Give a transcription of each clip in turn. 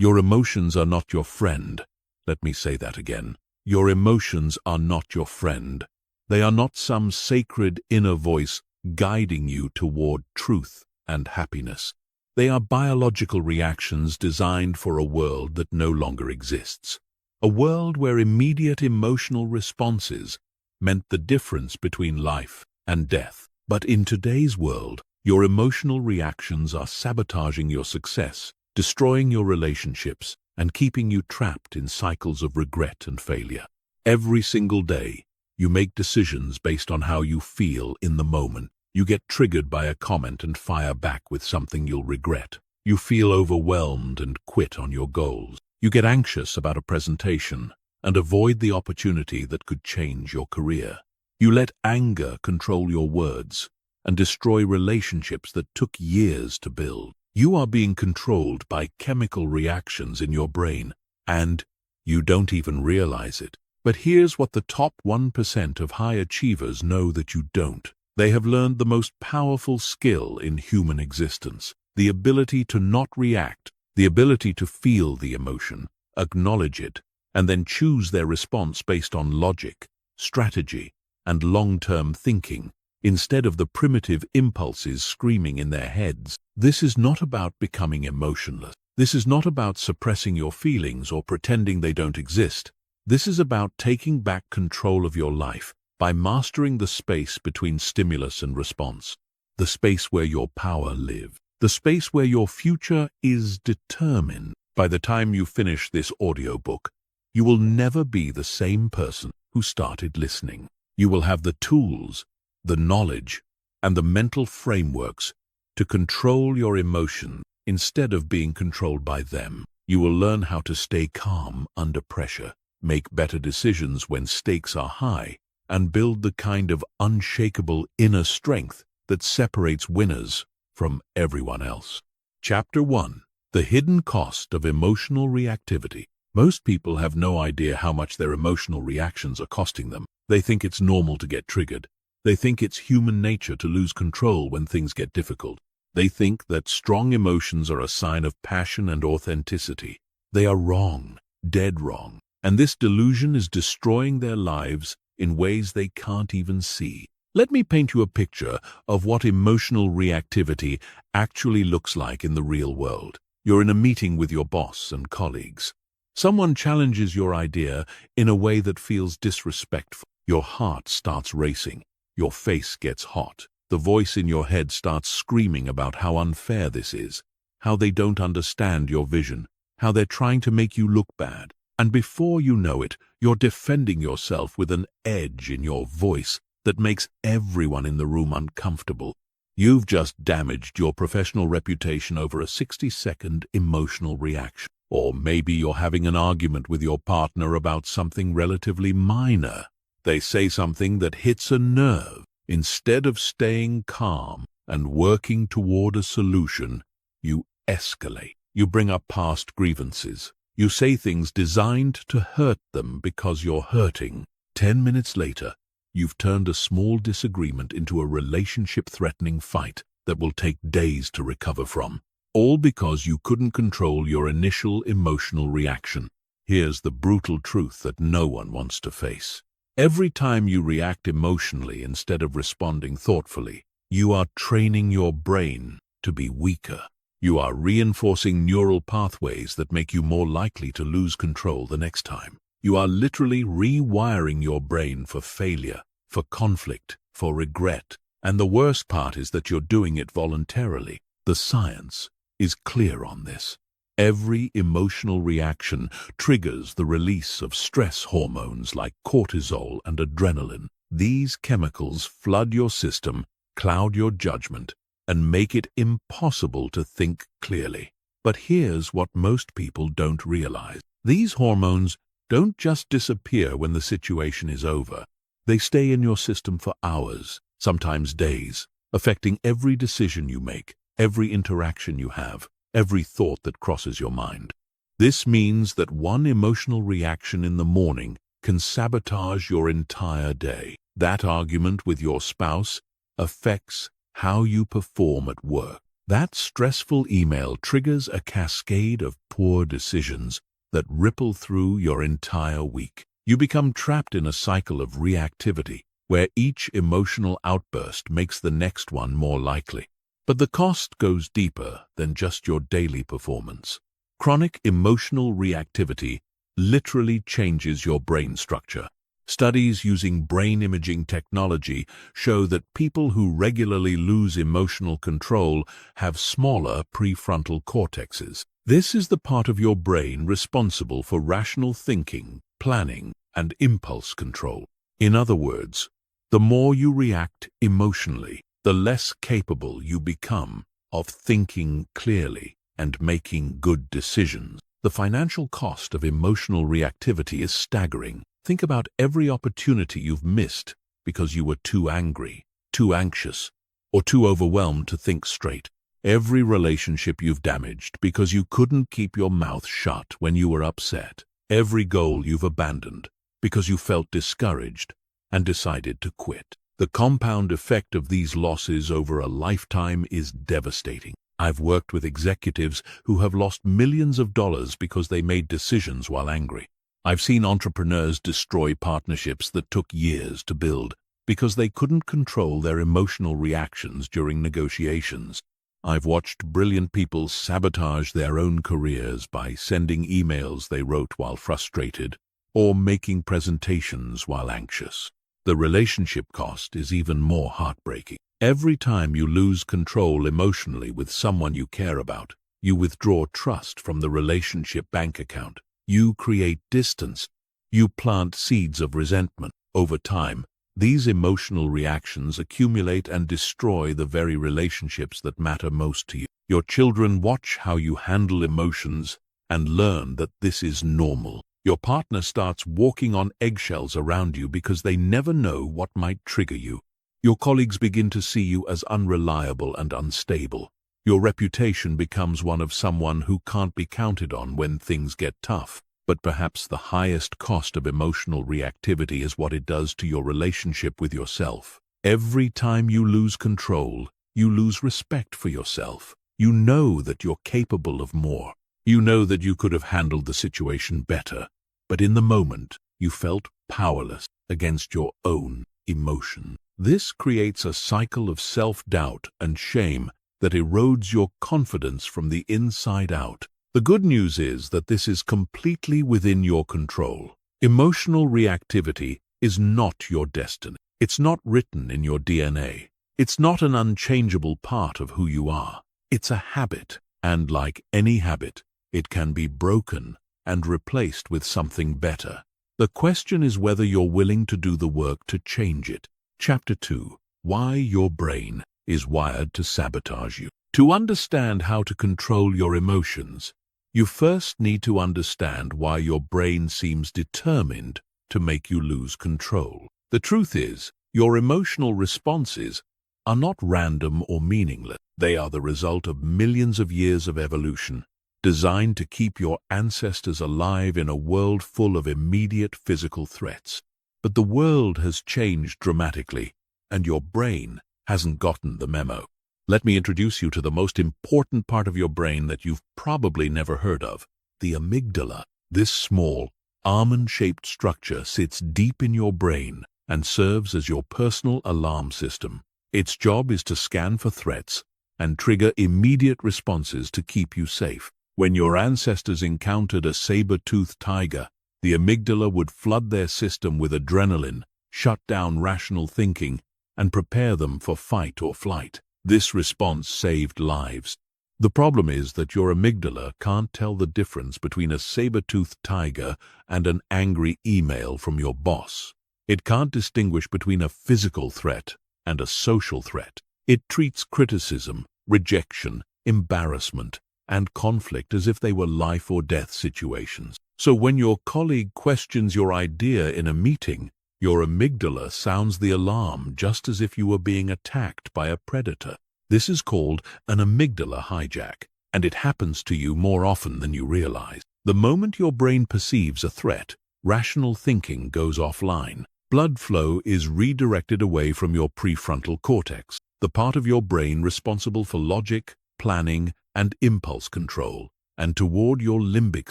Your emotions are not your friend. Let me say that again. Your emotions are not your friend. They are not some sacred inner voice guiding you toward truth and happiness. They are biological reactions designed for a world that no longer exists. A world where immediate emotional responses meant the difference between life and death. But in today's world, your emotional reactions are sabotaging your success, destroying your relationships, and keeping you trapped in cycles of regret and failure. Every single day, you make decisions based on how you feel in the moment. You get triggered by a comment and fire back with something you'll regret. You feel overwhelmed and quit on your goals. You get anxious about a presentation and avoid the opportunity that could change your career. You let anger control your words and destroy relationships that took years to build. You are being controlled by chemical reactions in your brain, and you don't even realize it. But here's what the top 1% of high achievers know that you don't. They have learned the most powerful skill in human existence, the ability to not react, the ability to feel the emotion, acknowledge it, and then choose their response based on logic, strategy, and long-term thinking, instead of the primitive impulses screaming in their heads. This is not about becoming emotionless. This is not about suppressing your feelings or pretending they don't exist. This is about taking back control of your life by mastering the space between stimulus and response, the space where your power lives, the space where your future is determined. By the time you finish this audiobook, you will never be the same person who started listening. You will have the tools, the knowledge, and the mental frameworks to control your emotions instead of being controlled by them. You will learn how to stay calm under pressure, make better decisions when stakes are high, and build the kind of unshakable inner strength that separates winners from everyone else. Chapter 1. The Hidden Cost of Emotional Reactivity. Most people have no idea how much their emotional reactions are costing them. They think it's normal to get triggered. They think it's human nature to lose control when things get difficult. They think that strong emotions are a sign of passion and authenticity. They are wrong, dead wrong, and this delusion is destroying their lives in ways they can't even see. Let me paint you a picture of what emotional reactivity actually looks like in the real world. You're in a meeting with your boss and colleagues. Someone challenges your idea in a way that feels disrespectful. Your heart starts racing. Your face gets hot. The voice in your head starts screaming about how unfair this is, how they don't understand your vision, how they're trying to make you look bad. And before you know it, you're defending yourself with an edge in your voice that makes everyone in the room uncomfortable. You've just damaged your professional reputation over a 60-second emotional reaction. Or maybe you're having an argument with your partner about something relatively minor. They say something that hits a nerve. Instead of staying calm and working toward a solution, you escalate. You bring up past grievances. You say things designed to hurt them because you're hurting. 10 minutes later, you've turned a small disagreement into a relationship-threatening fight that will take days to recover from, all because you couldn't control your initial emotional reaction. Here's the brutal truth that no one wants to face. Every time you react emotionally instead of responding thoughtfully, you are training your brain to be weaker. You are reinforcing neural pathways that make you more likely to lose control the next time. You are literally rewiring your brain for failure, for conflict, for regret. And the worst part is that you're doing it voluntarily. The science is clear on this. Every emotional reaction triggers the release of stress hormones like cortisol and adrenaline. These chemicals flood your system, cloud your judgment, and make it impossible to think clearly. But here's what most people don't realize. These hormones don't just disappear when the situation is over. They stay in your system for hours, sometimes days, affecting every decision you make, every interaction you have, every thought that crosses your mind. This means that one emotional reaction in the morning can sabotage your entire day. That argument with your spouse affects how you perform at work. That stressful email triggers a cascade of poor decisions that ripple through your entire week. You become trapped in a cycle of reactivity, where each emotional outburst makes the next one more likely. But the cost goes deeper than just your daily performance. Chronic emotional reactivity literally changes your brain structure. Studies using brain imaging technology show that people who regularly lose emotional control have smaller prefrontal cortexes. This is the part of your brain responsible for rational thinking, planning, and impulse control. In other words, the more you react emotionally, the less capable you become of thinking clearly and making good decisions. The financial cost of emotional reactivity is staggering. Think about every opportunity you've missed because you were too angry, too anxious, or too overwhelmed to think straight. Every relationship you've damaged because you couldn't keep your mouth shut when you were upset. Every goal you've abandoned because you felt discouraged and decided to quit. The compound effect of these losses over a lifetime is devastating. I've worked with executives who have lost millions of dollars because they made decisions while angry. I've seen entrepreneurs destroy partnerships that took years to build because they couldn't control their emotional reactions during negotiations. I've watched brilliant people sabotage their own careers by sending emails they wrote while frustrated or making presentations while anxious. The relationship cost is even more heartbreaking. Every time you lose control emotionally with someone you care about, you withdraw trust from the relationship bank account. You create distance. You plant seeds of resentment. Over time, these emotional reactions accumulate and destroy the very relationships that matter most to you. Your children watch how you handle emotions and learn that this is normal. Your partner starts walking on eggshells around you because they never know what might trigger you. Your colleagues begin to see you as unreliable and unstable. Your reputation becomes one of someone who can't be counted on when things get tough. But perhaps the highest cost of emotional reactivity is what it does to your relationship with yourself. Every time you lose control, you lose respect for yourself. You know that you're capable of more. You know that you could have handled the situation better. But in the moment, you felt powerless against your own emotion. This creates a cycle of self-doubt and shame that erodes your confidence from the inside out. The good news is that this is completely within your control. Emotional reactivity is not your destiny. It's not written in your DNA. It's not an unchangeable part of who you are. It's a habit, and like any habit, it can be broken and replaced with something better. The question is whether you're willing to do the work to change it. Chapter 2. Why your brain is wired to sabotage you. To understand how to control your emotions, you first need to understand why your brain seems determined to make you lose control. The truth is, your emotional responses are not random or meaningless. They are the result of millions of years of evolution, designed to keep your ancestors alive in a world full of immediate physical threats. But the world has changed dramatically, and your brain hasn't gotten the memo. Let me introduce you to the most important part of your brain that you've probably never heard of, the amygdala. This small, almond-shaped structure sits deep in your brain and serves as your personal alarm system. Its job is to scan for threats and trigger immediate responses to keep you safe. When your ancestors encountered a saber-toothed tiger, the amygdala would flood their system with adrenaline, shut down rational thinking, and prepare them for fight or flight. This response saved lives. The problem is that your amygdala can't tell the difference between a saber-toothed tiger and an angry email from your boss. It can't distinguish between a physical threat and a social threat. It treats criticism, rejection, embarrassment, and conflict as if they were life or death situations. So when your colleague questions your idea in a meeting, your amygdala sounds the alarm just as if you were being attacked by a predator. This is called an amygdala hijack, and it happens to you more often than you realize. The moment your brain perceives a threat, rational thinking goes offline. Blood flow is redirected away from your prefrontal cortex, the part of your brain responsible for logic, planning, and impulse control, and toward your limbic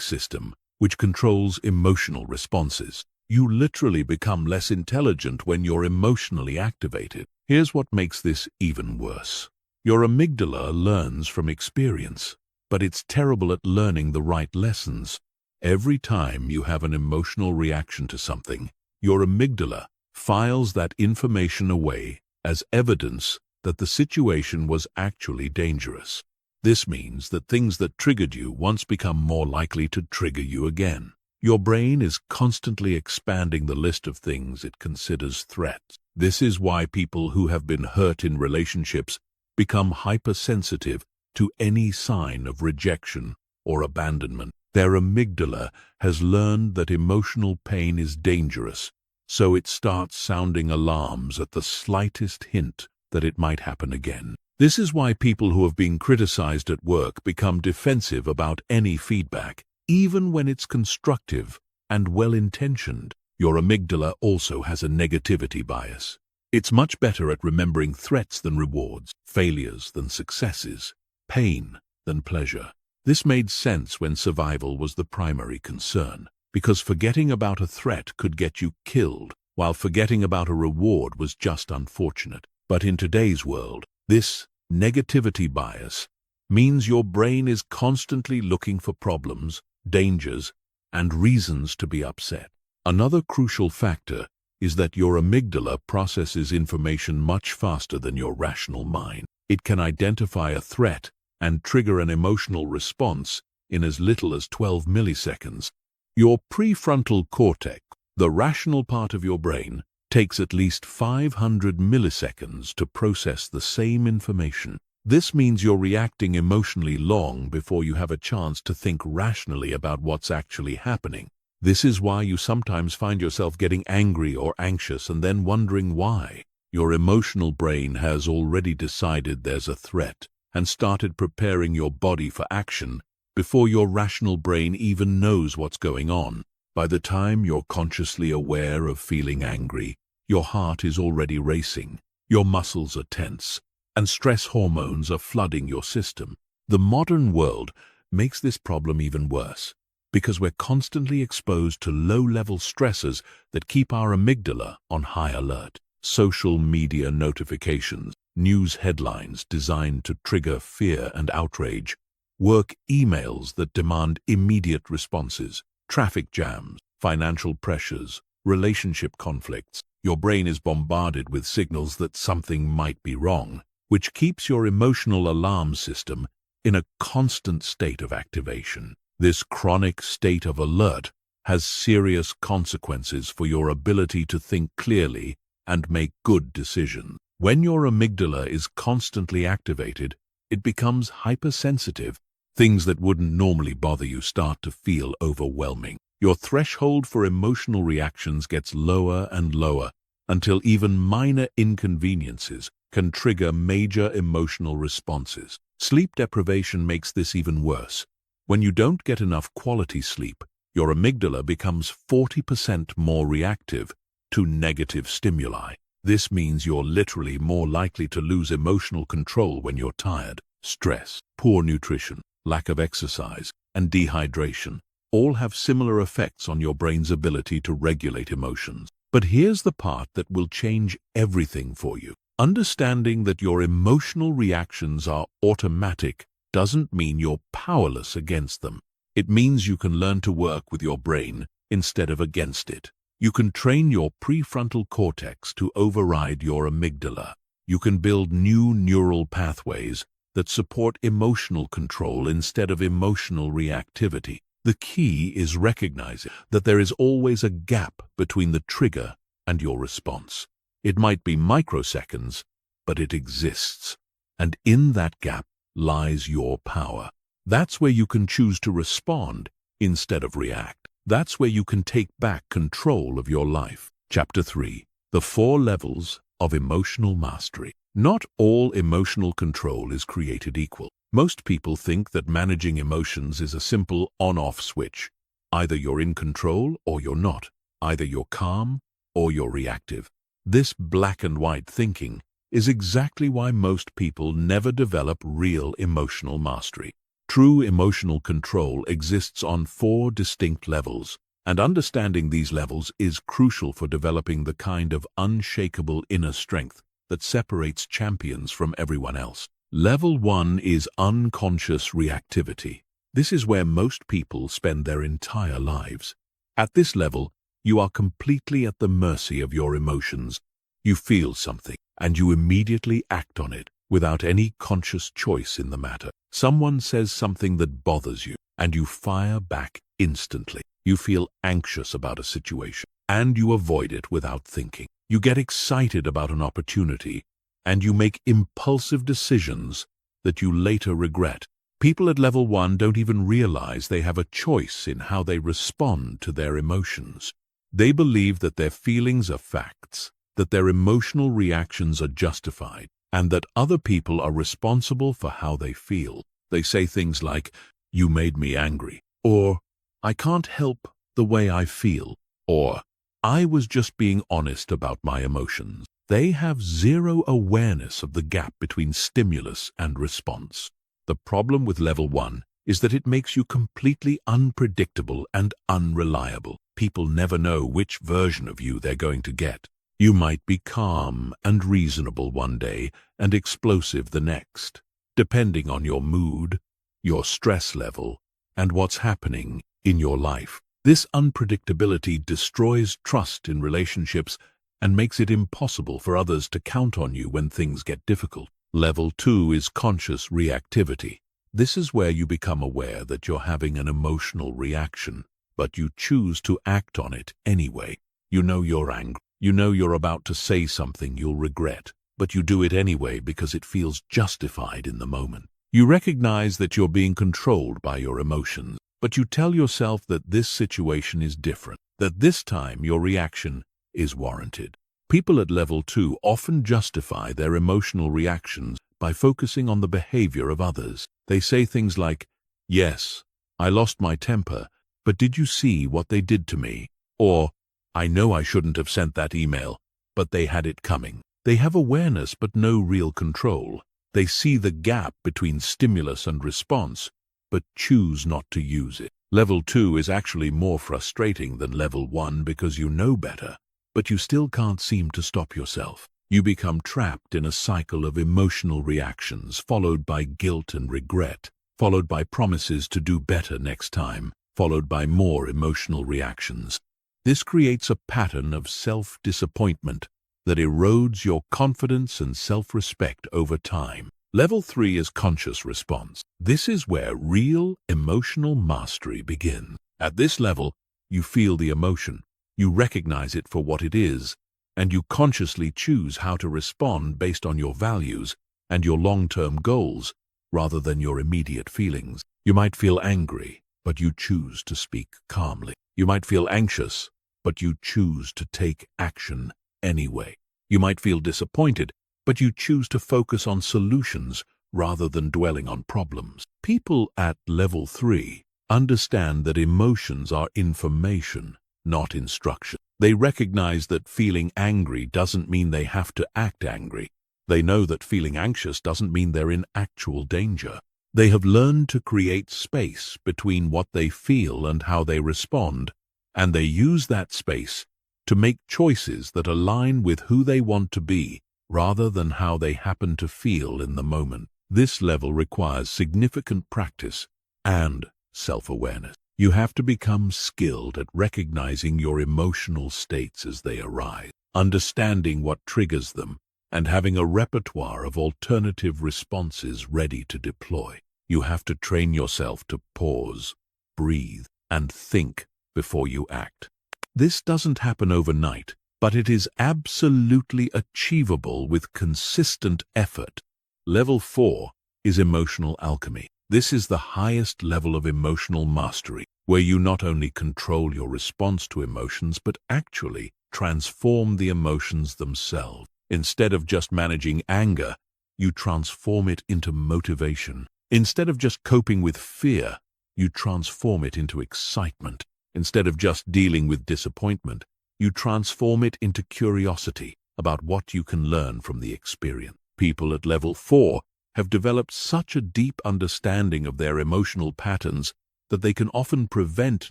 system, which controls emotional responses. You literally become less intelligent when you're emotionally activated. Here's what makes this even worse. Your amygdala learns from experience, but it's terrible at learning the right lessons. Every time you have an emotional reaction to something, your amygdala files that information away as evidence that the situation was actually dangerous. This means that things that triggered you once become more likely to trigger you again. Your brain is constantly expanding the list of things it considers threats. This is why people who have been hurt in relationships become hypersensitive to any sign of rejection or abandonment. Their amygdala has learned that emotional pain is dangerous, so it starts sounding alarms at the slightest hint that it might happen again. This is why people who have been criticized at work become defensive about any feedback, even when it's constructive and well-intentioned. Your amygdala also has a negativity bias. It's much better at remembering threats than rewards, failures than successes, pain than pleasure. This made sense when survival was the primary concern, because forgetting about a threat could get you killed, while forgetting about a reward was just unfortunate. But in today's world, this negativity bias means your brain is constantly looking for problems, dangers, and reasons to be upset. Another crucial factor is that your amygdala processes information much faster than your rational mind. It can identify a threat and trigger an emotional response in as little as 12 milliseconds. Your prefrontal cortex, the rational part of your brain, takes at least 500 milliseconds to process the same information. This means you're reacting emotionally long before you have a chance to think rationally about what's actually happening. This is why you sometimes find yourself getting angry or anxious and then wondering why. Your emotional brain has already decided there's a threat and started preparing your body for action before your rational brain even knows what's going on. By the time you're consciously aware of feeling angry, your heart is already racing, your muscles are tense, and stress hormones are flooding your system. The modern world makes this problem even worse, because we're constantly exposed to low-level stressors that keep our amygdala on high alert. Social media notifications, news headlines designed to trigger fear and outrage, work emails that demand immediate responses, traffic jams, financial pressures, relationship conflicts. Your brain is bombarded with signals that something might be wrong, which keeps your emotional alarm system in a constant state of activation. This chronic state of alert has serious consequences for your ability to think clearly and make good decisions. When your amygdala is constantly activated, it becomes hypersensitive. Things that wouldn't normally bother you start to feel overwhelming. Your threshold for emotional reactions gets lower and lower until even minor inconveniences can trigger major emotional responses. Sleep deprivation makes this even worse. When you don't get enough quality sleep, your amygdala becomes 40% more reactive to negative stimuli. This means you're literally more likely to lose emotional control when you're tired. Stress, poor nutrition, lack of exercise, and dehydration all have similar effects on your brain's ability to regulate emotions. But here's the part that will change everything for you. Understanding that your emotional reactions are automatic doesn't mean you're powerless against them. It means you can learn to work with your brain instead of against it. You can train your prefrontal cortex to override your amygdala. You can build new neural pathways that support emotional control instead of emotional reactivity. The key is recognizing that there is always a gap between the trigger and your response. It might be microseconds, but it exists. And in that gap lies your power. That's where you can choose to respond instead of react. That's where you can take back control of your life. Chapter 3. The 4 Levels of Emotional Mastery. Not all emotional control is created equal. Most people think that managing emotions is a simple on-off switch. Either you're in control or you're not. Either you're calm or you're reactive. This black and white thinking is exactly why most people never develop real emotional mastery. True emotional control exists on 4 distinct levels, and understanding these levels is crucial for developing the kind of unshakable inner strength that separates champions from everyone else. Level 1 is unconscious reactivity. This is where most people spend their entire lives. At this level, you are completely at the mercy of your emotions. You feel something, and you immediately act on it without any conscious choice in the matter. Someone says something that bothers you, and you fire back instantly. You feel anxious about a situation, and you avoid it without thinking. You get excited about an opportunity, and you make impulsive decisions that you later regret. People at level 1 don't even realize they have a choice in how they respond to their emotions. They believe that their feelings are facts, that their emotional reactions are justified, and that other people are responsible for how they feel. They say things like, "You made me angry," or "I can't help the way I feel," or "I was just being honest about my emotions." They have zero awareness of the gap between stimulus and response. The problem with level 1 is that it makes you completely unpredictable and unreliable. People never know which version of you they're going to get. You might be calm and reasonable one day and explosive the next, depending on your mood, your stress level, and what's happening in your life. This unpredictability destroys trust in relationships and makes it impossible for others to count on you when things get difficult. Level 2 is conscious reactivity. This is where you become aware that you're having an emotional reaction, but you choose to act on it anyway. You know you're angry. You know you're about to say something you'll regret, but you do it anyway because it feels justified in the moment. You recognize that you're being controlled by your emotions, but you tell yourself that this situation is different, that this time your reaction is warranted. People at level 2 often justify their emotional reactions by focusing on the behavior of others. They say things like, "Yes, I lost my temper, but did you see what they did to me?" Or, "I know I shouldn't have sent that email, but they had it coming." They have awareness but no real control. They see the gap between stimulus and response, but choose not to use it. Level 2 is actually more frustrating than level 1 because you know better, but you still can't seem to stop yourself. You become trapped in a cycle of emotional reactions, followed by guilt and regret, followed by promises to do better next time, followed by more emotional reactions. This creates a pattern of self-disappointment that erodes your confidence and self-respect over time. Level 3 is conscious response. This is where real emotional mastery begins. At this level, you feel the emotion, you recognize it for what it is, and you consciously choose how to respond based on your values and your long-term goals rather than your immediate feelings. You might feel angry, but you choose to speak calmly. You might feel anxious, but you choose to take action anyway. You might feel disappointed, but you choose to focus on solutions rather than dwelling on problems. People at level 3 understand that emotions are information, not instruction. They recognize that feeling angry doesn't mean they have to act angry. They know that feeling anxious doesn't mean they're in actual danger. They have learned to create space between what they feel and how they respond, and they use that space to make choices that align with who they want to be rather than how they happen to feel in the moment. This level requires significant practice and self-awareness. You have to become skilled at recognizing your emotional states as they arise, understanding what triggers them, and having a repertoire of alternative responses ready to deploy. You have to train yourself to pause, breathe, and think before you act. This doesn't happen overnight, but it is absolutely achievable with consistent effort. Level 4 is emotional alchemy. This is the highest level of emotional mastery, where you not only control your response to emotions, but actually transform the emotions themselves. Instead of just managing anger, you transform it into motivation. Instead of just coping with fear, you transform it into excitement. Instead of just dealing with disappointment, you transform it into curiosity. about what you can learn from the experience. People at level 4 have developed such a deep understanding of their emotional patterns that they can often prevent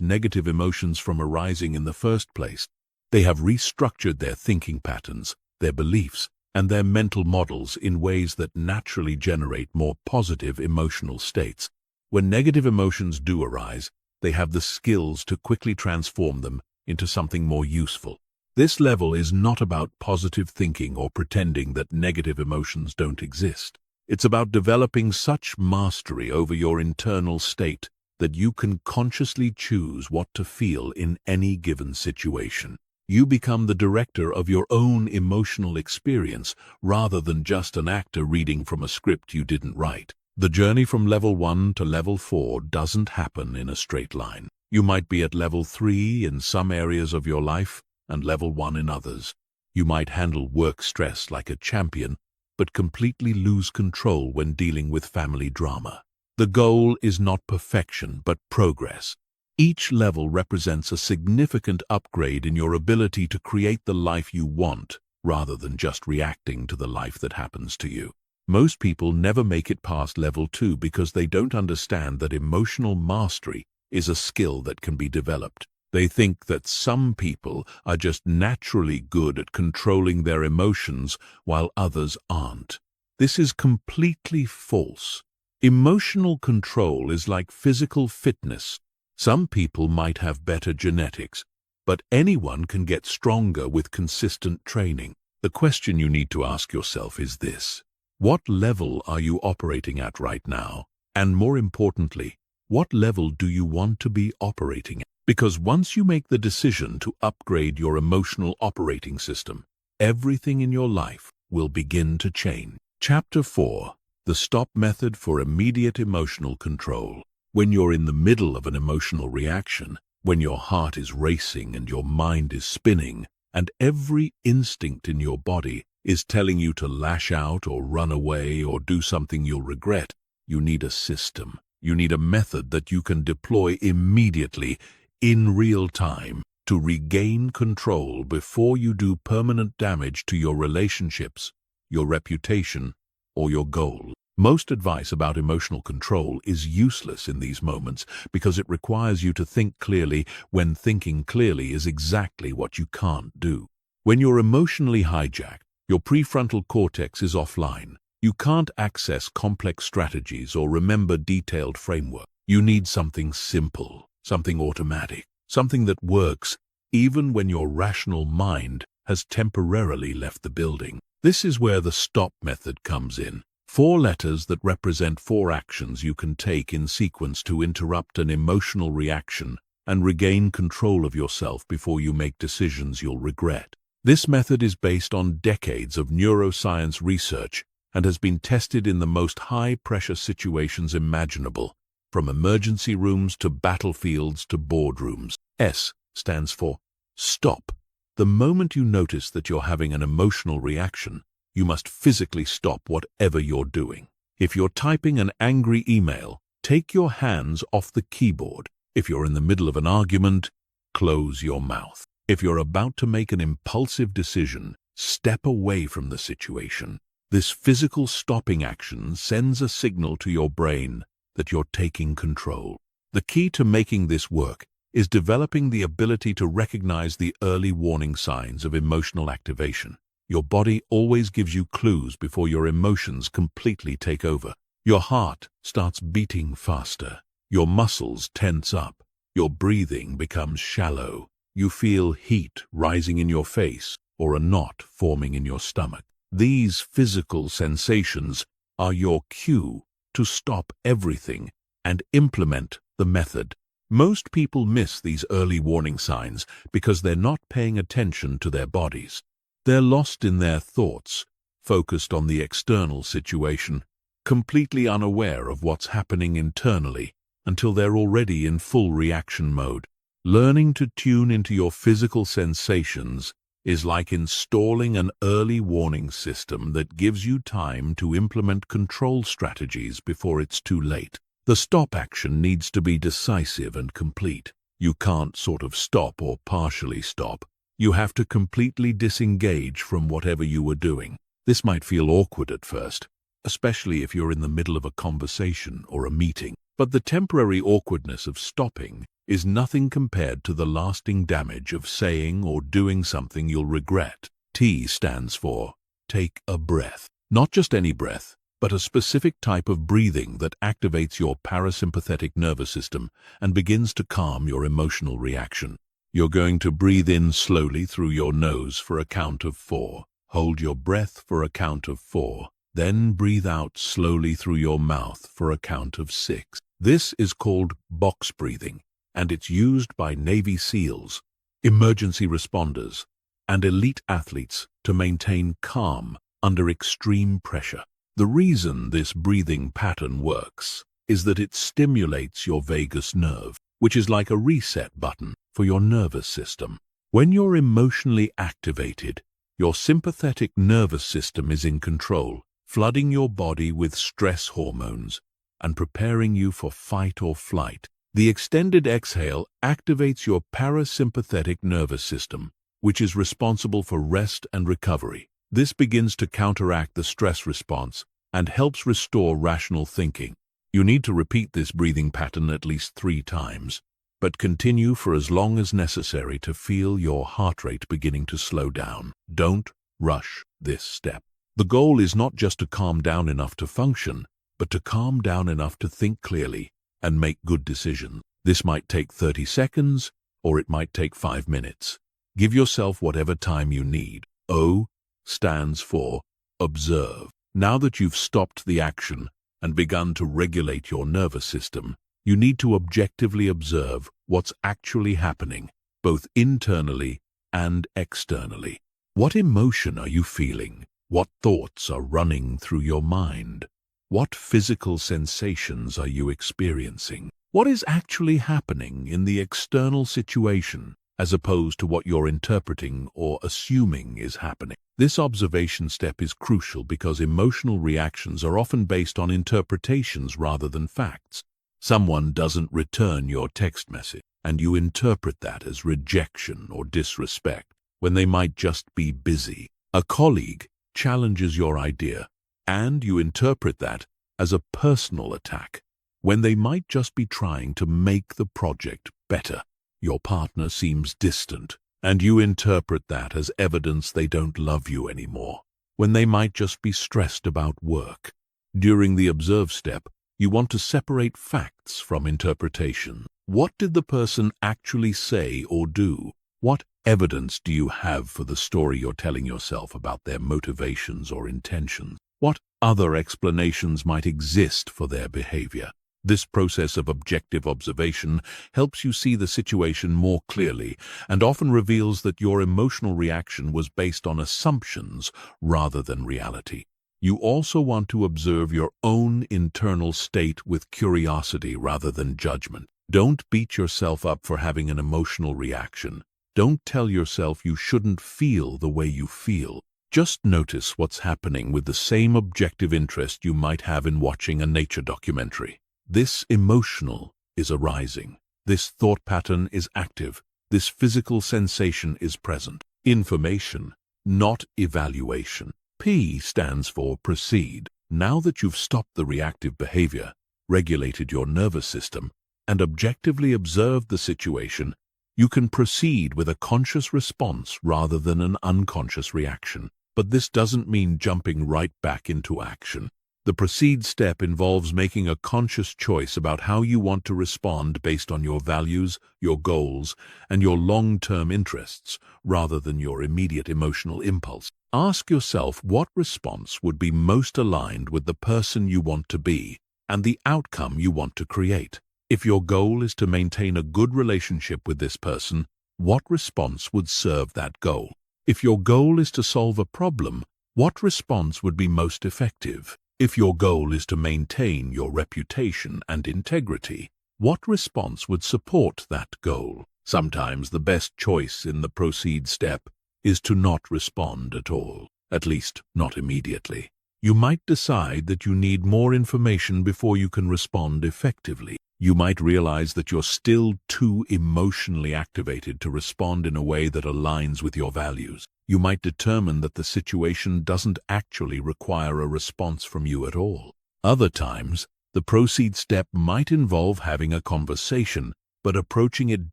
negative emotions from arising in the first place. They have restructured their thinking patterns, their beliefs, and their mental models in ways that naturally generate more positive emotional states. When negative emotions do arise, they have the skills to quickly transform them into something more useful. This level is not about positive thinking or pretending that negative emotions don't exist. It's about developing such mastery over your internal state that you can consciously choose what to feel in any given situation. You become the director of your own emotional experience rather than just an actor reading from a script you didn't write. The journey from level 1 to level 4 doesn't happen in a straight line. You might be at level 3 in some areas of your life and level 1 in others. You might handle work stress like a champion, but completely lose control when dealing with family drama. The goal is not perfection, but progress. Each level represents a significant upgrade in your ability to create the life you want, rather than just reacting to the life that happens to you. Most people never make it past level 2 because they don't understand that emotional mastery is a skill that can be developed. They think that some people are just naturally good at controlling their emotions while others aren't. This is completely false. Emotional control is like physical fitness. Some people might have better genetics, but anyone can get stronger with consistent training. The question you need to ask yourself is this: what level are you operating at right now? And more importantly, what level do you want to be operating at? Because once you make the decision to upgrade your emotional operating system, everything in your life will begin to change. Chapter 4: The Stop Method for Immediate Emotional Control. When you're in the middle of an emotional reaction, when your heart is racing and your mind is spinning, and every instinct in your body is telling you to lash out or run away or do something you'll regret, you need a system. You need a method that you can deploy immediately, in real time, to regain control before you do permanent damage to your relationships, your reputation, or your goal. Most advice about emotional control is useless in these moments because it requires you to think clearly when thinking clearly is exactly what you can't do. When you're emotionally hijacked, your prefrontal cortex is offline. You can't access complex strategies or remember detailed framework. You need something simple, something automatic, something that works even when your rational mind has temporarily left the building. This is where the STOP method comes in. 4 letters that represent 4 actions you can take in sequence to interrupt an emotional reaction and regain control of yourself before you make decisions you'll regret. This method is based on decades of neuroscience research and has been tested in the most high-pressure situations imaginable, from emergency rooms to battlefields to boardrooms. S stands for stop. The moment you notice that you're having an emotional reaction, you must physically stop whatever you're doing. If you're typing an angry email, take your hands off the keyboard. If you're in the middle of an argument, close your mouth. If you're about to make an impulsive decision, step away from the situation. This physical stopping action sends a signal to your brain that you're taking control. The key to making this work is developing the ability to recognize the early warning signs of emotional activation. Your body always gives you clues before your emotions completely take over. Your heart starts beating faster. Your muscles tense up. Your breathing becomes shallow. You feel heat rising in your face or a knot forming in your stomach. These physical sensations are your cue to stop everything and implement the method. Most people miss these early warning signs because they're not paying attention to their bodies. They're lost in their thoughts, focused on the external situation, completely unaware of what's happening internally until they're already in full reaction mode. Learning to tune into your physical sensations is like installing an early warning system that gives you time to implement control strategies before it's too late. The stop action needs to be decisive and complete. You can't sort of stop or partially stop. You have to completely disengage from whatever you were doing. This might feel awkward at first, especially if you're in the middle of a conversation or a meeting. But the temporary awkwardness of stopping is nothing compared to the lasting damage of saying or doing something you'll regret. T stands for take a breath. Not just any breath, but a specific type of breathing that activates your parasympathetic nervous system and begins to calm your emotional reaction. You're going to breathe in slowly through your nose for a count of 4. Hold your breath for a count of 4. Then breathe out slowly through your mouth for a count of 6. This is called box breathing, and it's used by Navy SEALs, emergency responders, and elite athletes to maintain calm under extreme pressure. The reason this breathing pattern works is that it stimulates your vagus nerve, which is like a reset button for your nervous system. When you're emotionally activated, your sympathetic nervous system is in control, flooding your body with stress hormones and preparing you for fight or flight. The extended exhale activates your parasympathetic nervous system, which is responsible for rest and recovery. This begins to counteract the stress response and helps restore rational thinking. You need to repeat this breathing pattern at least 3 times, but continue for as long as necessary to feel your heart rate beginning to slow down. Don't rush this step. The goal is not just to calm down enough to function, but to calm down enough to think clearly and make good decisions. This might take 30 seconds, or it might take 5 minutes. Give yourself whatever time you need. O stands for observe. Now that you've stopped the action and begun to regulate your nervous system, you need to objectively observe what's actually happening, both internally and externally. What emotion are you feeling? What thoughts are running through your mind? What physical sensations are you experiencing? What is actually happening in the external situation, as opposed to what you're interpreting or assuming is happening? This observation step is crucial because emotional reactions are often based on interpretations rather than facts. Someone doesn't return your text message, and you interpret that as rejection or disrespect, when they might just be busy. A colleague challenges your idea, and you interpret that as a personal attack, when they might just be trying to make the project better. Your partner seems distant, and you interpret that as evidence they don't love you anymore, when they might just be stressed about work. During the observe step, you want to separate facts from interpretation. What did the person actually say or do? What evidence do you have for the story you're telling yourself about their motivations or intentions? What other explanations might exist for their behavior? This process of objective observation helps you see the situation more clearly and often reveals that your emotional reaction was based on assumptions rather than reality. You also want to observe your own internal state with curiosity rather than judgment. Don't beat yourself up for having an emotional reaction. Don't tell yourself you shouldn't feel the way you feel. Just notice what's happening with the same objective interest you might have in watching a nature documentary. This emotional is arising. This thought pattern is active. This physical sensation is present. Information, not evaluation. P stands for proceed. Now that you've stopped the reactive behavior, regulated your nervous system, and objectively observed the situation, you can proceed with a conscious response rather than an unconscious reaction. But this doesn't mean jumping right back into action. The proceed step involves making a conscious choice about how you want to respond based on your values, your goals, and your long-term interests, rather than your immediate emotional impulse. Ask yourself what response would be most aligned with the person you want to be and the outcome you want to create. If your goal is to maintain a good relationship with this person, what response would serve that goal? If your goal is to solve a problem, what response would be most effective? If your goal is to maintain your reputation and integrity, what response would support that goal? Sometimes the best choice in the proceed step is to not respond at all, at least not immediately. You might decide that you need more information before you can respond effectively. you might realize that you're still too emotionally activated to respond in a way that aligns with your values. You might determine that the situation doesn't actually require a response from you at all. Other times, the proceed step might involve having a conversation, but approaching it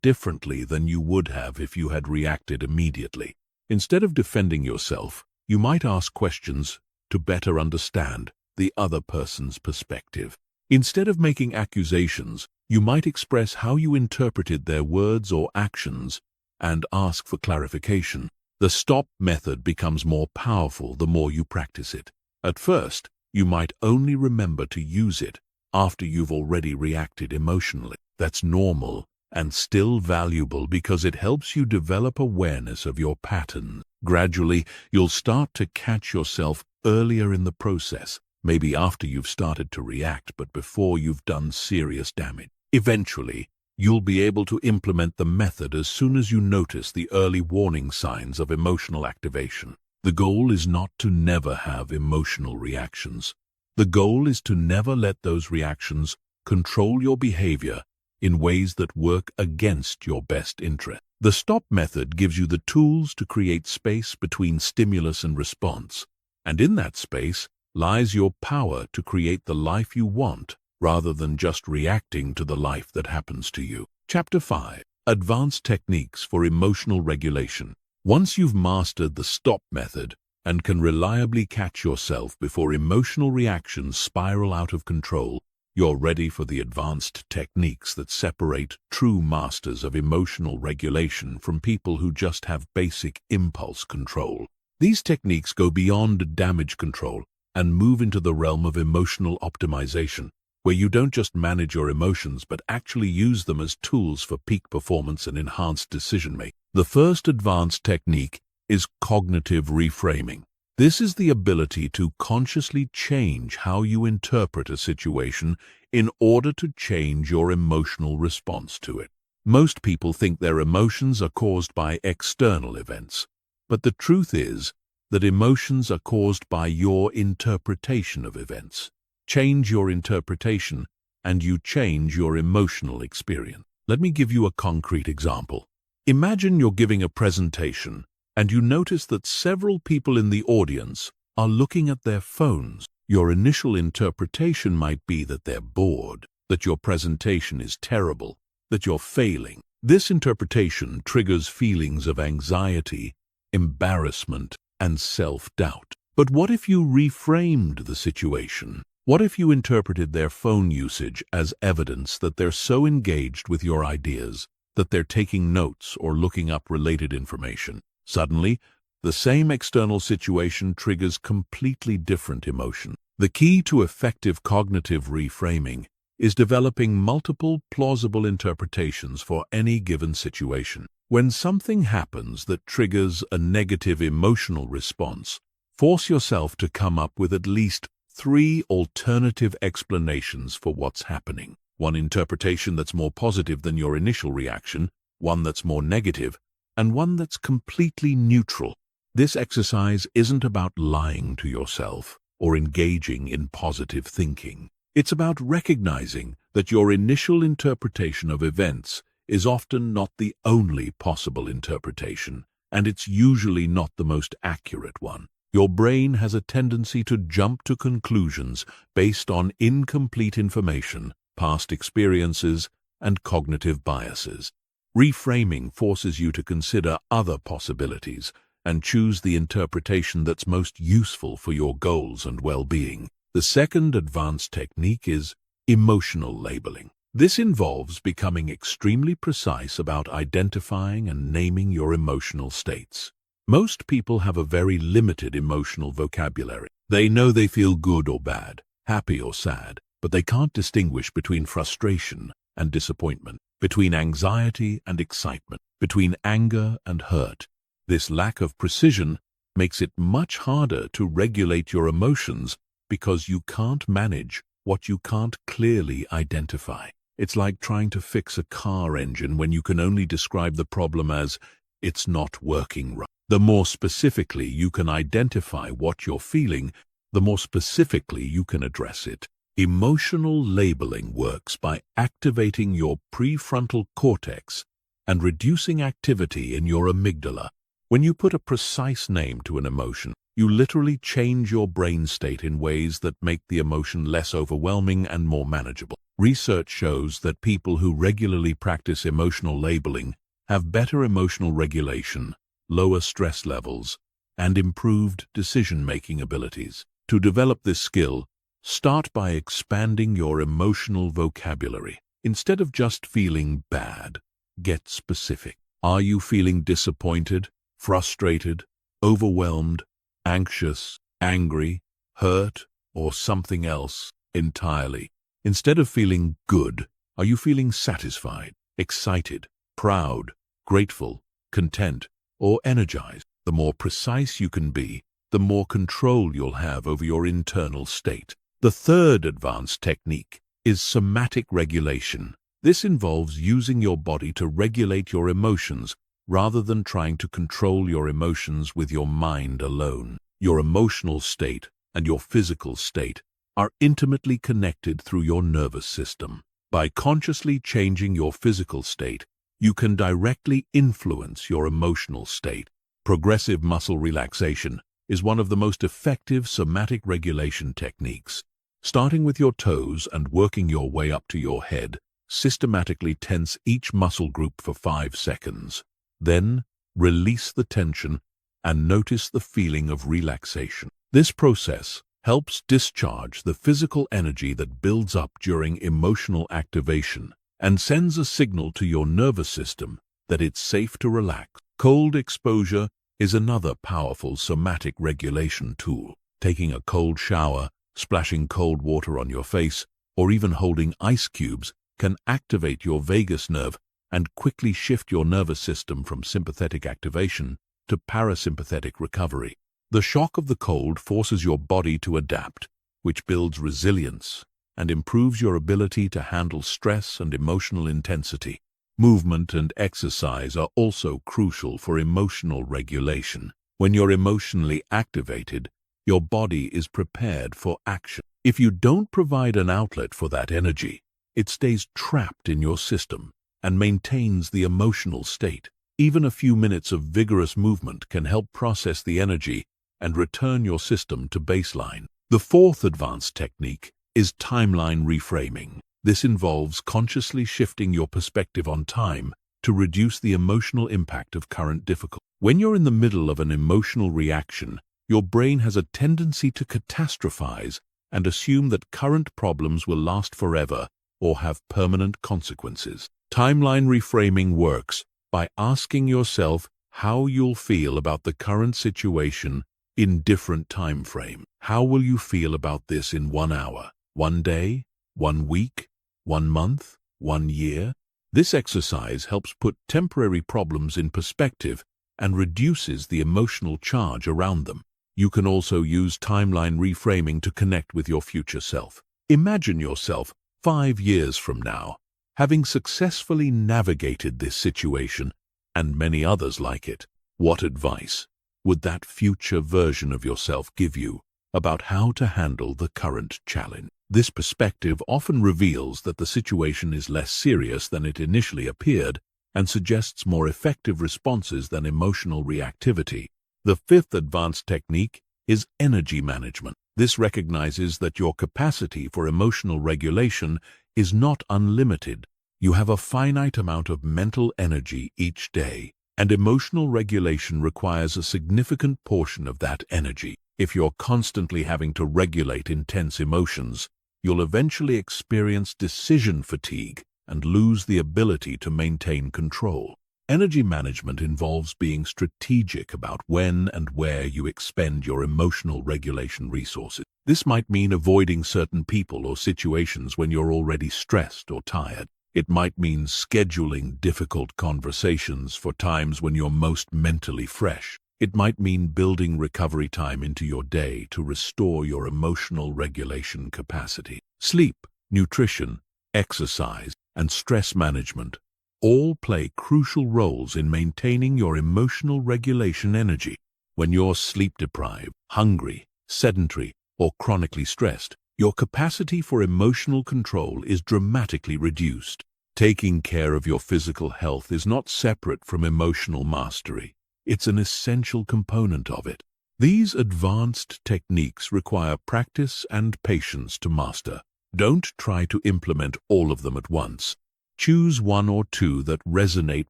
differently than you would have if you had reacted immediately. Instead of defending yourself, you might ask questions to better understand the other person's perspective. Instead of making accusations, you might express how you interpreted their words or actions and ask for clarification. The stop method becomes more powerful the more you practice it. At first, you might only remember to use it after you've already reacted emotionally. That's normal and still valuable because it helps you develop awareness of your patterns. Gradually, you'll start to catch yourself earlier in the process, maybe after you've started to react, but before you've done serious damage. Eventually, you'll be able to implement the method as soon as you notice the early warning signs of emotional activation. The goal is not to never have emotional reactions. The goal is to never let those reactions control your behavior in ways that work against your best interest. The stop method gives you the tools to create space between stimulus and response, and in that space lies your power to create the life you want rather than just reacting to the life that happens to you. Chapter 5. Advanced Techniques for Emotional Regulation. Once you've mastered the stop method and can reliably catch yourself before emotional reactions spiral out of control, you're ready for the advanced techniques that separate true masters of emotional regulation from people who just have basic impulse control. These techniques go beyond damage control and move into the realm of emotional optimization, where you don't just manage your emotions but actually use them as tools for peak performance and enhanced decision-making. The first advanced technique is cognitive reframing. This is the ability to consciously change how you interpret a situation in order to change your emotional response to it. Most people think their emotions are caused by external events, but the truth is that emotions are caused by your interpretation of events. Change your interpretation, and you change your emotional experience. Let me give you a concrete example. Imagine you're giving a presentation, and you notice that several people in the audience are looking at their phones. Your initial interpretation might be that they're bored, that your presentation is terrible, that you're failing. This interpretation triggers feelings of anxiety, embarrassment, and self-doubt. But what if you reframed the situation? What if you interpreted their phone usage as evidence that they're so engaged with your ideas that they're taking notes or looking up related information? Suddenly, the same external situation triggers completely different emotion. The key to effective cognitive reframing is developing multiple plausible interpretations for any given situation. When something happens that triggers a negative emotional response, force yourself to come up with at least 3 alternative explanations for what's happening. One interpretation that's more positive than your initial reaction, one that's more negative, and one that's completely neutral. This exercise isn't about lying to yourself or engaging in positive thinking. It's about recognizing that your initial interpretation of events is often not the only possible interpretation, and it's usually not the most accurate one. Your brain has a tendency to jump to conclusions based on incomplete information, past experiences, and cognitive biases. Reframing forces you to consider other possibilities and choose the interpretation that's most useful for your goals and well-being. The second advanced technique is emotional labeling. This involves becoming extremely precise about identifying and naming your emotional states. Most people have a very limited emotional vocabulary. They know they feel good or bad, happy or sad, but they can't distinguish between frustration and disappointment, between anxiety and excitement, between anger and hurt. This lack of precision makes it much harder to regulate your emotions because you can't manage what you can't clearly identify. It's like trying to fix a car engine when you can only describe the problem as, "It's not working right." The more specifically you can identify what you're feeling, the more specifically you can address it. Emotional labeling works by activating your prefrontal cortex and reducing activity in your amygdala. When you put a precise name to an emotion, you literally change your brain state in ways that make the emotion less overwhelming and more manageable. Research shows that people who regularly practice emotional labeling have better emotional regulation, lower stress levels, and improved decision-making abilities. To develop this skill, start by expanding your emotional vocabulary. Instead of just feeling bad, get specific. Are you feeling disappointed, frustrated, overwhelmed, anxious, angry, hurt, or something else entirely? Instead of feeling good, are you feeling satisfied, excited, proud, grateful, content, or energized? The more precise you can be, the more control you'll have over your internal state. The third advanced technique is somatic regulation. This involves using your body to regulate your emotions rather than trying to control your emotions with your mind alone. Your emotional state and your physical state are intimately connected through your nervous system. By consciously changing your physical state, you can directly influence your emotional state. Progressive muscle relaxation is one of the most effective somatic regulation techniques. Starting with your toes and working your way up to your head, systematically tense each muscle group for 5 seconds. Then, release the tension and notice the feeling of relaxation. This process helps discharge the physical energy that builds up during emotional activation and sends a signal to your nervous system that it's safe to relax. Cold exposure is another powerful somatic regulation tool. Taking a cold shower, splashing cold water on your face, or even holding ice cubes can activate your vagus nerve and quickly shift your nervous system from sympathetic activation to parasympathetic recovery. The shock of the cold forces your body to adapt, which builds resilience and improves your ability to handle stress and emotional intensity. Movement and exercise are also crucial for emotional regulation. When you're emotionally activated, your body is prepared for action. If you don't provide an outlet for that energy, it stays trapped in your system and maintains the emotional state. Even a few minutes of vigorous movement can help process the energy and return your system to baseline. The fourth advanced technique is timeline reframing. This involves consciously shifting your perspective on time to reduce the emotional impact of current difficulty. When you're in the middle of an emotional reaction, your brain has a tendency to catastrophize and assume that current problems will last forever or have permanent consequences. Timeline reframing works by asking yourself how you'll feel about the current situation in different time frames. How will you feel about this in 1 hour, 1 day, 1 week, 1 month, 1 year? This exercise helps put temporary problems in perspective and reduces the emotional charge around them. You can also use timeline reframing to connect with your future self. Imagine yourself 5 years from now, having successfully navigated this situation and many others like it. What advice would that future version of yourself give you about how to handle the current challenge? This perspective often reveals that the situation is less serious than it initially appeared and suggests more effective responses than emotional reactivity. The fifth advanced technique is energy management. This recognizes that your capacity for emotional regulation is not unlimited. You have a finite amount of mental energy each day, and emotional regulation requires a significant portion of that energy. If you're constantly having to regulate intense emotions, you'll eventually experience decision fatigue and lose the ability to maintain control. Energy management involves being strategic about when and where you expend your emotional regulation resources. This might mean avoiding certain people or situations when you're already stressed or tired. It might mean scheduling difficult conversations for times when you're most mentally fresh. It might mean building recovery time into your day to restore your emotional regulation capacity. Sleep, nutrition, exercise, and stress management all play crucial roles in maintaining your emotional regulation energy. When you're sleep-deprived, hungry, sedentary, or chronically stressed, your capacity for emotional control is dramatically reduced. Taking care of your physical health is not separate from emotional mastery. It's an essential component of it. These advanced techniques require practice and patience to master. Don't try to implement all of them at once. Choose one or two that resonate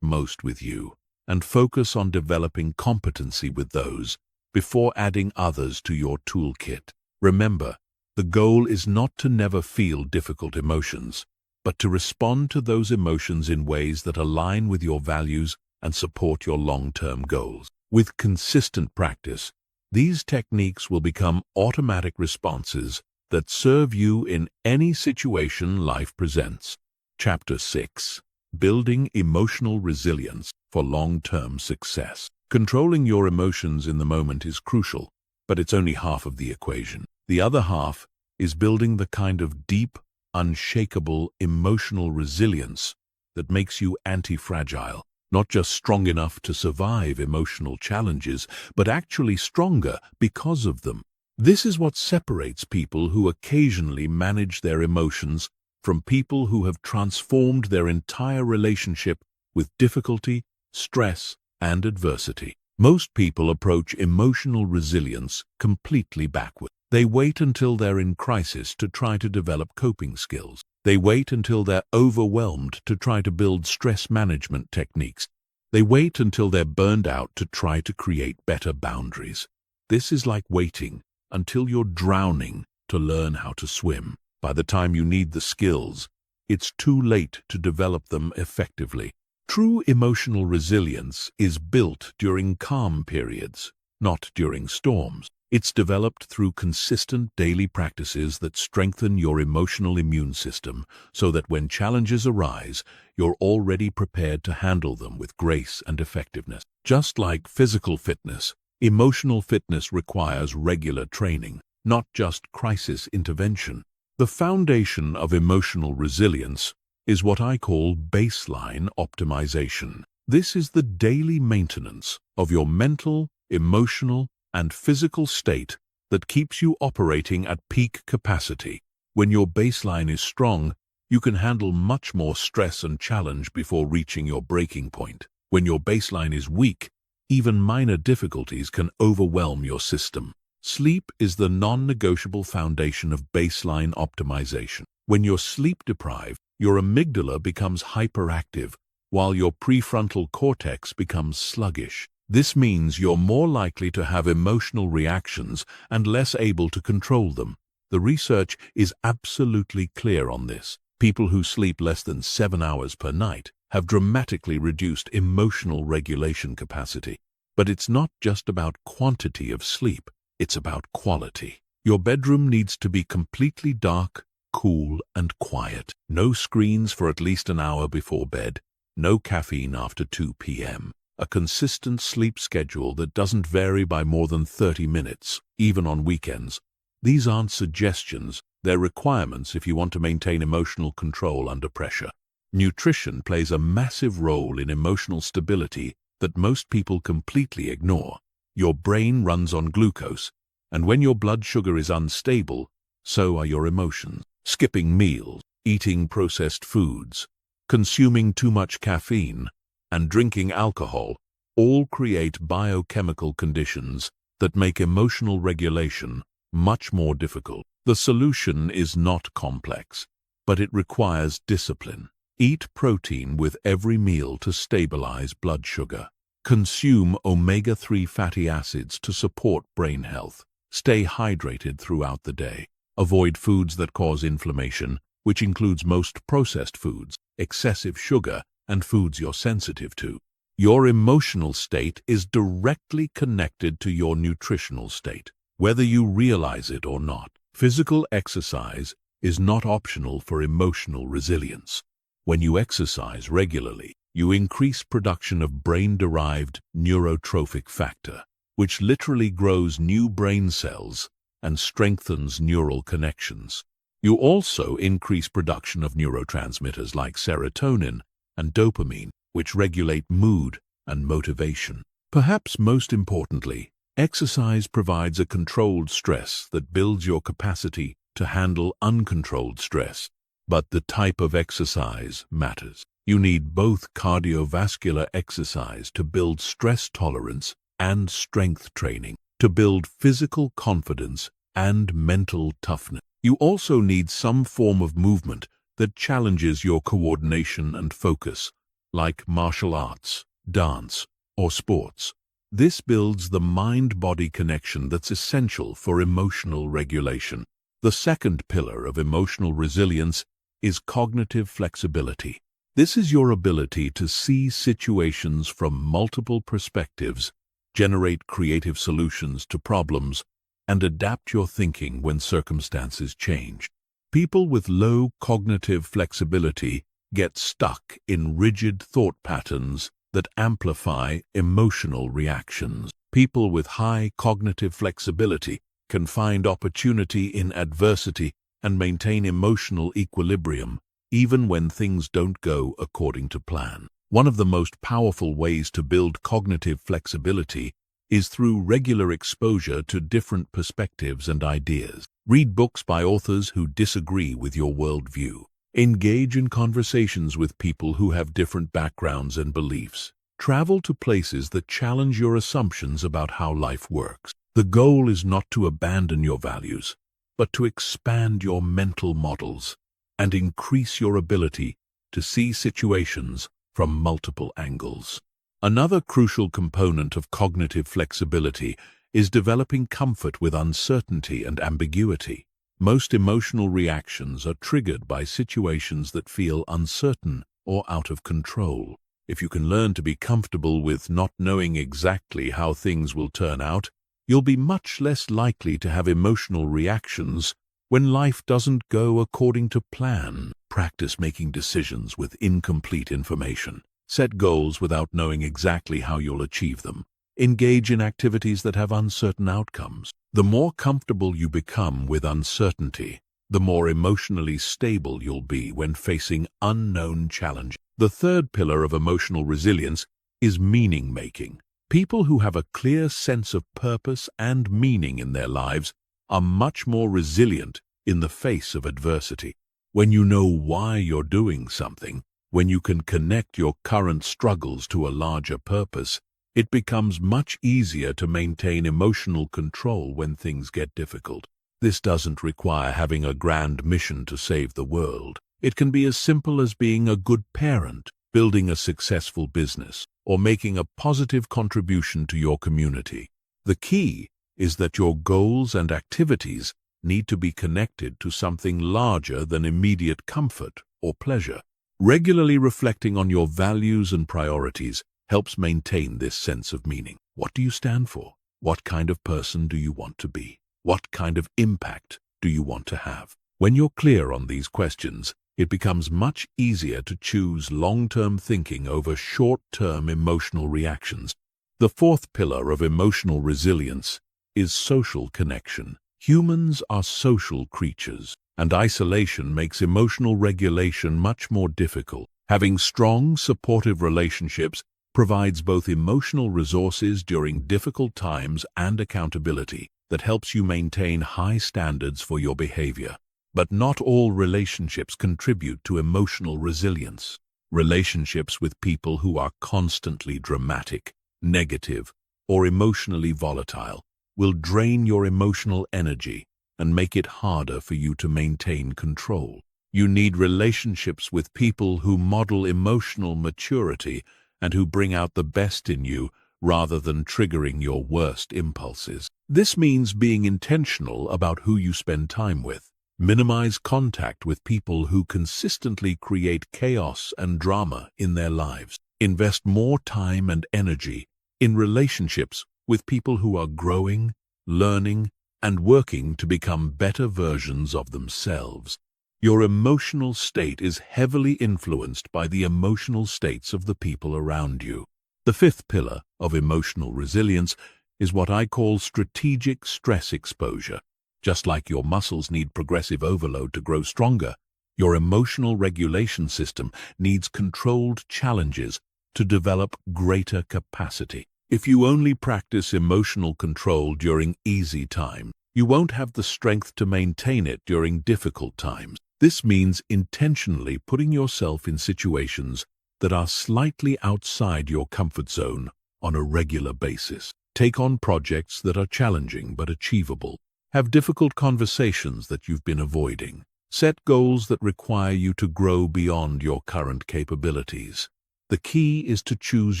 most with you, and focus on developing competency with those before adding others to your toolkit. Remember, the goal is not to never feel difficult emotions, but to respond to those emotions in ways that align with your values and support your long-term goals. With consistent practice, these techniques will become automatic responses that serve you in any situation life presents. Chapter 6. Building Emotional Resilience for Long-Term Success. Controlling your emotions in the moment is crucial, but it's only half of the equation. The other half is building the kind of deep, unshakable emotional resilience that makes you anti-fragile, not just strong enough to survive emotional challenges, but actually stronger because of them. This is what separates people who occasionally manage their emotions from people who have transformed their entire relationship with difficulty, stress, and adversity. Most people approach emotional resilience completely backward. They wait until they're in crisis to try to develop coping skills. They wait until they're overwhelmed to try to build stress management techniques. They wait until they're burned out to try to create better boundaries. This is like waiting until you're drowning to learn how to swim. By the time you need the skills, it's too late to develop them effectively. True emotional resilience is built during calm periods, not during storms. It's developed through consistent daily practices that strengthen your emotional immune system so that when challenges arise, you're already prepared to handle them with grace and effectiveness. Just like physical fitness, emotional fitness requires regular training, not just crisis intervention. The foundation of emotional resilience is what I call baseline optimization. This is the daily maintenance of your mental, emotional, and physical state that keeps you operating at peak capacity. When your baseline is strong, you can handle much more stress and challenge before reaching your breaking point. When your baseline is weak, even minor difficulties can overwhelm your system. Sleep is the non-negotiable foundation of baseline optimization. When you're sleep-deprived, your amygdala becomes hyperactive, while your prefrontal cortex becomes sluggish. This means you're more likely to have emotional reactions and less able to control them. The research is absolutely clear on this. People who sleep less than 7 hours per night have dramatically reduced emotional regulation capacity. But it's not just about quantity of sleep, it's about quality. Your bedroom needs to be completely dark, cool, and quiet. No screens for at least an hour before bed. No caffeine after 2 p.m. A consistent sleep schedule that doesn't vary by more than 30 minutes, even on weekends. These aren't suggestions, they're requirements if you want to maintain emotional control under pressure. Nutrition plays a massive role in emotional stability that most people completely ignore. Your brain runs on glucose, and when your blood sugar is unstable, so are your emotions. Skipping meals, eating processed foods, consuming too much caffeine, and drinking alcohol all create biochemical conditions that make emotional regulation much more difficult. The solution is not complex, but it requires discipline. Eat protein with every meal to stabilize blood sugar. Consume omega-3 fatty acids to support brain health. Stay hydrated throughout the day. Avoid foods that cause inflammation, which includes most processed foods, excessive sugar, and foods you're sensitive to. Your emotional state is directly connected to your nutritional state, whether you realize it or not. Physical exercise is not optional for emotional resilience. When you exercise regularly, you increase production of brain-derived neurotrophic factor, which literally grows new brain cells and strengthens neural connections. You also increase production of neurotransmitters like serotonin and dopamine, which regulate mood and motivation. Perhaps most importantly, exercise provides a controlled stress that builds your capacity to handle uncontrolled stress, but the type of exercise matters. You need both cardiovascular exercise to build stress tolerance and strength training to build physical confidence and mental toughness. You also need some form of movement that challenges your coordination and focus, like martial arts, dance, or sports. This builds the mind-body connection that's essential for emotional regulation. The second pillar of emotional resilience is cognitive flexibility. This is your ability to see situations from multiple perspectives, generate creative solutions to problems, and adapt your thinking when circumstances change. People with low cognitive flexibility get stuck in rigid thought patterns that amplify emotional reactions. People with high cognitive flexibility can find opportunity in adversity and maintain emotional equilibrium, even when things don't go according to plan. One of the most powerful ways to build cognitive flexibility is through regular exposure to different perspectives and ideas. Read books by authors who disagree with your worldview. Engage in conversations with people who have different backgrounds and beliefs. Travel to places that challenge your assumptions about how life works. The goal is not to abandon your values, but to expand your mental models and increase your ability to see situations from multiple angles. Another crucial component of cognitive flexibility is developing comfort with uncertainty and ambiguity. Most emotional reactions are triggered by situations that feel uncertain or out of control. If you can learn to be comfortable with not knowing exactly how things will turn out, you'll be much less likely to have emotional reactions when life doesn't go according to plan. Practice making decisions with incomplete information. Set goals without knowing exactly how you'll achieve them. Engage in activities that have uncertain outcomes. The more comfortable you become with uncertainty, the more emotionally stable you'll be when facing unknown challenges. The third pillar of emotional resilience is meaning-making. People who have a clear sense of purpose and meaning in their lives are much more resilient in the face of adversity. When you know why you're doing something, when you can connect your current struggles to a larger purpose, it becomes much easier to maintain emotional control when things get difficult. This doesn't require having a grand mission to save the world. It can be as simple as being a good parent, building a successful business, or making a positive contribution to your community. The key is that your goals and activities need to be connected to something larger than immediate comfort or pleasure. Regularly reflecting on your values and priorities helps maintain this sense of meaning. What do you stand for? What kind of person do you want to be? What kind of impact do you want to have? When you're clear on these questions, it becomes much easier to choose long-term thinking over short-term emotional reactions. The fourth pillar of emotional resilience is social connection. Humans are social creatures, and isolation makes emotional regulation much more difficult. Having strong, supportive relationships provides both emotional resources during difficult times and accountability that helps you maintain high standards for your behavior. But not all relationships contribute to emotional resilience. Relationships with people who are constantly dramatic, negative, or emotionally volatile will drain your emotional energy and make it harder for you to maintain control. You need relationships with people who model emotional maturity and who bring out the best in you rather than triggering your worst impulses. This means being intentional about who you spend time with. Minimize contact with people who consistently create chaos and drama in their lives. Invest more time and energy in relationships with people who are growing, learning, and working to become better versions of themselves. Your emotional state is heavily influenced by the emotional states of the people around you. The fifth pillar of emotional resilience is what I call strategic stress exposure. Just like your muscles need progressive overload to grow stronger, your emotional regulation system needs controlled challenges to develop greater capacity. If you only practice emotional control during easy times, You won't have the strength to maintain it during difficult times. This means intentionally putting yourself in situations that are slightly outside your comfort zone on a regular basis. Take on projects that are challenging but achievable. Have difficult conversations that you've been avoiding. Set goals that require you to grow beyond your current capabilities. The key is to choose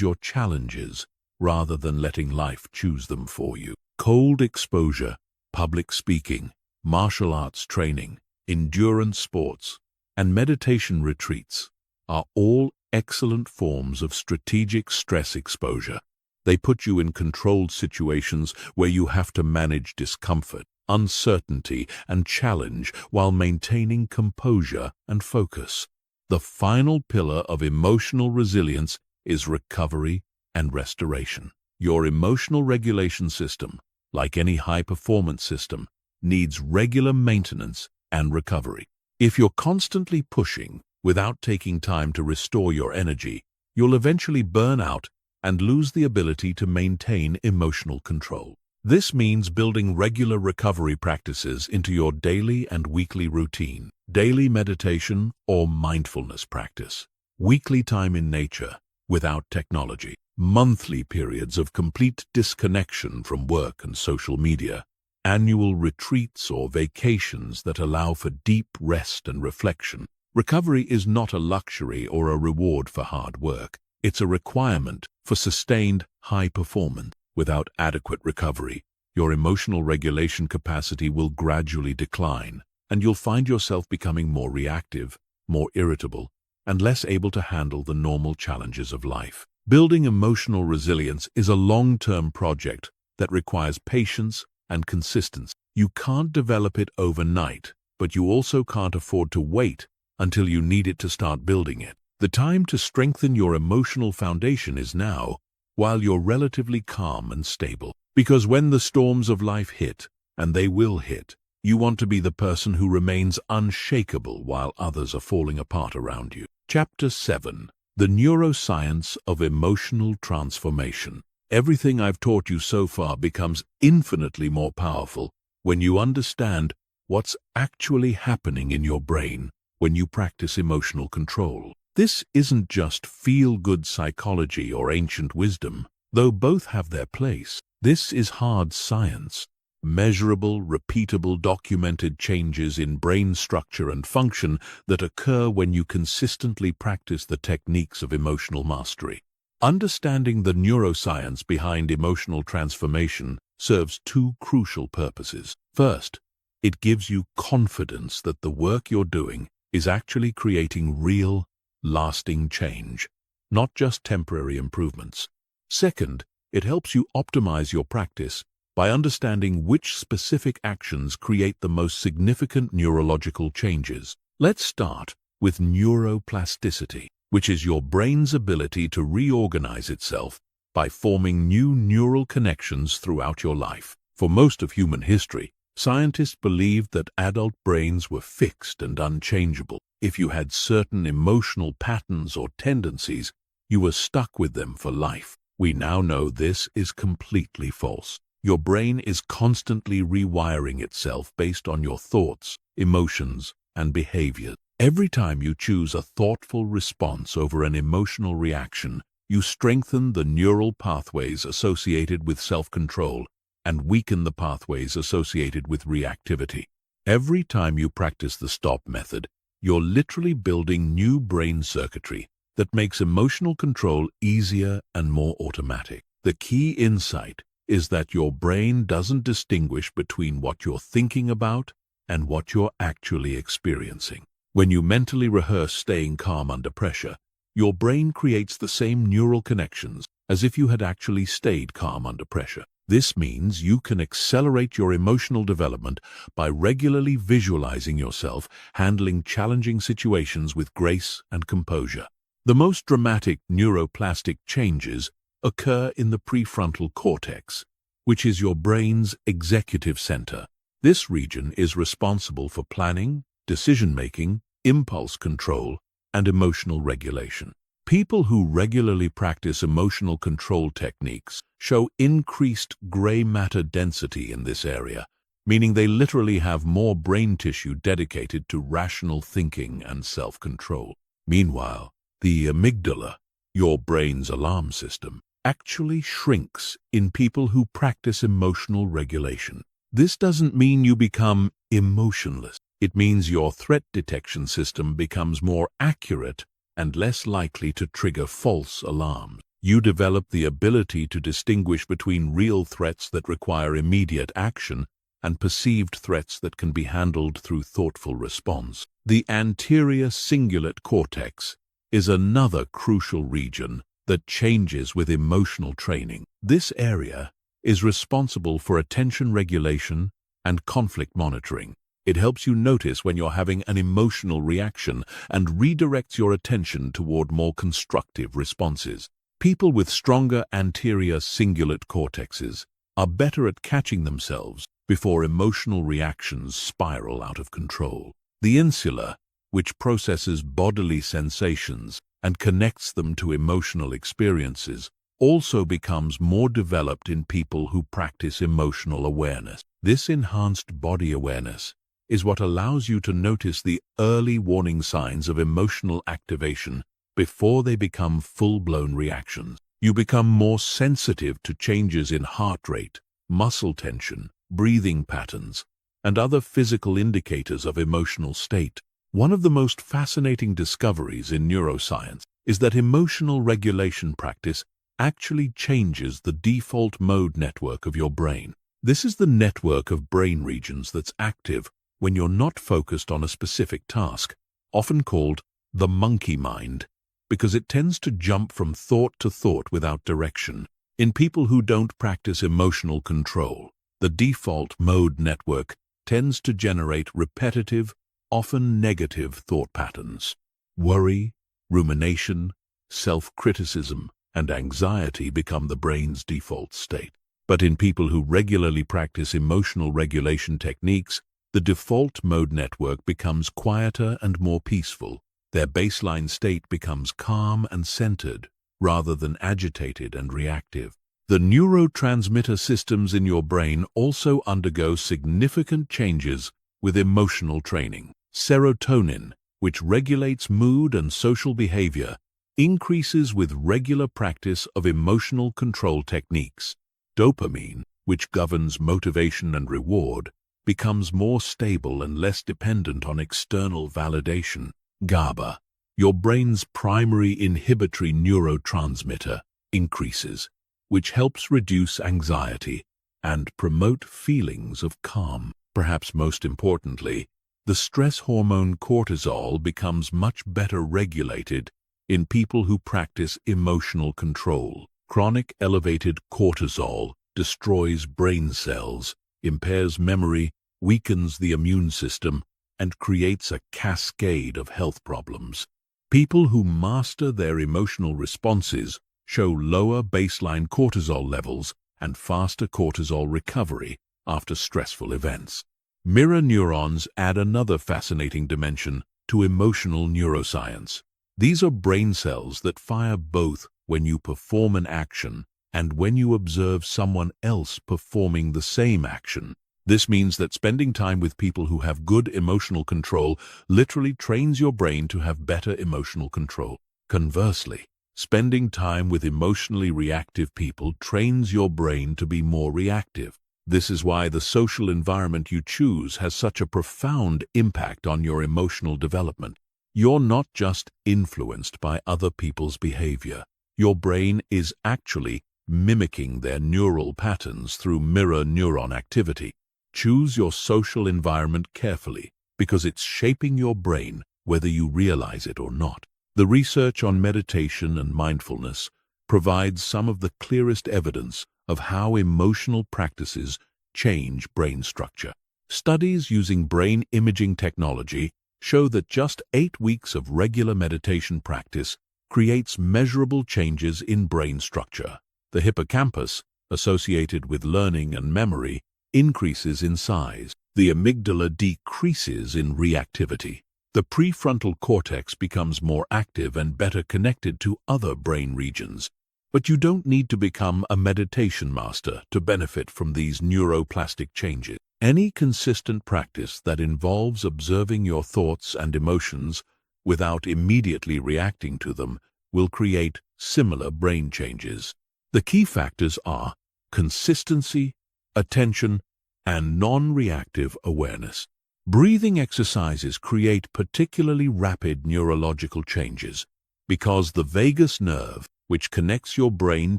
your challenges rather than letting life choose them for you. Cold exposure, public speaking, martial arts training, endurance sports, and meditation retreats are all excellent forms of strategic stress exposure. They put you in controlled situations where you have to manage discomfort, uncertainty, and challenge while maintaining composure and focus. The final pillar of emotional resilience is recovery and restoration. Your emotional regulation system, like any high-performance system, needs regular maintenance and recovery. If you're constantly pushing without taking time to restore your energy, you'll eventually burn out and lose the ability to maintain emotional control. This means building regular recovery practices into your daily and weekly routine. Daily meditation or mindfulness practice. Weekly time in nature without technology. Monthly periods of complete disconnection from work and social media. Annual retreats or vacations that allow for deep rest and reflection. Recovery is not a luxury or a reward for hard work. It's a requirement for sustained high performance. Without adequate recovery, your emotional regulation capacity will gradually decline, and you'll find yourself becoming more reactive, more irritable, and less able to handle the normal challenges of life. Building emotional resilience is a long-term project that requires patience and consistency. You can't develop it overnight, but you also can't afford to wait until you need it to start building it. The time to strengthen your emotional foundation is now, while you're relatively calm and stable. Because when the storms of life hit, and they will hit, you want to be the person who remains unshakable while others are falling apart around you. Chapter 7. The Neuroscience of Emotional Transformation. Everything I've taught you so far becomes infinitely more powerful when you understand what's actually happening in your brain when you practice emotional control. This isn't just feel-good psychology or ancient wisdom, though both have their place. This is hard science. Measurable, repeatable, documented changes in brain structure and function that occur when you consistently practice the techniques of emotional mastery. Understanding the neuroscience behind emotional transformation serves two crucial purposes. First, it gives you confidence that the work you're doing is actually creating real, lasting change, not just temporary improvements. Second, it helps you optimize your practice by understanding which specific actions create the most significant neurological changes. Let's start with neuroplasticity, which is your brain's ability to reorganize itself by forming new neural connections throughout your life. For most of human history, scientists believed that adult brains were fixed and unchangeable. If you had certain emotional patterns or tendencies, you were stuck with them for life. We now know this is completely false. Your brain is constantly rewiring itself based on your thoughts, emotions, and behavior. Every time you choose a thoughtful response over an emotional reaction, you strengthen the neural pathways associated with self-control and weaken the pathways associated with reactivity. Every time you practice the stop method, you're literally building new brain circuitry that makes emotional control easier and more automatic. The key insight is that your brain doesn't distinguish between what you're thinking about and what you're actually experiencing. When you mentally rehearse staying calm under pressure, your brain creates the same neural connections as if you had actually stayed calm under pressure. This means you can accelerate your emotional development by regularly visualizing yourself handling challenging situations with grace and composure. The most dramatic neuroplastic changes occur in the prefrontal cortex, which is your brain's executive center. This region is responsible for planning, decision-making, impulse control, and emotional regulation. People who regularly practice emotional control techniques show increased gray matter density in this area, meaning they literally have more brain tissue dedicated to rational thinking and self-control. Meanwhile, the amygdala, your brain's alarm system, actually shrinks in people who practice emotional regulation. This doesn't mean you become emotionless. It means your threat detection system becomes more accurate and less likely to trigger false alarms. You develop the ability to distinguish between real threats that require immediate action and perceived threats that can be handled through thoughtful response. The anterior cingulate cortex is another crucial region that changes with emotional training. This area is responsible for attention regulation and conflict monitoring. It helps you notice when you're having an emotional reaction and redirects your attention toward more constructive responses. People with stronger anterior cingulate cortexes are better at catching themselves before emotional reactions spiral out of control. The insula, which processes bodily sensations and connects them to emotional experiences, also becomes more developed in people who practice emotional awareness. This enhanced body awareness is what allows you to notice the early warning signs of emotional activation before they become full-blown reactions. You become more sensitive to changes in heart rate, muscle tension, breathing patterns, and other physical indicators of emotional state. One of the most fascinating discoveries in neuroscience is that emotional regulation practice actually changes the default mode network of your brain. This is the network of brain regions that's active when you're not focused on a specific task, often called the monkey mind, because it tends to jump from thought to thought without direction. In people who don't practice emotional control, the default mode network tends to generate repetitive, often negative thought patterns. Worry, rumination, self-criticism, and anxiety become the brain's default state. But in people who regularly practice emotional regulation techniques, the default mode network becomes quieter and more peaceful. Their baseline state becomes calm and centered, rather than agitated and reactive. The neurotransmitter systems in your brain also undergo significant changes with emotional training. Serotonin, which regulates mood and social behavior, increases with regular practice of emotional control techniques. Dopamine, which governs motivation and reward, becomes more stable and less dependent on external validation. GABA, your brain's primary inhibitory neurotransmitter, increases, which helps reduce anxiety and promote feelings of calm. Perhaps most importantly, the stress hormone cortisol becomes much better regulated in people who practice emotional control. Chronic elevated cortisol destroys brain cells, impairs memory, weakens the immune system, and creates a cascade of health problems. People who master their emotional responses show lower baseline cortisol levels and faster cortisol recovery after stressful events. Mirror neurons add another fascinating dimension to emotional neuroscience. These are brain cells that fire both when you perform an action and when you observe someone else performing the same action. This means that spending time with people who have good emotional control literally trains your brain to have better emotional control. Conversely, spending time with emotionally reactive people trains your brain to be more reactive. This is why the social environment you choose has such a profound impact on your emotional development. You're not just influenced by other people's behavior. Your brain is actually mimicking their neural patterns through mirror neuron activity. Choose your social environment carefully because it's shaping your brain whether you realize it or not. The research on meditation and mindfulness provides some of the clearest evidence of how emotional practices change brain structure. Studies using brain imaging technology show that just 8 weeks of regular meditation practice creates measurable changes in brain structure. The hippocampus, associated with learning and memory, increases in size. The amygdala decreases in reactivity. The prefrontal cortex becomes more active and better connected to other brain regions. But you don't need to become a meditation master to benefit from these neuroplastic changes. Any consistent practice that involves observing your thoughts and emotions without immediately reacting to them will create similar brain changes. The key factors are consistency, attention, and non-reactive awareness. Breathing exercises create particularly rapid neurological changes because the vagus nerve, which connects your brain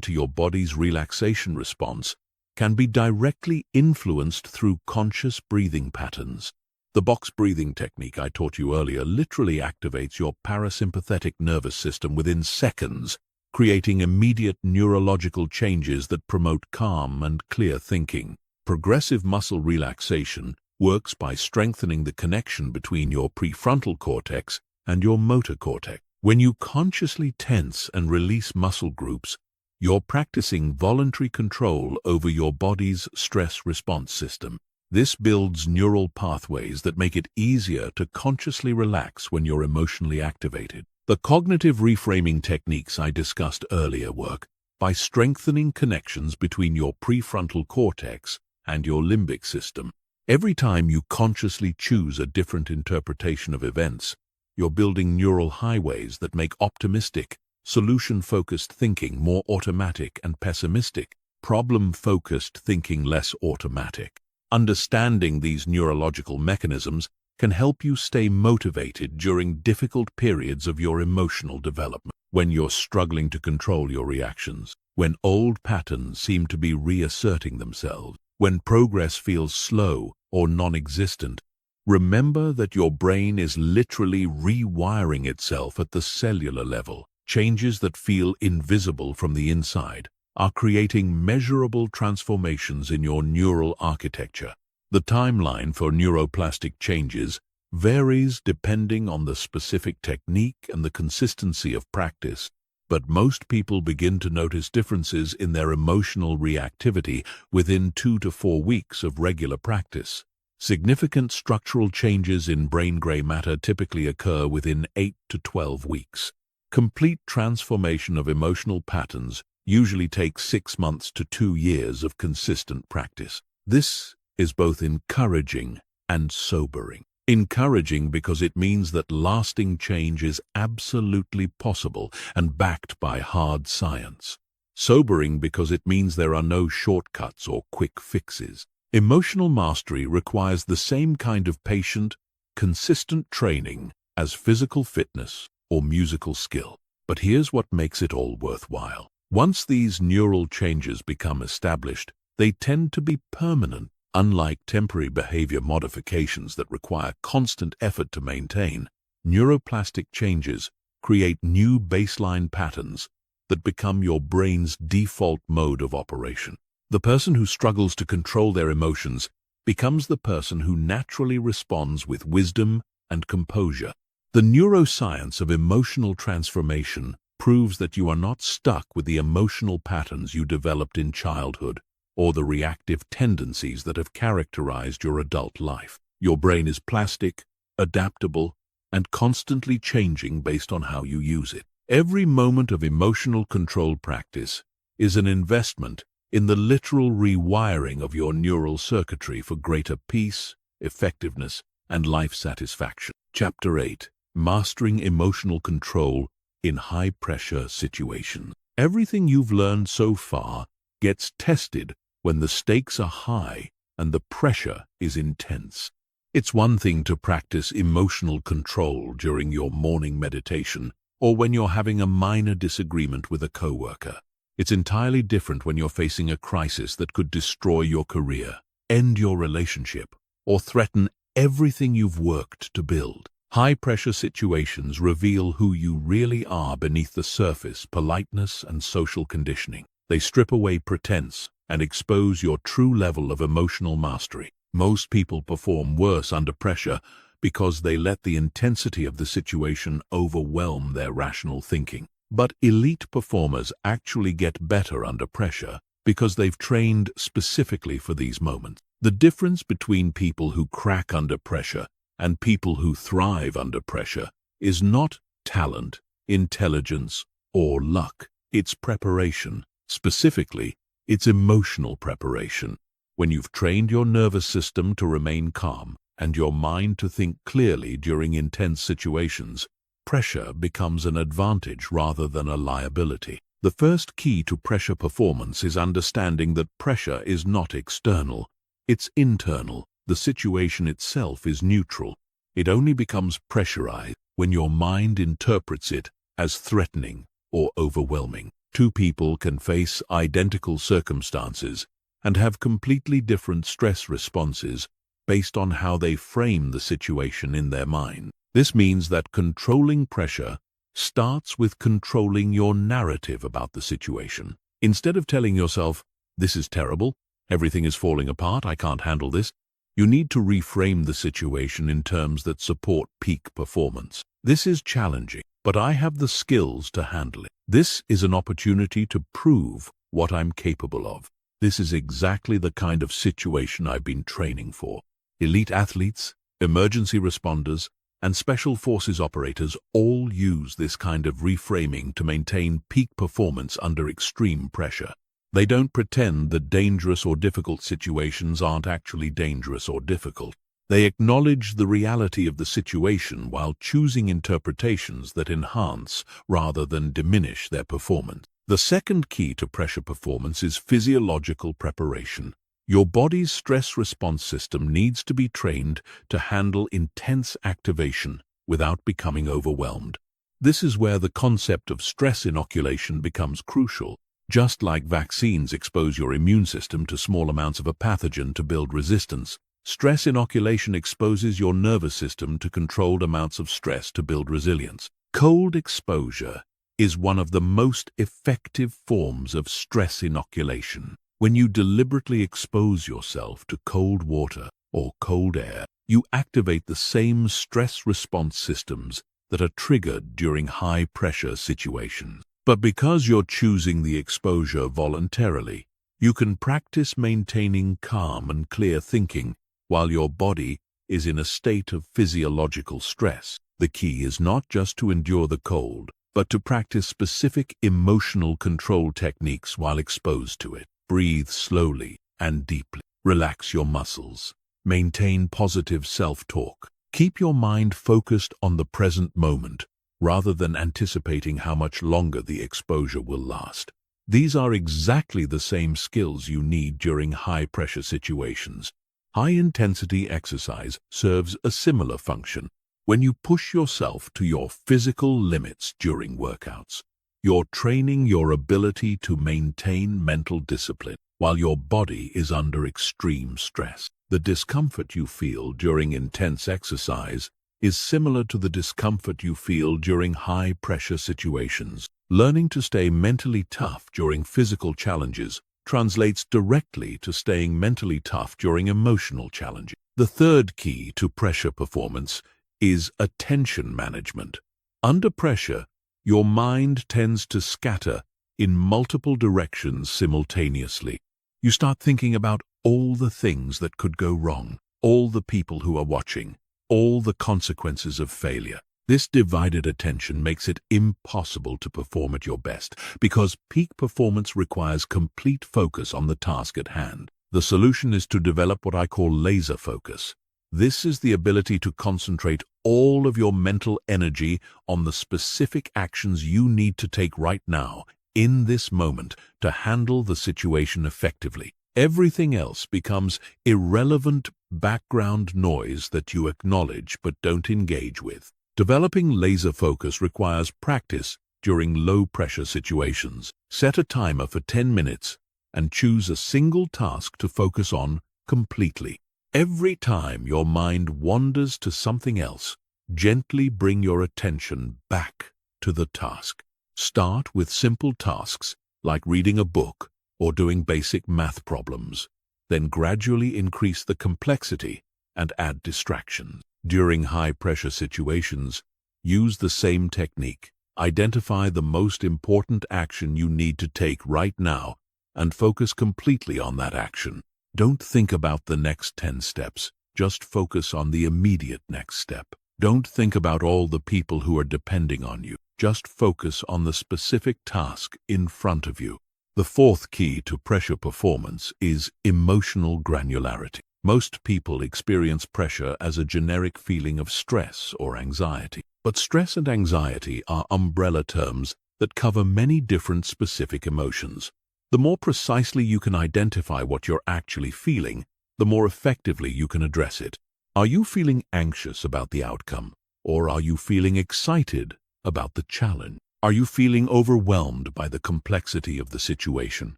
to your body's relaxation response, can be directly influenced through conscious breathing patterns. The box breathing technique I taught you earlier literally activates your parasympathetic nervous system within seconds, creating immediate neurological changes that promote calm and clear thinking. Progressive muscle relaxation works by strengthening the connection between your prefrontal cortex and your motor cortex. When you consciously tense and release muscle groups, you're practicing voluntary control over your body's stress response system. This builds neural pathways that make it easier to consciously relax when you're emotionally activated. The cognitive reframing techniques I discussed earlier work by strengthening connections between your prefrontal cortex and your limbic system. Every time you consciously choose a different interpretation of events, you're building neural highways that make optimistic, solution-focused thinking more automatic and pessimistic, problem-focused thinking less automatic. Understanding these neurological mechanisms can help you stay motivated during difficult periods of your emotional development. When you're struggling to control your reactions, when old patterns seem to be reasserting themselves, when progress feels slow or non-existent, remember that your brain is literally rewiring itself at the cellular level. Changes that feel invisible from the inside are creating measurable transformations in your neural architecture. The timeline for neuroplastic changes varies depending on the specific technique and the consistency of practice, but most people begin to notice differences in their emotional reactivity within 2 to 4 weeks of regular practice. Significant structural changes in brain gray matter typically occur within 8 to 12 weeks. Complete transformation of emotional patterns usually takes 6 months to 2 years of consistent practice. This is both encouraging and sobering. Encouraging because it means that lasting change is absolutely possible and backed by hard science. Sobering because it means there are no shortcuts or quick fixes. Emotional mastery requires the same kind of patient, consistent training as physical fitness or musical skill. But here's what makes it all worthwhile. Once these neural changes become established, they tend to be permanent. Unlike temporary behavior modifications that require constant effort to maintain, neuroplastic changes create new baseline patterns that become your brain's default mode of operation. The person who struggles to control their emotions becomes the person who naturally responds with wisdom and composure. The neuroscience of emotional transformation proves that you are not stuck with the emotional patterns you developed in childhood or the reactive tendencies that have characterized your adult life. Your brain is plastic, adaptable, and constantly changing based on how you use it. Every moment of emotional control practice is an investment in the literal rewiring of your neural circuitry for greater peace, effectiveness, and life satisfaction. Chapter 8. Mastering Emotional Control in High-Pressure Situations. Everything you've learned so far gets tested when the stakes are high and the pressure is intense. It's one thing to practice emotional control during your morning meditation or when you're having a minor disagreement with a coworker. It's entirely different when you're facing a crisis that could destroy your career, end your relationship, or threaten everything you've worked to build. High-pressure situations reveal who you really are beneath the surface, politeness, and social conditioning. They strip away pretense and expose your true level of emotional mastery. Most people perform worse under pressure because they let the intensity of the situation overwhelm their rational thinking. But elite performers actually get better under pressure because they've trained specifically for these moments. The difference between people who crack under pressure and people who thrive under pressure is not talent, intelligence, or luck. It's preparation. Specifically, it's emotional preparation. When you've trained your nervous system to remain calm and your mind to think clearly during intense situations, pressure becomes an advantage rather than a liability. The first key to pressure performance is understanding that pressure is not external, it's internal. The situation itself is neutral. It only becomes pressurized when your mind interprets it as threatening or overwhelming. Two people can face identical circumstances and have completely different stress responses based on how they frame the situation in their mind. This means that controlling pressure starts with controlling your narrative about the situation. Instead of telling yourself, "This is terrible, everything is falling apart, I can't handle this," you need to reframe the situation in terms that support peak performance. "This is challenging, but I have the skills to handle it. This is an opportunity to prove what I'm capable of. This is exactly the kind of situation I've been training for." Elite athletes, emergency responders, and special forces operators all use this kind of reframing to maintain peak performance under extreme pressure. They don't pretend that dangerous or difficult situations aren't actually dangerous or difficult. They acknowledge the reality of the situation while choosing interpretations that enhance rather than diminish their performance. The second key to pressure performance is physiological preparation. Your body's stress response system needs to be trained to handle intense activation without becoming overwhelmed. This is where the concept of stress inoculation becomes crucial. Just like vaccines expose your immune system to small amounts of a pathogen to build resistance, stress inoculation exposes your nervous system to controlled amounts of stress to build resilience. Cold exposure is one of the most effective forms of stress inoculation. When you deliberately expose yourself to cold water or cold air, you activate the same stress response systems that are triggered during high-pressure situations. But because you're choosing the exposure voluntarily, you can practice maintaining calm and clear thinking while your body is in a state of physiological stress. The key is not just to endure the cold, but to practice specific emotional control techniques while exposed to it. Breathe slowly and deeply. Relax your muscles. Maintain positive self-talk. Keep your mind focused on the present moment rather than anticipating how much longer the exposure will last. These are exactly the same skills you need during high-pressure situations. High-intensity exercise serves a similar function. When you push yourself to your physical limits during workouts, you're training your ability to maintain mental discipline while your body is under extreme stress. The discomfort you feel during intense exercise is similar to the discomfort you feel during high-pressure situations. Learning to stay mentally tough during physical challenges translates directly to staying mentally tough during emotional challenges. The third key to pressure performance is attention management. Under pressure, your mind tends to scatter in multiple directions simultaneously. You start thinking about all the things that could go wrong, all the people who are watching, all the consequences of failure. This divided attention makes it impossible to perform at your best because peak performance requires complete focus on the task at hand. The solution is to develop what I call laser focus. This is the ability to concentrate all of your mental energy on the specific actions you need to take right now, in this moment, to handle the situation effectively. Everything else becomes irrelevant background noise that you acknowledge but don't engage with. Developing laser focus requires practice during low-pressure situations. Set a timer for 10 minutes and choose a single task to focus on completely. Every time your mind wanders to something else, gently bring your attention back to the task. Start with simple tasks like reading a book or doing basic math problems. Then gradually increase the complexity and add distractions. During high-pressure situations, use the same technique. Identify the most important action you need to take right now and focus completely on that action. Don't think about the next 10 steps. Just focus on the immediate next step. Don't think about all the people who are depending on you. Just focus on the specific task in front of you. The fourth key to pressure performance is emotional granularity. Most people experience pressure as a generic feeling of stress or anxiety. But stress and anxiety are umbrella terms that cover many different specific emotions. The more precisely you can identify what you're actually feeling, the more effectively you can address it. Are you feeling anxious about the outcome, or are you feeling excited about the challenge? Are you feeling overwhelmed by the complexity of the situation,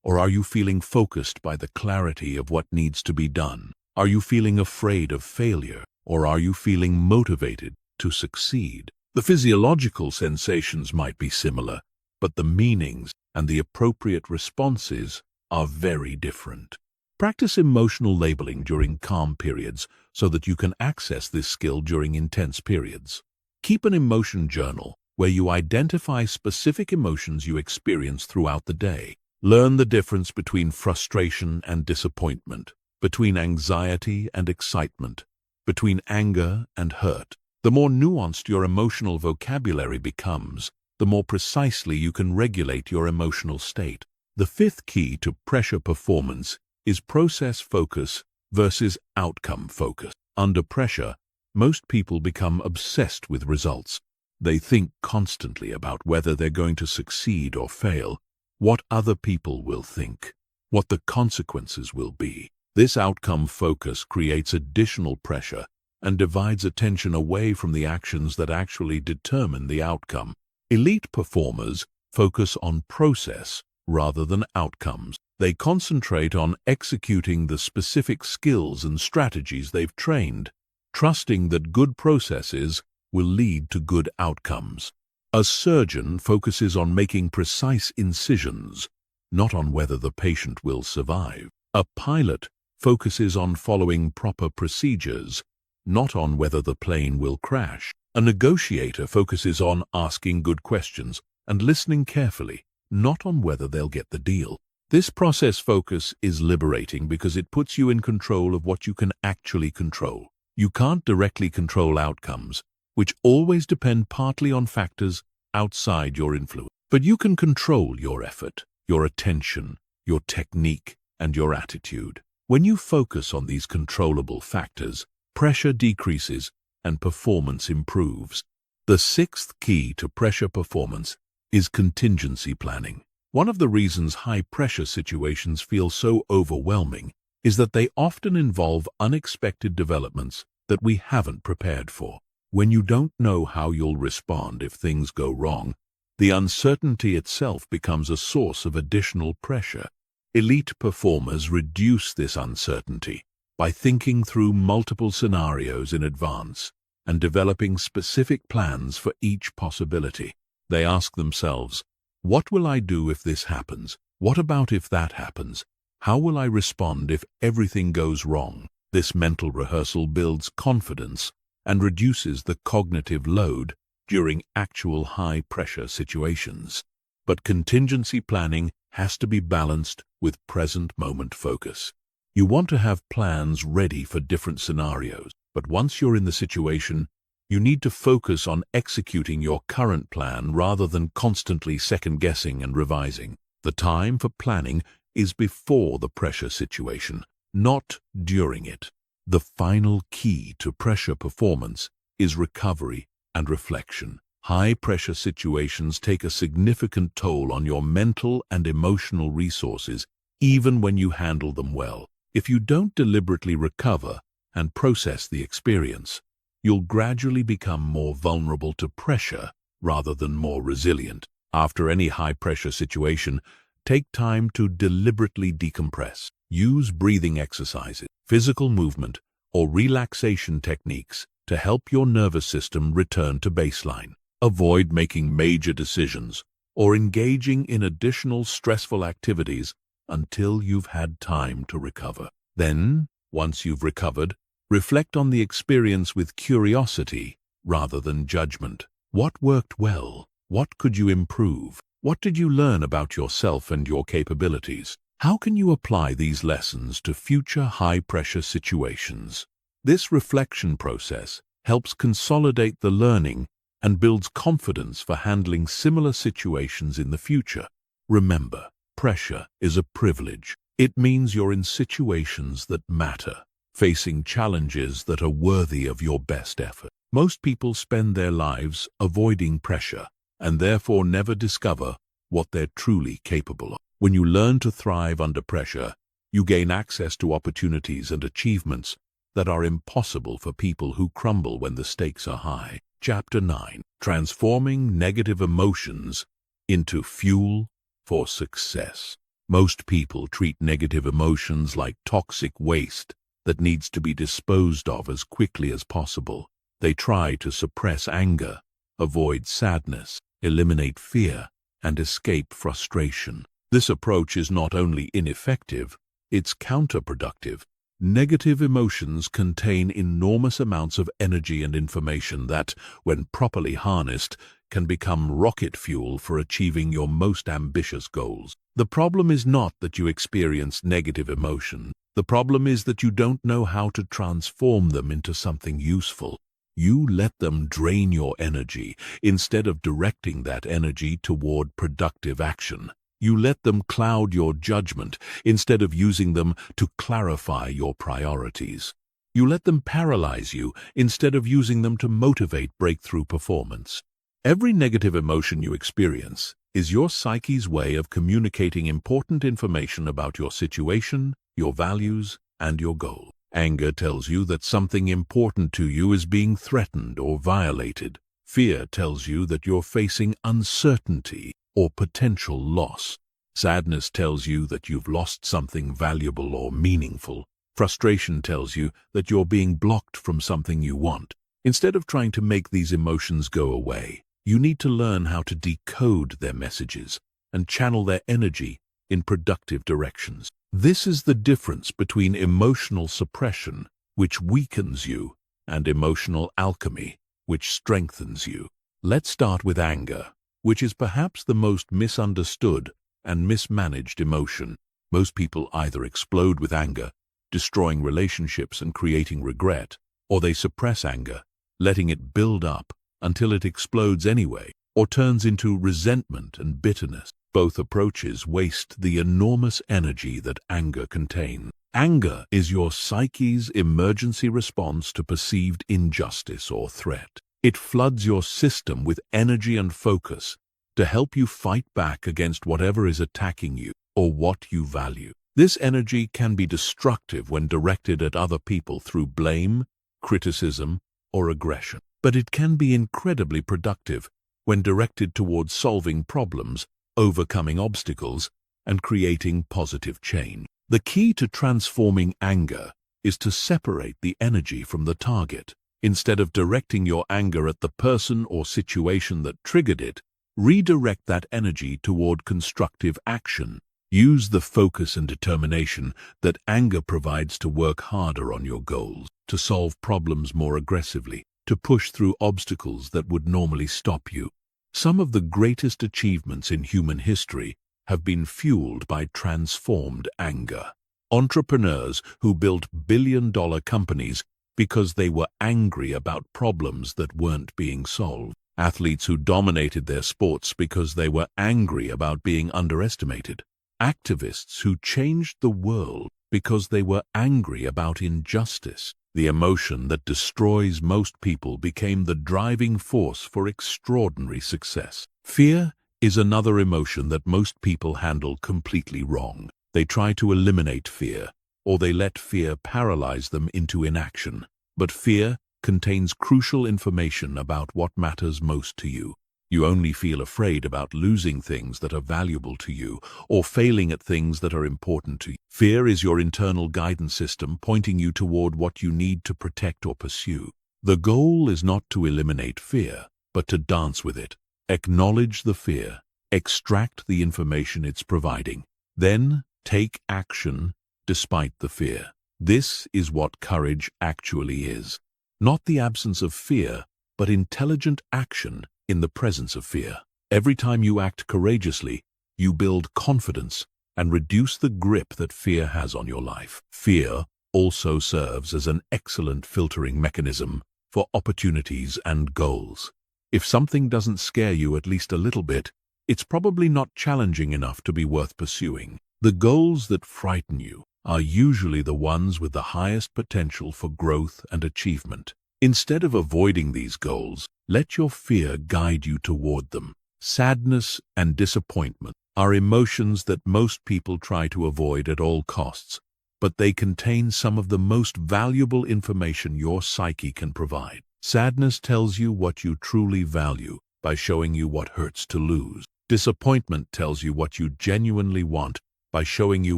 or are you feeling focused by the clarity of what needs to be done? Are you feeling afraid of failure, or are you feeling motivated to succeed? The physiological sensations might be similar, but the meanings and the appropriate responses are very different. Practice emotional labeling during calm periods so that you can access this skill during intense periods. Keep an emotion journal where you identify specific emotions you experience throughout the day. Learn the difference between frustration and disappointment, between anxiety and excitement, between anger and hurt. The more nuanced your emotional vocabulary becomes, the more precisely you can regulate your emotional state. The fifth key to pressure performance is process focus versus outcome focus. Under pressure, most people become obsessed with results. They think constantly about whether they're going to succeed or fail, what other people will think, what the consequences will be. This outcome focus creates additional pressure and divides attention away from the actions that actually determine the outcome. Elite performers focus on process rather than outcomes. They concentrate on executing the specific skills and strategies they've trained, trusting that good processes will lead to good outcomes. A surgeon focuses on making precise incisions, not on whether the patient will survive. A pilot focuses on following proper procedures, not on whether the plane will crash. A negotiator focuses on asking good questions and listening carefully, not on whether they'll get the deal. This process focus is liberating because it puts you in control of what you can actually control. You can't directly control outcomes, which always depend partly on factors outside your influence. But you can control your effort, your attention, your technique, and your attitude. When you focus on these controllable factors, pressure decreases and performance improves. The sixth key to pressure performance is contingency planning. One of the reasons high-pressure situations feel so overwhelming is that they often involve unexpected developments that we haven't prepared for. When you don't know how you'll respond if things go wrong, the uncertainty itself becomes a source of additional pressure. Elite performers reduce this uncertainty by thinking through multiple scenarios in advance and developing specific plans for each possibility. They ask themselves, what will I do if this happens? What about if that happens? How will I respond if everything goes wrong? This mental rehearsal builds confidence and reduces the cognitive load during actual high-pressure situations. But contingency planning has to be balanced with present-moment focus. You want to have plans ready for different scenarios, but once you're in the situation, you need to focus on executing your current plan rather than constantly second-guessing and revising. The time for planning is before the pressure situation, not during it. The final key to pressure performance is recovery and reflection. High-pressure situations take a significant toll on your mental and emotional resources, even when you handle them well. If you don't deliberately recover and process the experience, you'll gradually become more vulnerable to pressure rather than more resilient. After any high-pressure situation, take time to deliberately decompress. Use breathing exercises, physical movement, or relaxation techniques to help your nervous system return to baseline. Avoid making major decisions or engaging in additional stressful activities until you've had time to recover. Then, once you've recovered, reflect on the experience with curiosity rather than judgment. What worked well? What could you improve? What did you learn about yourself and your capabilities? How can you apply these lessons to future high-pressure situations? This reflection process helps consolidate the learning and builds confidence for handling similar situations in the future. Remember, pressure is a privilege. It means you're in situations that matter, facing challenges that are worthy of your best effort. Most people spend their lives avoiding pressure and therefore never discover what they're truly capable of. When you learn to thrive under pressure, you gain access to opportunities and achievements that are impossible for people who crumble when the stakes are high. Chapter 9. Transforming negative emotions into fuel for success. Most people treat negative emotions like toxic waste that needs to be disposed of as quickly as possible. They try to suppress anger, avoid sadness, eliminate fear, and escape frustration. This approach is not only ineffective, it's counterproductive. Negative emotions contain enormous amounts of energy and information that, when properly harnessed, can become rocket fuel for achieving your most ambitious goals. The problem is not that you experience negative emotion. The problem is that you don't know how to transform them into something useful. You let them drain your energy instead of directing that energy toward productive action. You let them cloud your judgment instead of using them to clarify your priorities. You let them paralyze you instead of using them to motivate breakthrough performance. Every negative emotion you experience is your psyche's way of communicating important information about your situation, your values, and your goal. Anger tells you that something important to you is being threatened or violated. Fear tells you that you're facing uncertainty or potential loss. Sadness tells you that you've lost something valuable or meaningful. Frustration tells you that you're being blocked from something you want. Instead of trying to make these emotions go away, you need to learn how to decode their messages and channel their energy in productive directions. This is the difference between emotional suppression, which weakens you, and emotional alchemy, which strengthens you. Let's start with anger, which is perhaps the most misunderstood and mismanaged emotion. Most people either explode with anger, destroying relationships and creating regret, or they suppress anger, letting it build up until it explodes anyway, or turns into resentment and bitterness. Both approaches waste the enormous energy that anger contains. Anger is your psyche's emergency response to perceived injustice or threat. It floods your system with energy and focus to help you fight back against whatever is attacking you or what you value. This energy can be destructive when directed at other people through blame, criticism, or aggression. But it can be incredibly productive when directed towards solving problems, overcoming obstacles, and creating positive change. The key to transforming anger is to separate the energy from the target. Instead of directing your anger at the person or situation that triggered it, redirect that energy toward constructive action. Use the focus and determination that anger provides to work harder on your goals, to solve problems more aggressively, to push through obstacles that would normally stop you. Some of the greatest achievements in human history have been fueled by transformed anger. Entrepreneurs who built billion-dollar companies because they were angry about problems that weren't being solved. Athletes who dominated their sports because they were angry about being underestimated. Activists who changed the world because they were angry about injustice. The emotion that destroys most people became the driving force for extraordinary success. Fear is another emotion that most people handle completely wrong. They try to eliminate fear, or they let fear paralyze them into inaction. But fear contains crucial information about what matters most to you. You only feel afraid about losing things that are valuable to you or failing at things that are important to you. Fear is your internal guidance system pointing you toward what you need to protect or pursue. The goal is not to eliminate fear, but to dance with it. Acknowledge the fear, extract the information it's providing, then take action despite the fear. This is what courage actually is. Not the absence of fear, but intelligent action in the presence of fear. Every time you act courageously, you build confidence and reduce the grip that fear has on your life. Fear also serves as an excellent filtering mechanism for opportunities and goals. If something doesn't scare you at least a little bit, it's probably not challenging enough to be worth pursuing. The goals that frighten you are usually the ones with the highest potential for growth and achievement. Instead of avoiding these goals, let your fear guide you toward them. Sadness and disappointment are emotions that most people try to avoid at all costs, but they contain some of the most valuable information your psyche can provide. Sadness tells you what you truly value by showing you what hurts to lose. Disappointment tells you what you genuinely want by showing you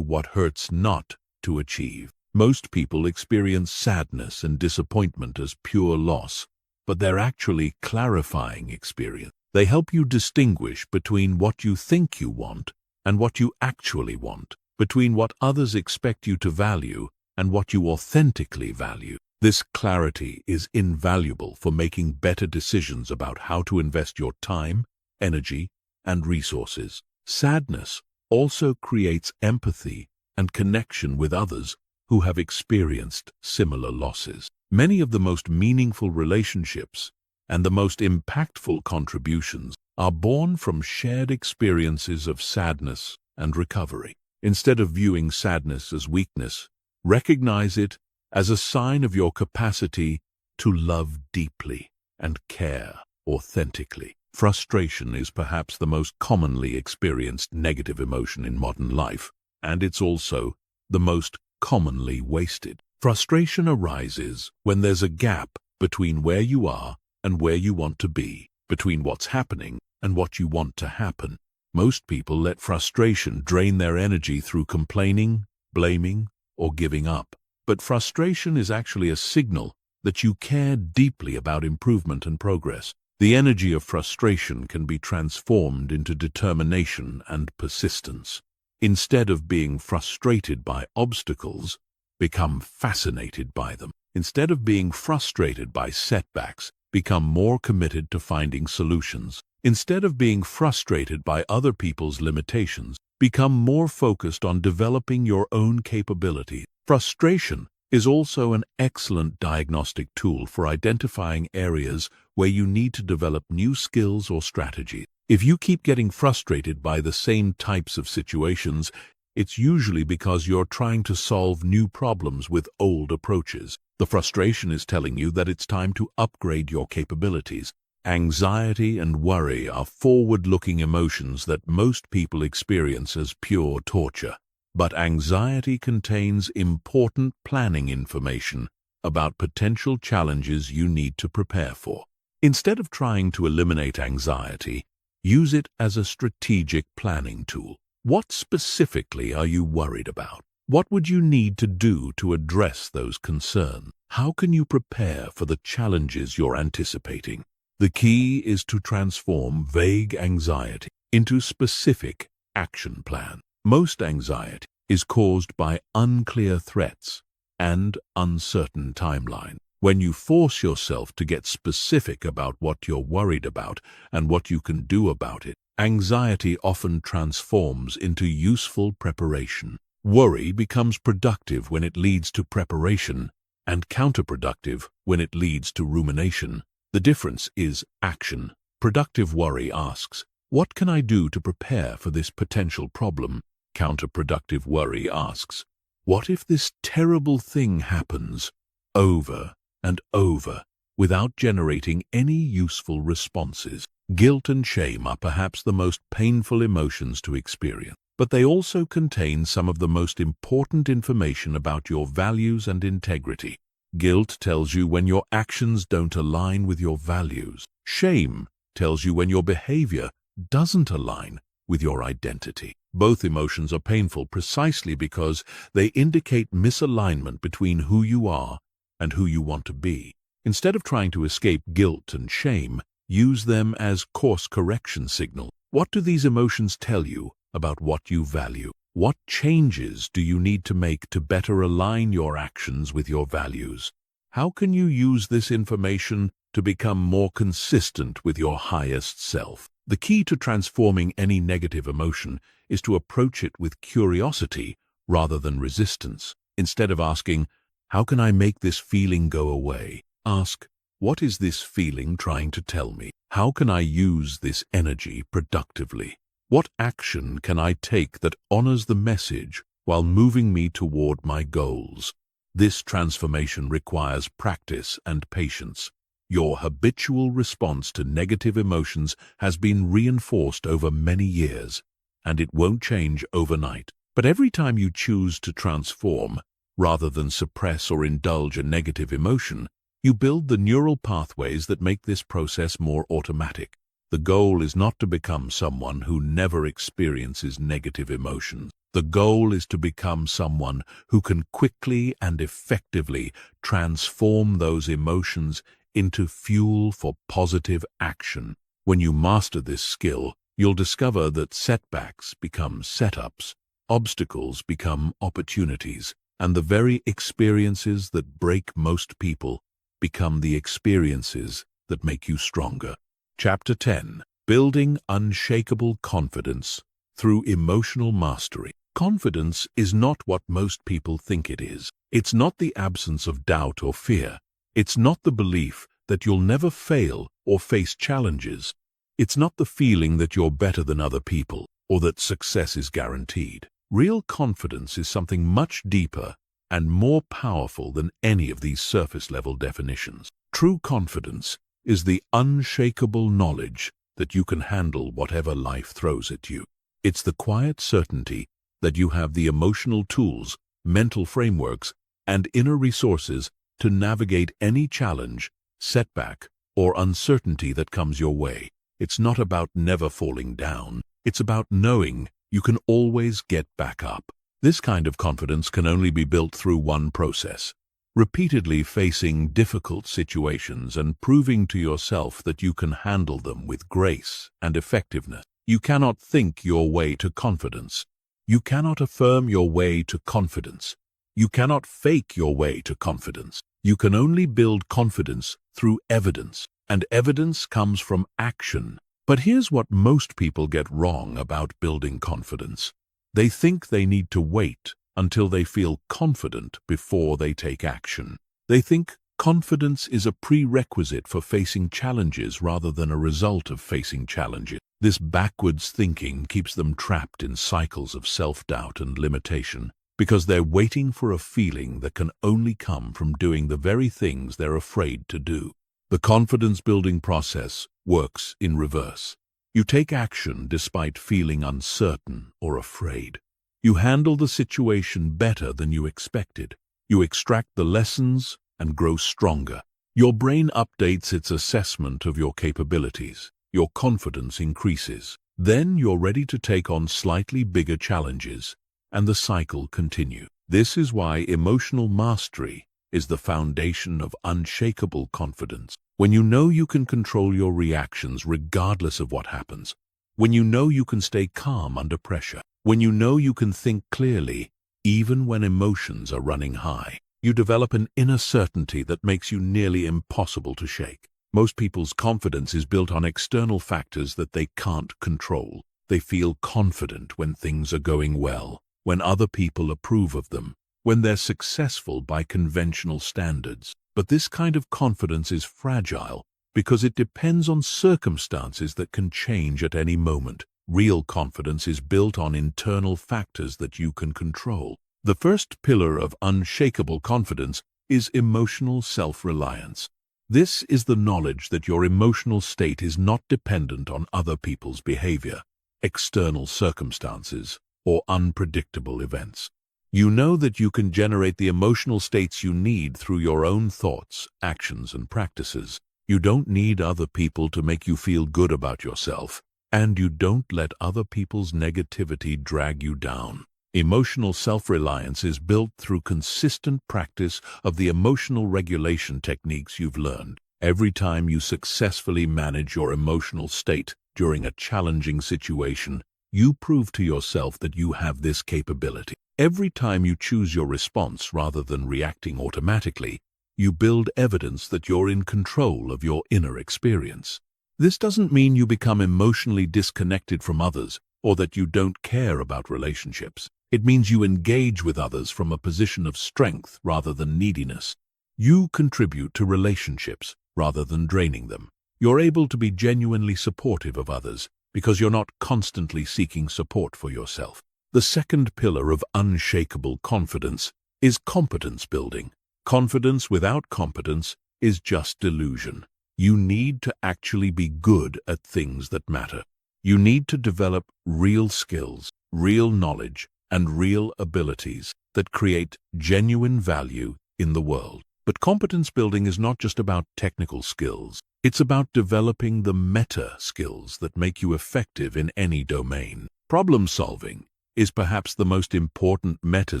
what hurts not to achieve. Most people experience sadness and disappointment as pure loss, but they're actually clarifying experience. They help you distinguish between what you think you want and what you actually want, between what others expect you to value and what you authentically value. This clarity is invaluable for making better decisions about how to invest your time, energy, and resources. Sadness also creates empathy and connection with others who have experienced similar losses. Many of the most meaningful relationships and the most impactful contributions are born from shared experiences of sadness and recovery. Instead of viewing sadness as weakness, recognize it as a sign of your capacity to love deeply and care authentically. Frustration is perhaps the most commonly experienced negative emotion in modern life, and it's also the most commonly wasted. Frustration arises when there's a gap between where you are and where you want to be, between what's happening and what you want to happen. Most people let frustration drain their energy through complaining, blaming, or giving up. But frustration is actually a signal that you care deeply about improvement and progress. The energy of frustration can be transformed into determination and persistence. Instead of being frustrated by obstacles, become fascinated by them. Instead of being frustrated by setbacks, become more committed to finding solutions. Instead of being frustrated by other people's limitations, become more focused on developing your own capabilities. Frustration is also an excellent diagnostic tool for identifying areas where you need to develop new skills or strategies. If you keep getting frustrated by the same types of situations, it's usually because you're trying to solve new problems with old approaches. The frustration is telling you that it's time to upgrade your capabilities. Anxiety and worry are forward-looking emotions that most people experience as pure torture. But anxiety contains important planning information about potential challenges you need to prepare for. Instead of trying to eliminate anxiety, use it as a strategic planning tool. What specifically are you worried about? What would you need to do to address those concerns? How can you prepare for the challenges you're anticipating? The key is to transform vague anxiety into specific action plans. Most anxiety is caused by unclear threats and uncertain timelines. When you force yourself to get specific about what you're worried about and what you can do about it, anxiety often transforms into useful preparation. Worry becomes productive when it leads to preparation and counterproductive when it leads to rumination. The difference is action. Productive worry asks, "What can I do to prepare for this potential problem?" Counterproductive worry asks, "What if this terrible thing happens?" Over and over, without generating any useful responses. Guilt and shame are perhaps the most painful emotions to experience, but they also contain some of the most important information about your values and integrity. Guilt tells you when your actions don't align with your values. Shame tells you when your behavior doesn't align with your identity. Both emotions are painful precisely because they indicate misalignment between who you are and who you want to be. Instead of trying to escape guilt and shame, use them as course correction signals. What do these emotions tell you about what you value? What changes do you need to make to better align your actions with your values? How can you use this information to become more consistent with your highest self? The key to transforming any negative emotion is to approach it with curiosity rather than resistance. Instead of asking, "How can I make this feeling go away?" ask, "What is this feeling trying to tell me? How can I use this energy productively?" What action can I take that honors the message while moving me toward my goals? This transformation requires practice and patience. Your habitual response to negative emotions has been reinforced over many years, and it won't change overnight. But every time you choose to transform, rather than suppress or indulge a negative emotion, you build the neural pathways that make this process more automatic. The goal is not to become someone who never experiences negative emotions. The goal is to become someone who can quickly and effectively transform those emotions into fuel for positive action. When you master this skill, you'll discover that setbacks become setups, obstacles become opportunities, and the very experiences that break most people become the experiences that make you stronger. Chapter 10. Building Unshakable Confidence Through Emotional Mastery. Confidence is not what most people think it is. It's not the absence of doubt or fear. It's not the belief that you'll never fail or face challenges. It's not the feeling that you're better than other people or that success is guaranteed. Real confidence is something much deeper and more powerful than any of these surface-level definitions. True confidence is the unshakable knowledge that you can handle whatever life throws at you. It's the quiet certainty that you have the emotional tools, mental frameworks, and inner resources to navigate any challenge, setback, or uncertainty that comes your way. It's not about never falling down. It's about knowing you can always get back up. This kind of confidence can only be built through one process: repeatedly facing difficult situations and proving to yourself that you can handle them with grace and effectiveness. You cannot think your way to confidence. You cannot affirm your way to confidence. You cannot fake your way to confidence. You can only build confidence through evidence, and evidence comes from action. But here's what most people get wrong about building confidence. They think they need to wait until they feel confident before they take action. They think confidence is a prerequisite for facing challenges rather than a result of facing challenges. This backwards thinking keeps them trapped in cycles of self-doubt and limitation, because they're waiting for a feeling that can only come from doing the very things they're afraid to do. The confidence-building process works in reverse. You take action despite feeling uncertain or afraid. You handle the situation better than you expected. You extract the lessons and grow stronger. Your brain updates its assessment of your capabilities. Your confidence increases. Then you're ready to take on slightly bigger challenges, and the cycle continues. This is why emotional mastery is the foundation of unshakable confidence. When you know you can control your reactions regardless of what happens, when you know you can stay calm under pressure, when you know you can think clearly even when emotions are running high, you develop an inner certainty that makes you nearly impossible to shake. Most people's confidence is built on external factors that they can't control. They feel confident when things are going well, when other people approve of them, when they're successful by conventional standards. But this kind of confidence is fragile because it depends on circumstances that can change at any moment. Real confidence is built on internal factors that you can control. The first pillar of unshakable confidence is emotional self-reliance. This is the knowledge that your emotional state is not dependent on other people's behavior, external circumstances, or unpredictable events. You know that you can generate the emotional states you need through your own thoughts, actions, and practices. You don't need other people to make you feel good about yourself, and you don't let other people's negativity drag you down. Emotional self-reliance is built through consistent practice of the emotional regulation techniques you've learned. Every time you successfully manage your emotional state during a challenging situation, you prove to yourself that you have this capability. Every time you choose your response rather than reacting automatically, you build evidence that you're in control of your inner experience. This doesn't mean you become emotionally disconnected from others or that you don't care about relationships. It means you engage with others from a position of strength rather than neediness. You contribute to relationships rather than draining them. You're able to be genuinely supportive of others, because you're not constantly seeking support for yourself. The second pillar of unshakable confidence is competence building. Confidence without competence is just delusion. You need to actually be good at things that matter. You need to develop real skills, real knowledge, and real abilities that create genuine value in the world. But competence building is not just about technical skills. It's about developing the meta skills that make you effective in any domain. Problem solving is perhaps the most important meta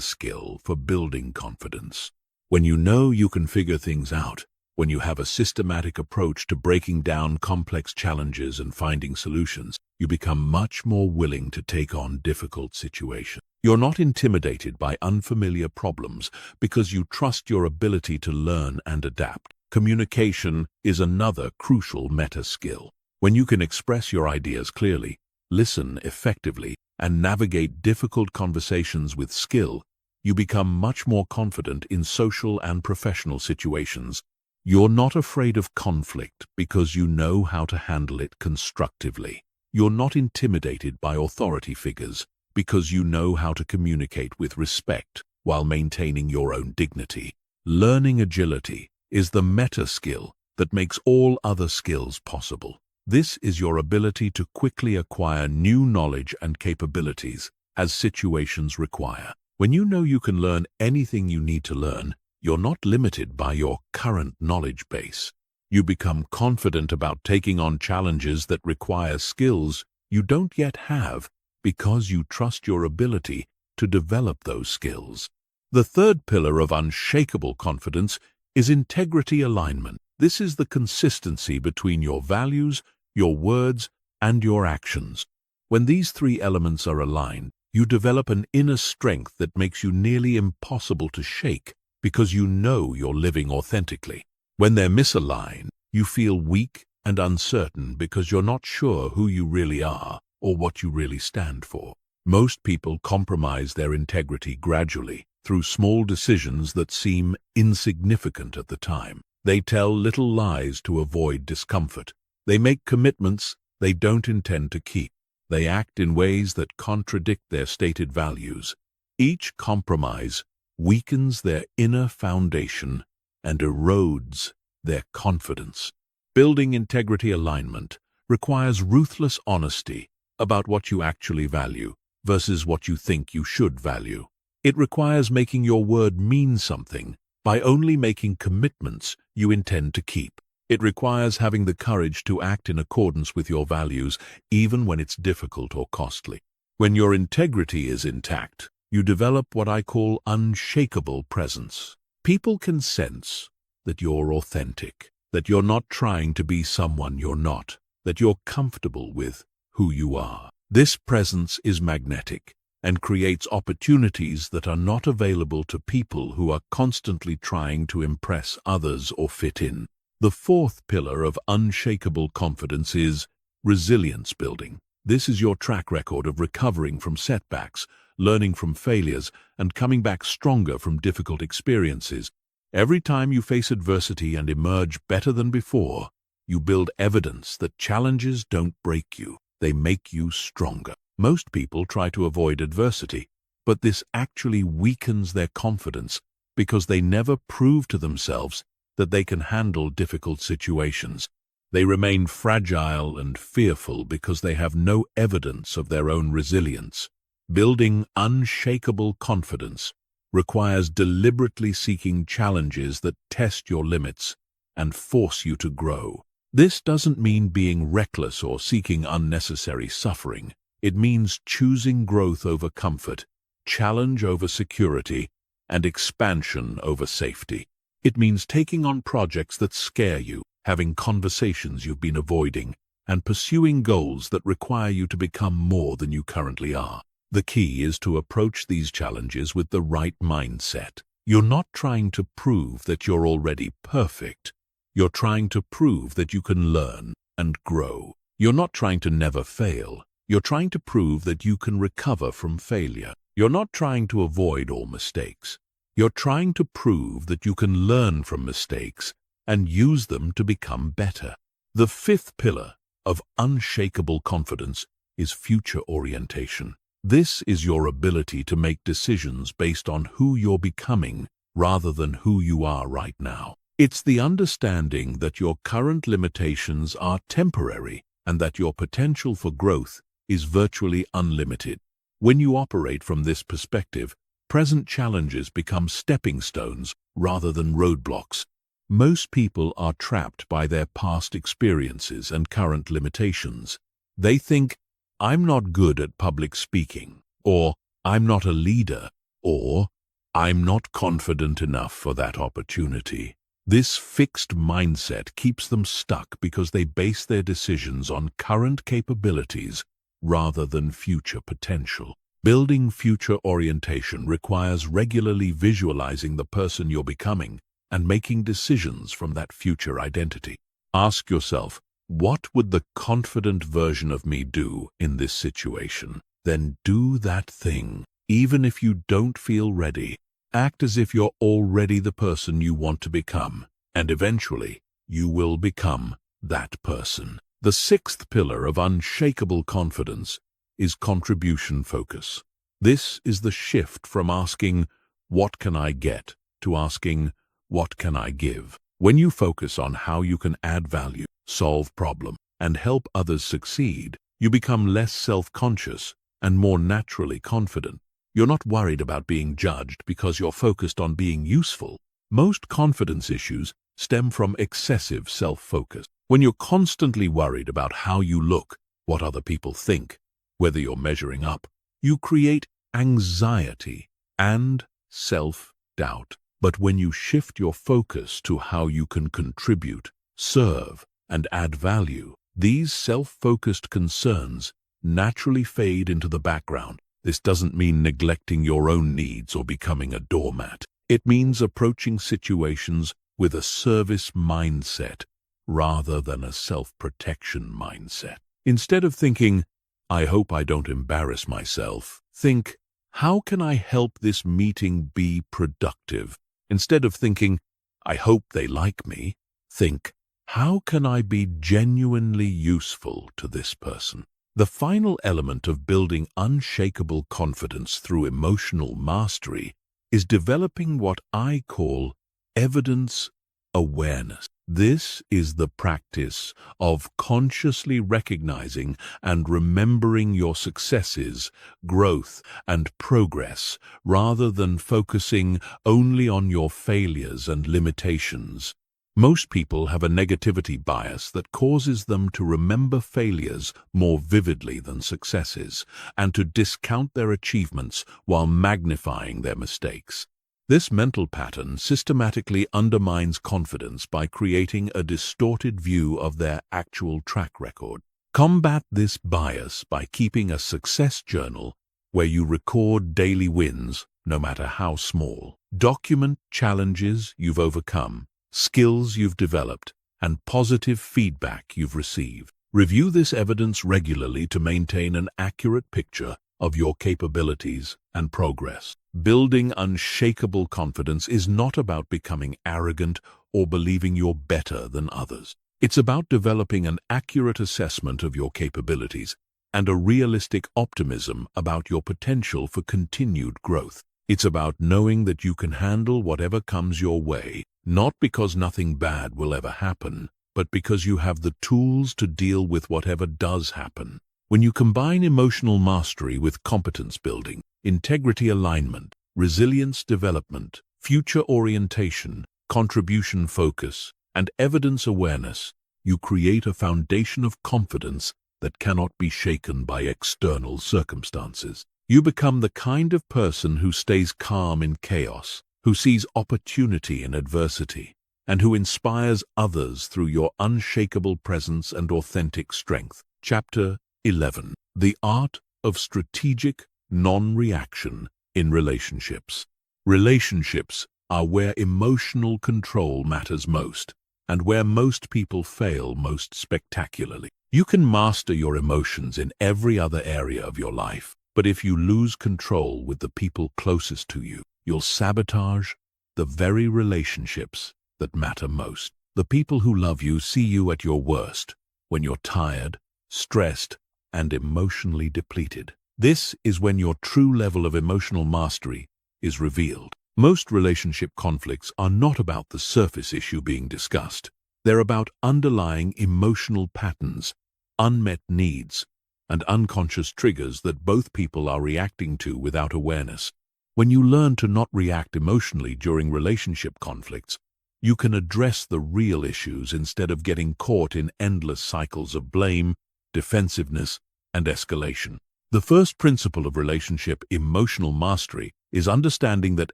skill for building confidence. When you know you can figure things out, when you have a systematic approach to breaking down complex challenges and finding solutions, you become much more willing to take on difficult situations. You're not intimidated by unfamiliar problems because you trust your ability to learn and adapt. Communication is another crucial meta skill. When you can express your ideas clearly, listen effectively, and navigate difficult conversations with skill, you become much more confident in social and professional situations. You're not afraid of conflict because you know how to handle it constructively. You're not intimidated by authority figures because you know how to communicate with respect while maintaining your own dignity. Learning agility is the meta skill that makes all other skills possible. This is your ability to quickly acquire new knowledge and capabilities as situations require. When you know you can learn anything you need to learn, you're not limited by your current knowledge base. You become confident about taking on challenges that require skills you don't yet have because you trust your ability to develop those skills. The third pillar of unshakable confidence is integrity alignment. This is the consistency between your values, your words, and your actions. When these three elements are aligned, you develop an inner strength that makes you nearly impossible to shake because you know you're living authentically. When they're misaligned, you feel weak and uncertain because you're not sure who you really are or what you really stand for. Most people compromise their integrity gradually through small decisions that seem insignificant at the time. They tell little lies to avoid discomfort. They make commitments they don't intend to keep. They act in ways that contradict their stated values. Each compromise weakens their inner foundation and erodes their confidence. Building integrity alignment requires ruthless honesty about what you actually value versus what you think you should value. It requires making your word mean something by only making commitments you intend to keep. It requires having the courage to act in accordance with your values even when it's difficult or costly. When your integrity is intact, you develop what I call unshakable presence. People can sense that you're authentic, that you're not trying to be someone you're not, that you're comfortable with who you are. This presence is magnetic and creates opportunities that are not available to people who are constantly trying to impress others or fit in. The fourth pillar of unshakable confidence is resilience building. This is your track record of recovering from setbacks, learning from failures, and coming back stronger from difficult experiences. Every time you face adversity and emerge better than before, you build evidence that challenges don't break you, they make you stronger. Most people try to avoid adversity, but this actually weakens their confidence because they never prove to themselves that they can handle difficult situations. They remain fragile and fearful because they have no evidence of their own resilience. Building unshakable confidence requires deliberately seeking challenges that test your limits and force you to grow. This doesn't mean being reckless or seeking unnecessary suffering. It means choosing growth over comfort, challenge over security, and expansion over safety. It means taking on projects that scare you, having conversations you've been avoiding, and pursuing goals that require you to become more than you currently are. The key is to approach these challenges with the right mindset. You're not trying to prove that you're already perfect. You're trying to prove that you can learn and grow. You're not trying to never fail. You're trying to prove that you can recover from failure. You're not trying to avoid all mistakes. You're trying to prove that you can learn from mistakes and use them to become better. The fifth pillar of unshakable confidence is future orientation. This is your ability to make decisions based on who you're becoming rather than who you are right now. It's the understanding that your current limitations are temporary and that your potential for growth is virtually unlimited. When you operate from this perspective, present challenges become stepping stones rather than roadblocks. Most people are trapped by their past experiences and current limitations. They think, "I'm not good at public speaking," or "I'm not a leader," or "I'm not confident enough for that opportunity." This fixed mindset keeps them stuck because they base their decisions on current capabilities rather than future potential. Building future orientation requires regularly visualizing the person you're becoming and making decisions from that future identity. Ask yourself, what would the confident version of me do in this situation? Then do that thing. Even if you don't feel ready, act as if you're already the person you want to become, and eventually you will become that person. The sixth pillar of unshakable confidence is contribution focus. This is the shift from asking, "What can I get?" to asking, "What can I give?" When you focus on how you can add value, solve problems, and help others succeed, you become less self-conscious and more naturally confident. You're not worried about being judged because you're focused on being useful. Most confidence issues stem from excessive self-focus. When you're constantly worried about how you look, what other people think, whether you're measuring up, you create anxiety and self-doubt. But when you shift your focus to how you can contribute, serve, and add value, these self-focused concerns naturally fade into the background. This doesn't mean neglecting your own needs or becoming a doormat. It means approaching situations with a service mindset rather than a self-protection mindset. Instead of thinking, "I hope I don't embarrass myself," think, "How can I help this meeting be productive?" Instead of thinking, "I hope they like me," think, "How can I be genuinely useful to this person?" The final element of building unshakable confidence through emotional mastery is developing what I call evidence awareness. This is the practice of consciously recognizing and remembering your successes, growth, and progress, rather than focusing only on your failures and limitations. Most people have a negativity bias that causes them to remember failures more vividly than successes, and to discount their achievements while magnifying their mistakes. This mental pattern systematically undermines confidence by creating a distorted view of their actual track record. Combat this bias by keeping a success journal where you record daily wins, no matter how small. Document challenges you've overcome, skills you've developed, and positive feedback you've received. Review this evidence regularly to maintain an accurate picture of your capabilities and progress. Building unshakable confidence is not about becoming arrogant or believing you're better than others. It's about developing an accurate assessment of your capabilities and a realistic optimism about your potential for continued growth. It's about knowing that you can handle whatever comes your way, not because nothing bad will ever happen, but because you have the tools to deal with whatever does happen. When you combine emotional mastery with competence building, integrity alignment, resilience development, future orientation, contribution focus, and evidence awareness, you create a foundation of confidence that cannot be shaken by external circumstances. You become the kind of person who stays calm in chaos, who sees opportunity in adversity, and who inspires others through your unshakable presence and authentic strength. Chapter 11. The Art of Strategic Non-Reaction in Relationships. Relationships are where emotional control matters most, and where most people fail most spectacularly. You can master your emotions in every other area of your life, but if you lose control with the people closest to you, you'll sabotage the very relationships that matter most. The people who love you see you at your worst, when you're tired, stressed, and emotionally depleted. This is when your true level of emotional mastery is revealed. Most relationship conflicts are not about the surface issue being discussed. They're about underlying emotional patterns, unmet needs, and unconscious triggers that both people are reacting to without awareness. When you learn to not react emotionally during relationship conflicts, you can address the real issues instead of getting caught in endless cycles of blame, defensiveness, and escalation. The first principle of relationship emotional mastery is understanding that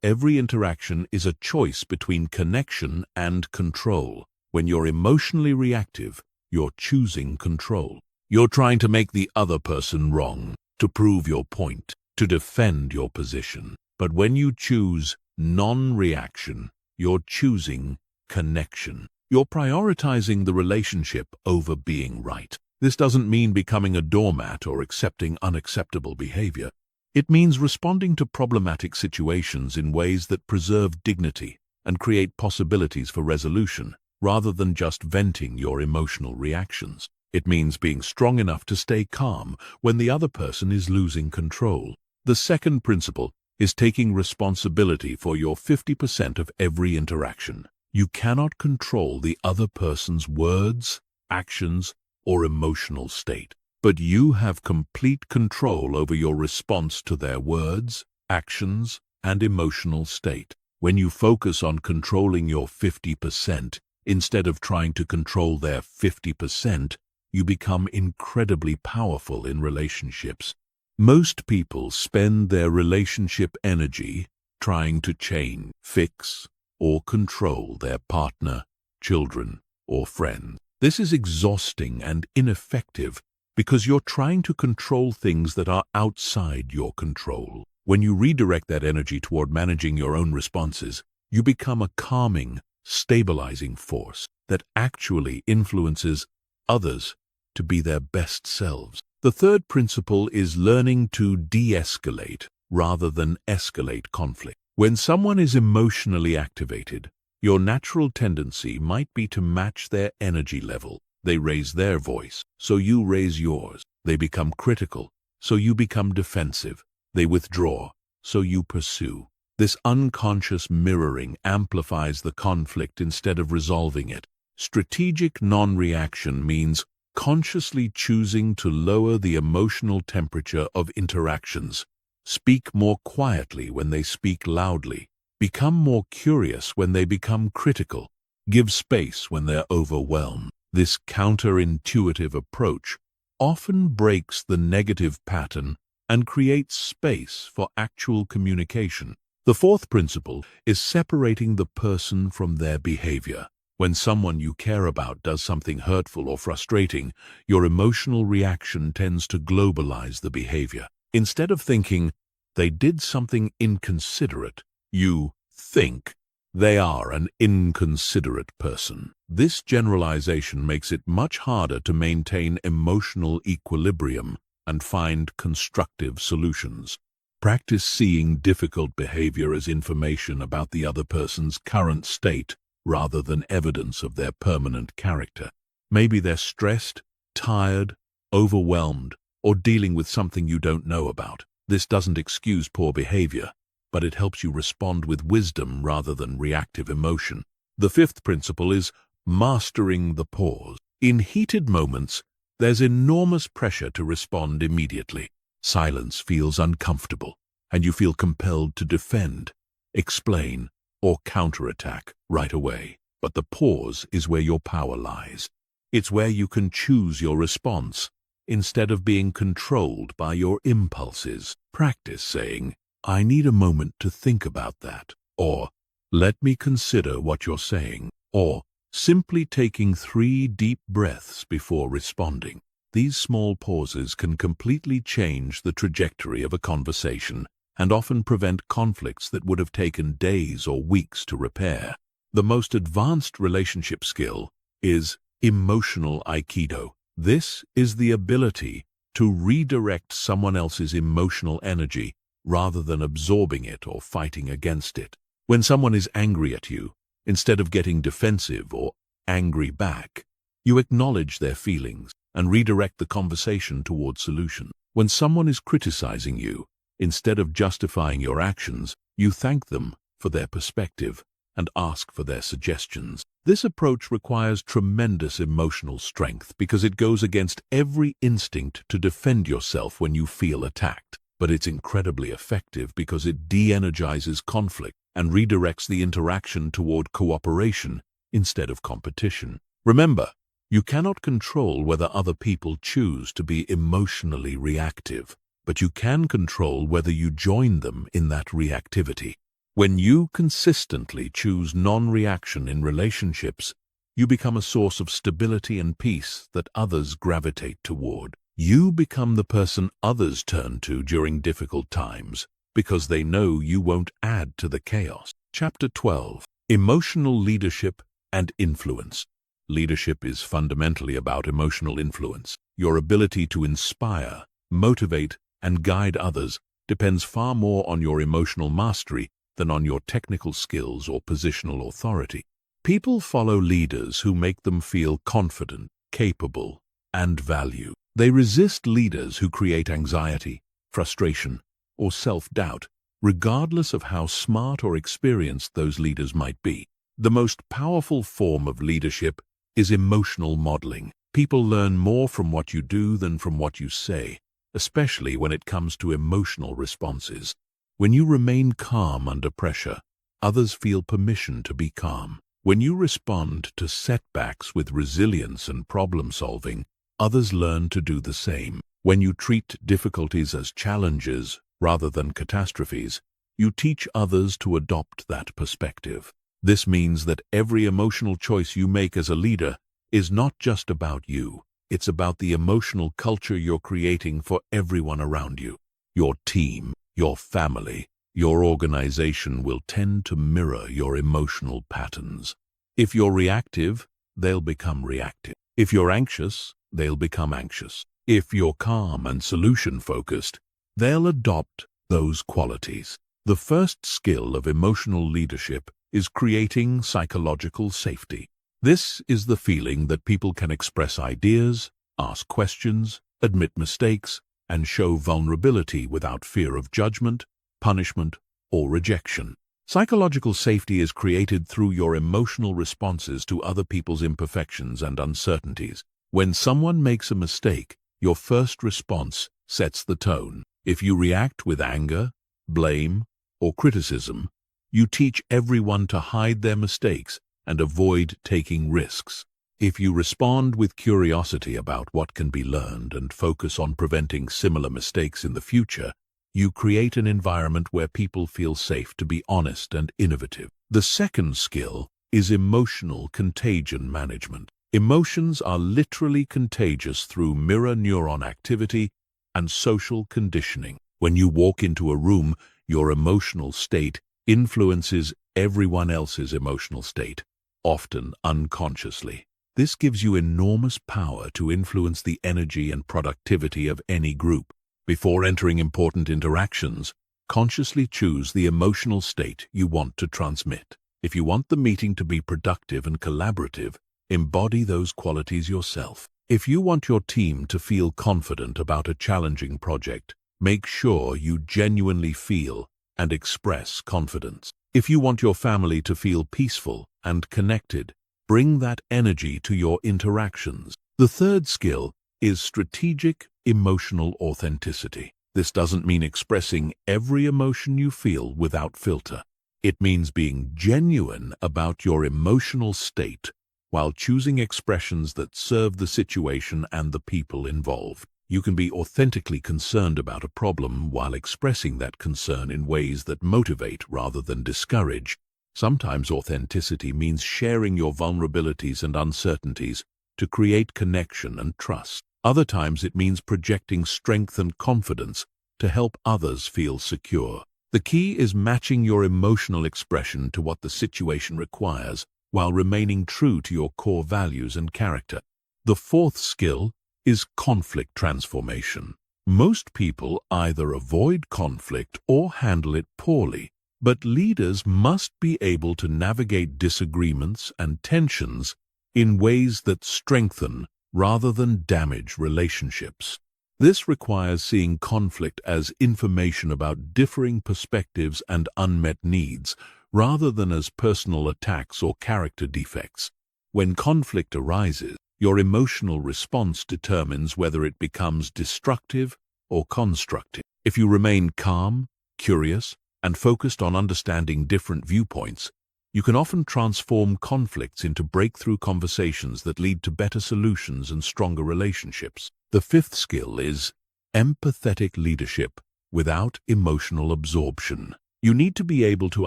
every interaction is a choice between connection and control. When you're emotionally reactive, you're choosing control. You're trying to make the other person wrong, to prove your point, to defend your position. But when you choose non-reaction, you're choosing connection. You're prioritizing the relationship over being right. This doesn't mean becoming a doormat or accepting unacceptable behavior. It means responding to problematic situations in ways that preserve dignity and create possibilities for resolution, rather than just venting your emotional reactions. It means being strong enough to stay calm when the other person is losing control. The second principle is taking responsibility for your 50% of every interaction. You cannot control the other person's words, actions, or emotional state, but you have complete control over your response to their words, actions, and emotional state. When you focus on controlling your 50%, instead of trying to control their 50%, you become incredibly powerful in relationships. Most people spend their relationship energy trying to change, fix, or control their partner, children, or friends. This is exhausting and ineffective because you're trying to control things that are outside your control. When you redirect that energy toward managing your own responses, you become a calming, stabilizing force that actually influences others to be their best selves. The third principle is learning to de-escalate rather than escalate conflict. When someone is emotionally activated, your natural tendency might be to match their energy level. They raise their voice, so you raise yours. They become critical, so you become defensive. They withdraw, so you pursue. This unconscious mirroring amplifies the conflict instead of resolving it. Strategic non-reaction means consciously choosing to lower the emotional temperature of interactions. Speak more quietly when they speak loudly. Become more curious when they become critical. Give space when they're overwhelmed. This counterintuitive approach often breaks the negative pattern and creates space for actual communication. The fourth principle is separating the person from their behavior. When someone you care about does something hurtful or frustrating, your emotional reaction tends to globalize the behavior. Instead of thinking, they did something inconsiderate, you think, they are an inconsiderate person. This generalization makes it much harder to maintain emotional equilibrium and find constructive solutions. Practice seeing difficult behavior as information about the other person's current state rather than evidence of their permanent character. Maybe they're stressed, tired, overwhelmed, or dealing with something you don't know about. This doesn't excuse poor behavior, but it helps you respond with wisdom rather than reactive emotion. The fifth principle is mastering the pause. In heated moments, there's enormous pressure to respond immediately. Silence feels uncomfortable, and you feel compelled to defend, explain, or counterattack right away. But the pause is where your power lies. It's where you can choose your response instead of being controlled by your impulses. Practice saying, "I need a moment to think about that," or "Let me consider what you're saying," or simply taking 3 deep breaths before responding. These small pauses can completely change the trajectory of a conversation and often prevent conflicts that would have taken days or weeks to repair. The most advanced relationship skill is emotional aikido. This is the ability to redirect someone else's emotional energy rather than absorbing it or fighting against it. When someone is angry at you, instead of getting defensive or angry back, You acknowledge their feelings and redirect the conversation toward solution. When someone is criticizing you, instead of justifying your actions, you thank them for their perspective and ask for their suggestions. This approach requires tremendous emotional strength because it goes against every instinct to defend yourself when you feel attacked. But it's incredibly effective because it de-energizes conflict and redirects the interaction toward cooperation instead of competition. Remember, you cannot control whether other people choose to be emotionally reactive, but you can control whether you join them in that reactivity. When you consistently choose non-reaction in relationships, you become a source of stability and peace that others gravitate toward. You become the person others turn to during difficult times because they know you won't add to the chaos. Chapter 12. Emotional Leadership and Influence. Leadership is fundamentally about emotional influence. Your ability to inspire, motivate, and guide others depends far more on your emotional mastery than on your technical skills or positional authority. People follow leaders who make them feel confident, capable, and valued. They resist leaders who create anxiety, frustration, or self-doubt, regardless of how smart or experienced those leaders might be. The most powerful form of leadership is emotional modeling. People learn more from what you do than from what you say, especially when it comes to emotional responses. When you remain calm under pressure, others feel permission to be calm. When you respond to setbacks with resilience and problem-solving, others learn to do the same. When you treat difficulties as challenges rather than catastrophes, you teach others to adopt that perspective. This means that every emotional choice you make as a leader is not just about you. It's about the emotional culture you're creating for everyone around you. Your team, your family, your organization will tend to mirror your emotional patterns. If you're reactive, they'll become reactive. If you're anxious, they'll become anxious. If you're calm and solution-focused, they'll adopt those qualities. The first skill of emotional leadership is creating psychological safety. This is the feeling that people can express ideas, ask questions, admit mistakes, and show vulnerability without fear of judgment, punishment, or rejection. Psychological safety is created through your emotional responses to other people's imperfections and uncertainties. When someone makes a mistake, your first response sets the tone. If you react with anger, blame, or criticism, you teach everyone to hide their mistakes and avoid taking risks. If you respond with curiosity about what can be learned and focus on preventing similar mistakes in the future, you create an environment where people feel safe to be honest and innovative. The second skill is emotional contagion management. Emotions are literally contagious through mirror neuron activity and social conditioning. When you walk into a room, your emotional state influences everyone else's emotional state, often unconsciously. This gives you enormous power to influence the energy and productivity of any group. Before entering important interactions, consciously choose the emotional state you want to transmit. If you want the meeting to be productive and collaborative, embody those qualities yourself. If you want your team to feel confident about a challenging project, make sure you genuinely feel and express confidence. If you want your family to feel peaceful and connected, bring that energy to your interactions. The third skill is strategic emotional authenticity. This doesn't mean expressing every emotion you feel without filter. It means being genuine about your emotional state while choosing expressions that serve the situation and the people involved. You can be authentically concerned about a problem while expressing that concern in ways that motivate rather than discourage. Sometimes authenticity means sharing your vulnerabilities and uncertainties to create connection and trust. Other times it means projecting strength and confidence to help others feel secure. The key is matching your emotional expression to what the situation requires while remaining true to your core values and character. The fourth skill is conflict transformation. Most people either avoid conflict or handle it poorly, but leaders must be able to navigate disagreements and tensions in ways that strengthen rather than damage relationships. This requires seeing conflict as information about differing perspectives and unmet needs, rather than as personal attacks or character defects. When conflict arises, your emotional response determines whether it becomes destructive or constructive. If you remain calm, curious, and focused on understanding different viewpoints, you can often transform conflicts into breakthrough conversations that lead to better solutions and stronger relationships. The fifth skill is empathetic leadership without emotional absorption. You need to be able to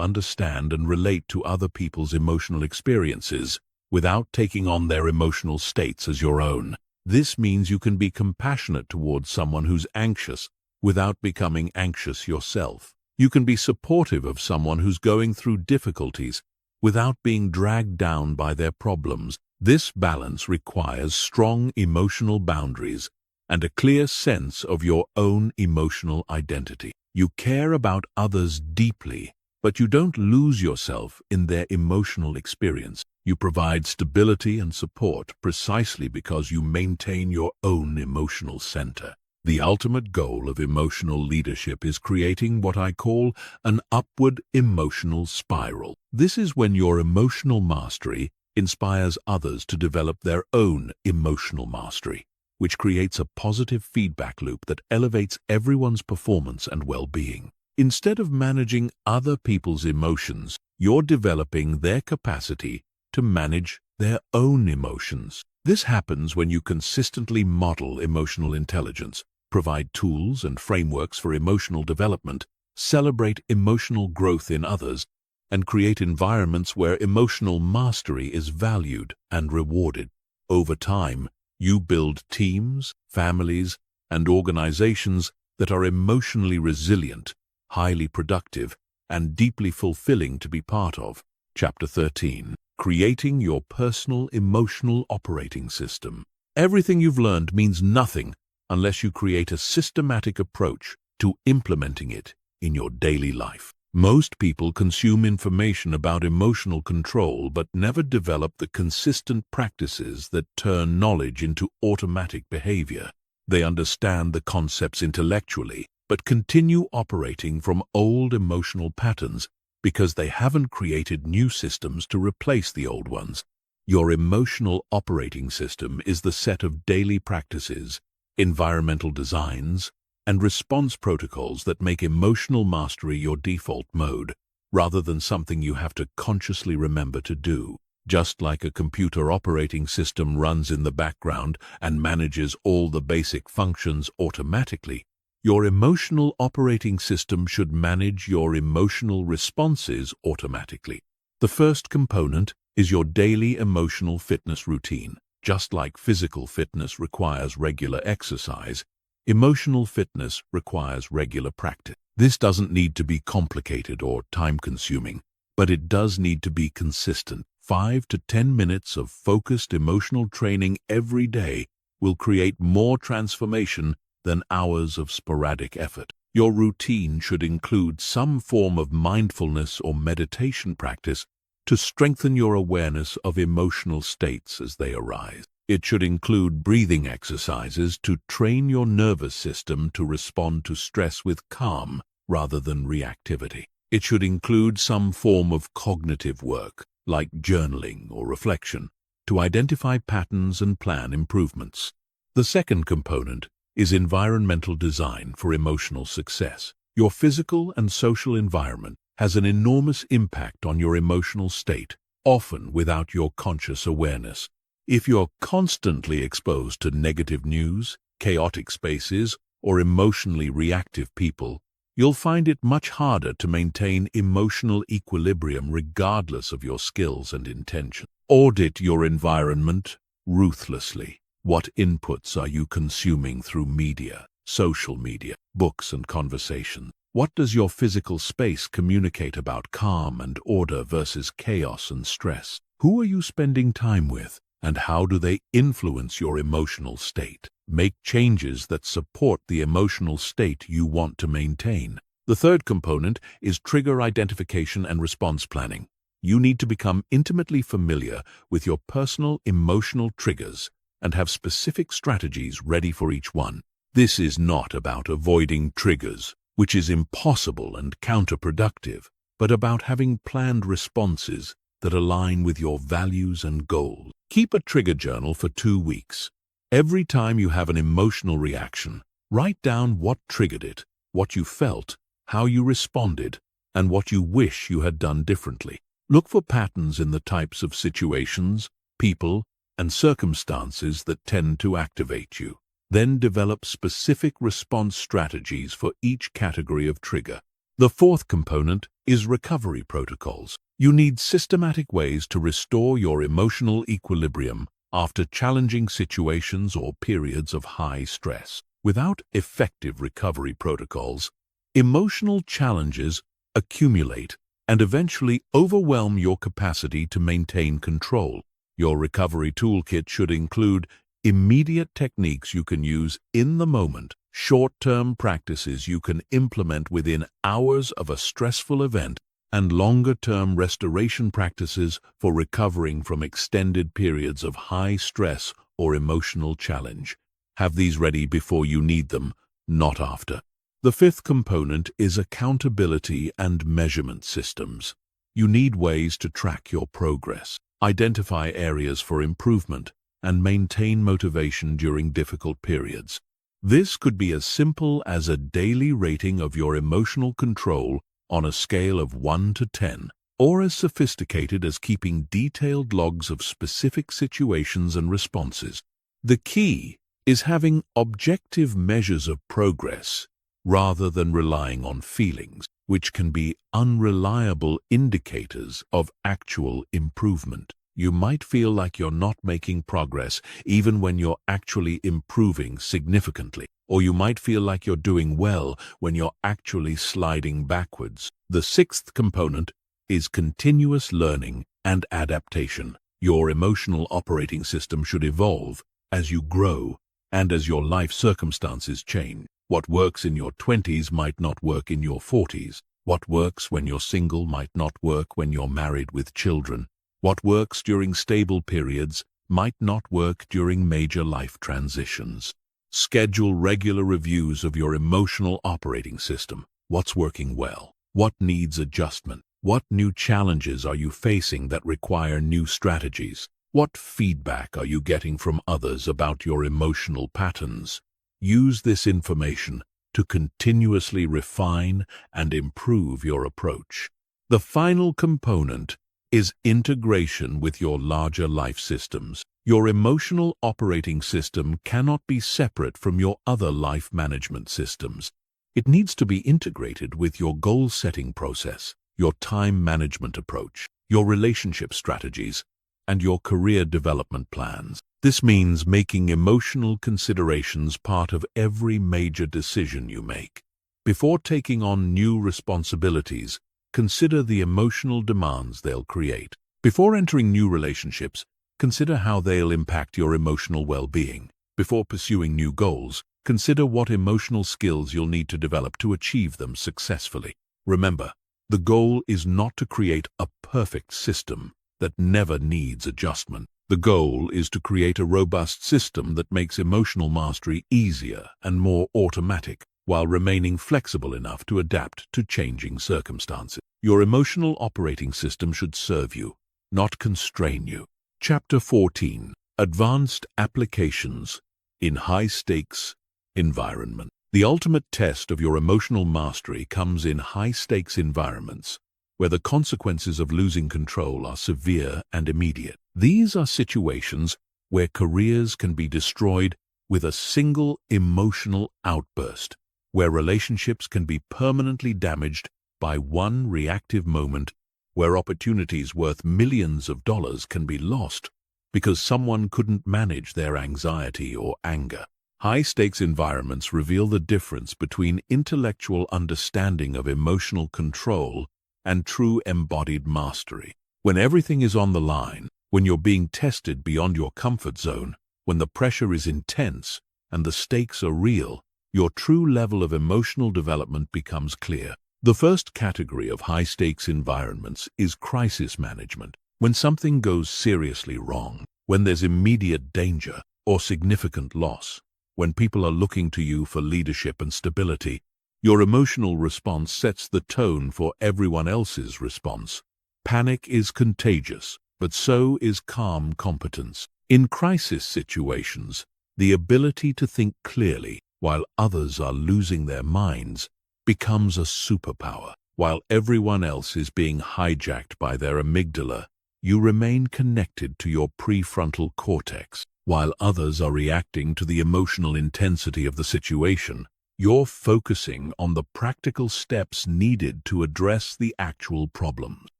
understand and relate to other people's emotional experiences without taking on their emotional states as your own. This means you can be compassionate towards someone who's anxious without becoming anxious yourself. You can be supportive of someone who's going through difficulties without being dragged down by their problems. This balance requires strong emotional boundaries and a clear sense of your own emotional identity. You care about others deeply, but you don't lose yourself in their emotional experience. You provide stability and support precisely because you maintain your own emotional center. The ultimate goal of emotional leadership is creating what I call an upward emotional spiral. This is when your emotional mastery inspires others to develop their own emotional mastery, which creates a positive feedback loop that elevates everyone's performance and well-being. Instead of managing other people's emotions, you're developing their capacity to manage their own emotions. This happens when you consistently model emotional intelligence, provide tools and frameworks for emotional development, celebrate emotional growth in others, and create environments where emotional mastery is valued and rewarded. Over time, you build teams, families, and organizations that are emotionally resilient, highly productive, and deeply fulfilling to be part of. Chapter 13. Creating your personal emotional operating system. Everything you've learned means nothing unless you create a systematic approach to implementing it in your daily life. Most people consume information about emotional control but never develop the consistent practices that turn knowledge into automatic behavior. They understand the concepts intellectually but continue operating from old emotional patterns because they haven't created new systems to replace the old ones. Your emotional operating system is the set of daily practices, environmental designs, and response protocols that make emotional mastery your default mode, rather than something you have to consciously remember to do. Just like a computer operating system runs in the background and manages all the basic functions automatically, your emotional operating system should manage your emotional responses automatically. The first component is your daily emotional fitness routine. Just like physical fitness requires regular exercise, emotional fitness requires regular practice. This doesn't need to be complicated or time-consuming, but it does need to be consistent. 5 to 10 minutes of focused emotional training every day will create more transformation than hours of sporadic effort. Your routine should include some form of mindfulness or meditation practice to strengthen your awareness of emotional states as they arise. It should include breathing exercises to train your nervous system to respond to stress with calm rather than reactivity. It should include some form of cognitive work, like journaling or reflection, to identify patterns and plan improvements. The second component is environmental design for emotional success. Your physical and social environment has an enormous impact on your emotional state, often without your conscious awareness. If you're constantly exposed to negative news, chaotic spaces, or emotionally reactive people, you'll find it much harder to maintain emotional equilibrium regardless of your skills and intention. Audit your environment ruthlessly. What inputs are you consuming through media, social media, books, and conversation? What does your physical space communicate about calm and order versus chaos and stress? Who are you spending time with, and how do they influence your emotional state? Make changes that support the emotional state you want to maintain. The third component is trigger identification and response planning. You need to become intimately familiar with your personal emotional triggers and have specific strategies ready for each one. This is not about avoiding triggers, which is impossible and counterproductive, but about having planned responses that align with your values and goals. Keep a trigger journal for 2 weeks. Every time you have an emotional reaction, write down what triggered it, what you felt, how you responded, and what you wish you had done differently. Look for patterns in the types of situations, people, and circumstances that tend to activate you. Then develop specific response strategies for each category of trigger. The fourth component is recovery protocols. You need systematic ways to restore your emotional equilibrium after challenging situations or periods of high stress. Without effective recovery protocols, emotional challenges accumulate and eventually overwhelm your capacity to maintain control. Your recovery toolkit should include immediate techniques you can use in the moment, short-term practices you can implement within hours of a stressful event, and longer-term restoration practices for recovering from extended periods of high stress or emotional challenge. Have these ready before you need them, not after. The fifth component is accountability and measurement systems. You need ways to track your progress, identify areas for improvement, and maintain motivation during difficult periods. This could be as simple as a daily rating of your emotional control on a scale of 1 to 10, or as sophisticated as keeping detailed logs of specific situations and responses. The key is having objective measures of progress rather than relying on feelings, which can be unreliable indicators of actual improvement. You might feel like you're not making progress even when you're actually improving significantly, or you might feel like you're doing well when you're actually sliding backwards. The sixth component is continuous learning and adaptation. Your emotional operating system should evolve as you grow and as your life circumstances change. What works in your 20s might not work in your 40s. What works when you're single might not work when you're married with children. What works during stable periods might not work during major life transitions. Schedule regular reviews of your emotional operating system. What's working well? What needs adjustment? What new challenges are you facing that require new strategies? What feedback are you getting from others about your emotional patterns? Use this information to continuously refine and improve your approach. The final component is integration with your larger life systems. Your emotional operating system cannot be separate from your other life management systems. It needs to be integrated with your goal-setting process, your time management approach, your relationship strategies, and your career development plans. This means making emotional considerations part of every major decision you make. Before taking on new responsibilities, consider the emotional demands they'll create. Before entering new relationships, consider how they'll impact your emotional well-being. Before pursuing new goals, consider what emotional skills you'll need to develop to achieve them successfully. Remember, the goal is not to create a perfect system that never needs adjustment. The goal is to create a robust system that makes emotional mastery easier and more automatic, while remaining flexible enough to adapt to changing circumstances. Your emotional operating system should serve you, not constrain you. Chapter 14. Advanced Applications in High-Stakes Environment. The ultimate test of your emotional mastery comes in high-stakes environments, where the consequences of losing control are severe and immediate. These are situations where careers can be destroyed with a single emotional outburst, where relationships can be permanently damaged by one reactive moment, where opportunities worth millions of dollars can be lost because someone couldn't manage their anxiety or anger. High-stakes environments reveal the difference between intellectual understanding of emotional control and true embodied mastery. When everything is on the line, when you're being tested beyond your comfort zone, when the pressure is intense and the stakes are real, your true level of emotional development becomes clear. The first category of high-stakes environments is crisis management. When something goes seriously wrong, when there's immediate danger or significant loss, when people are looking to you for leadership and stability, your emotional response sets the tone for everyone else's response. Panic is contagious, but so is calm competence. In crisis situations, the ability to think clearly while others are losing their minds becomes a superpower. While everyone else is being hijacked by their amygdala, you remain connected to your prefrontal cortex. While others are reacting to the emotional intensity of the situation, you're focusing on the practical steps needed to address the actual problems.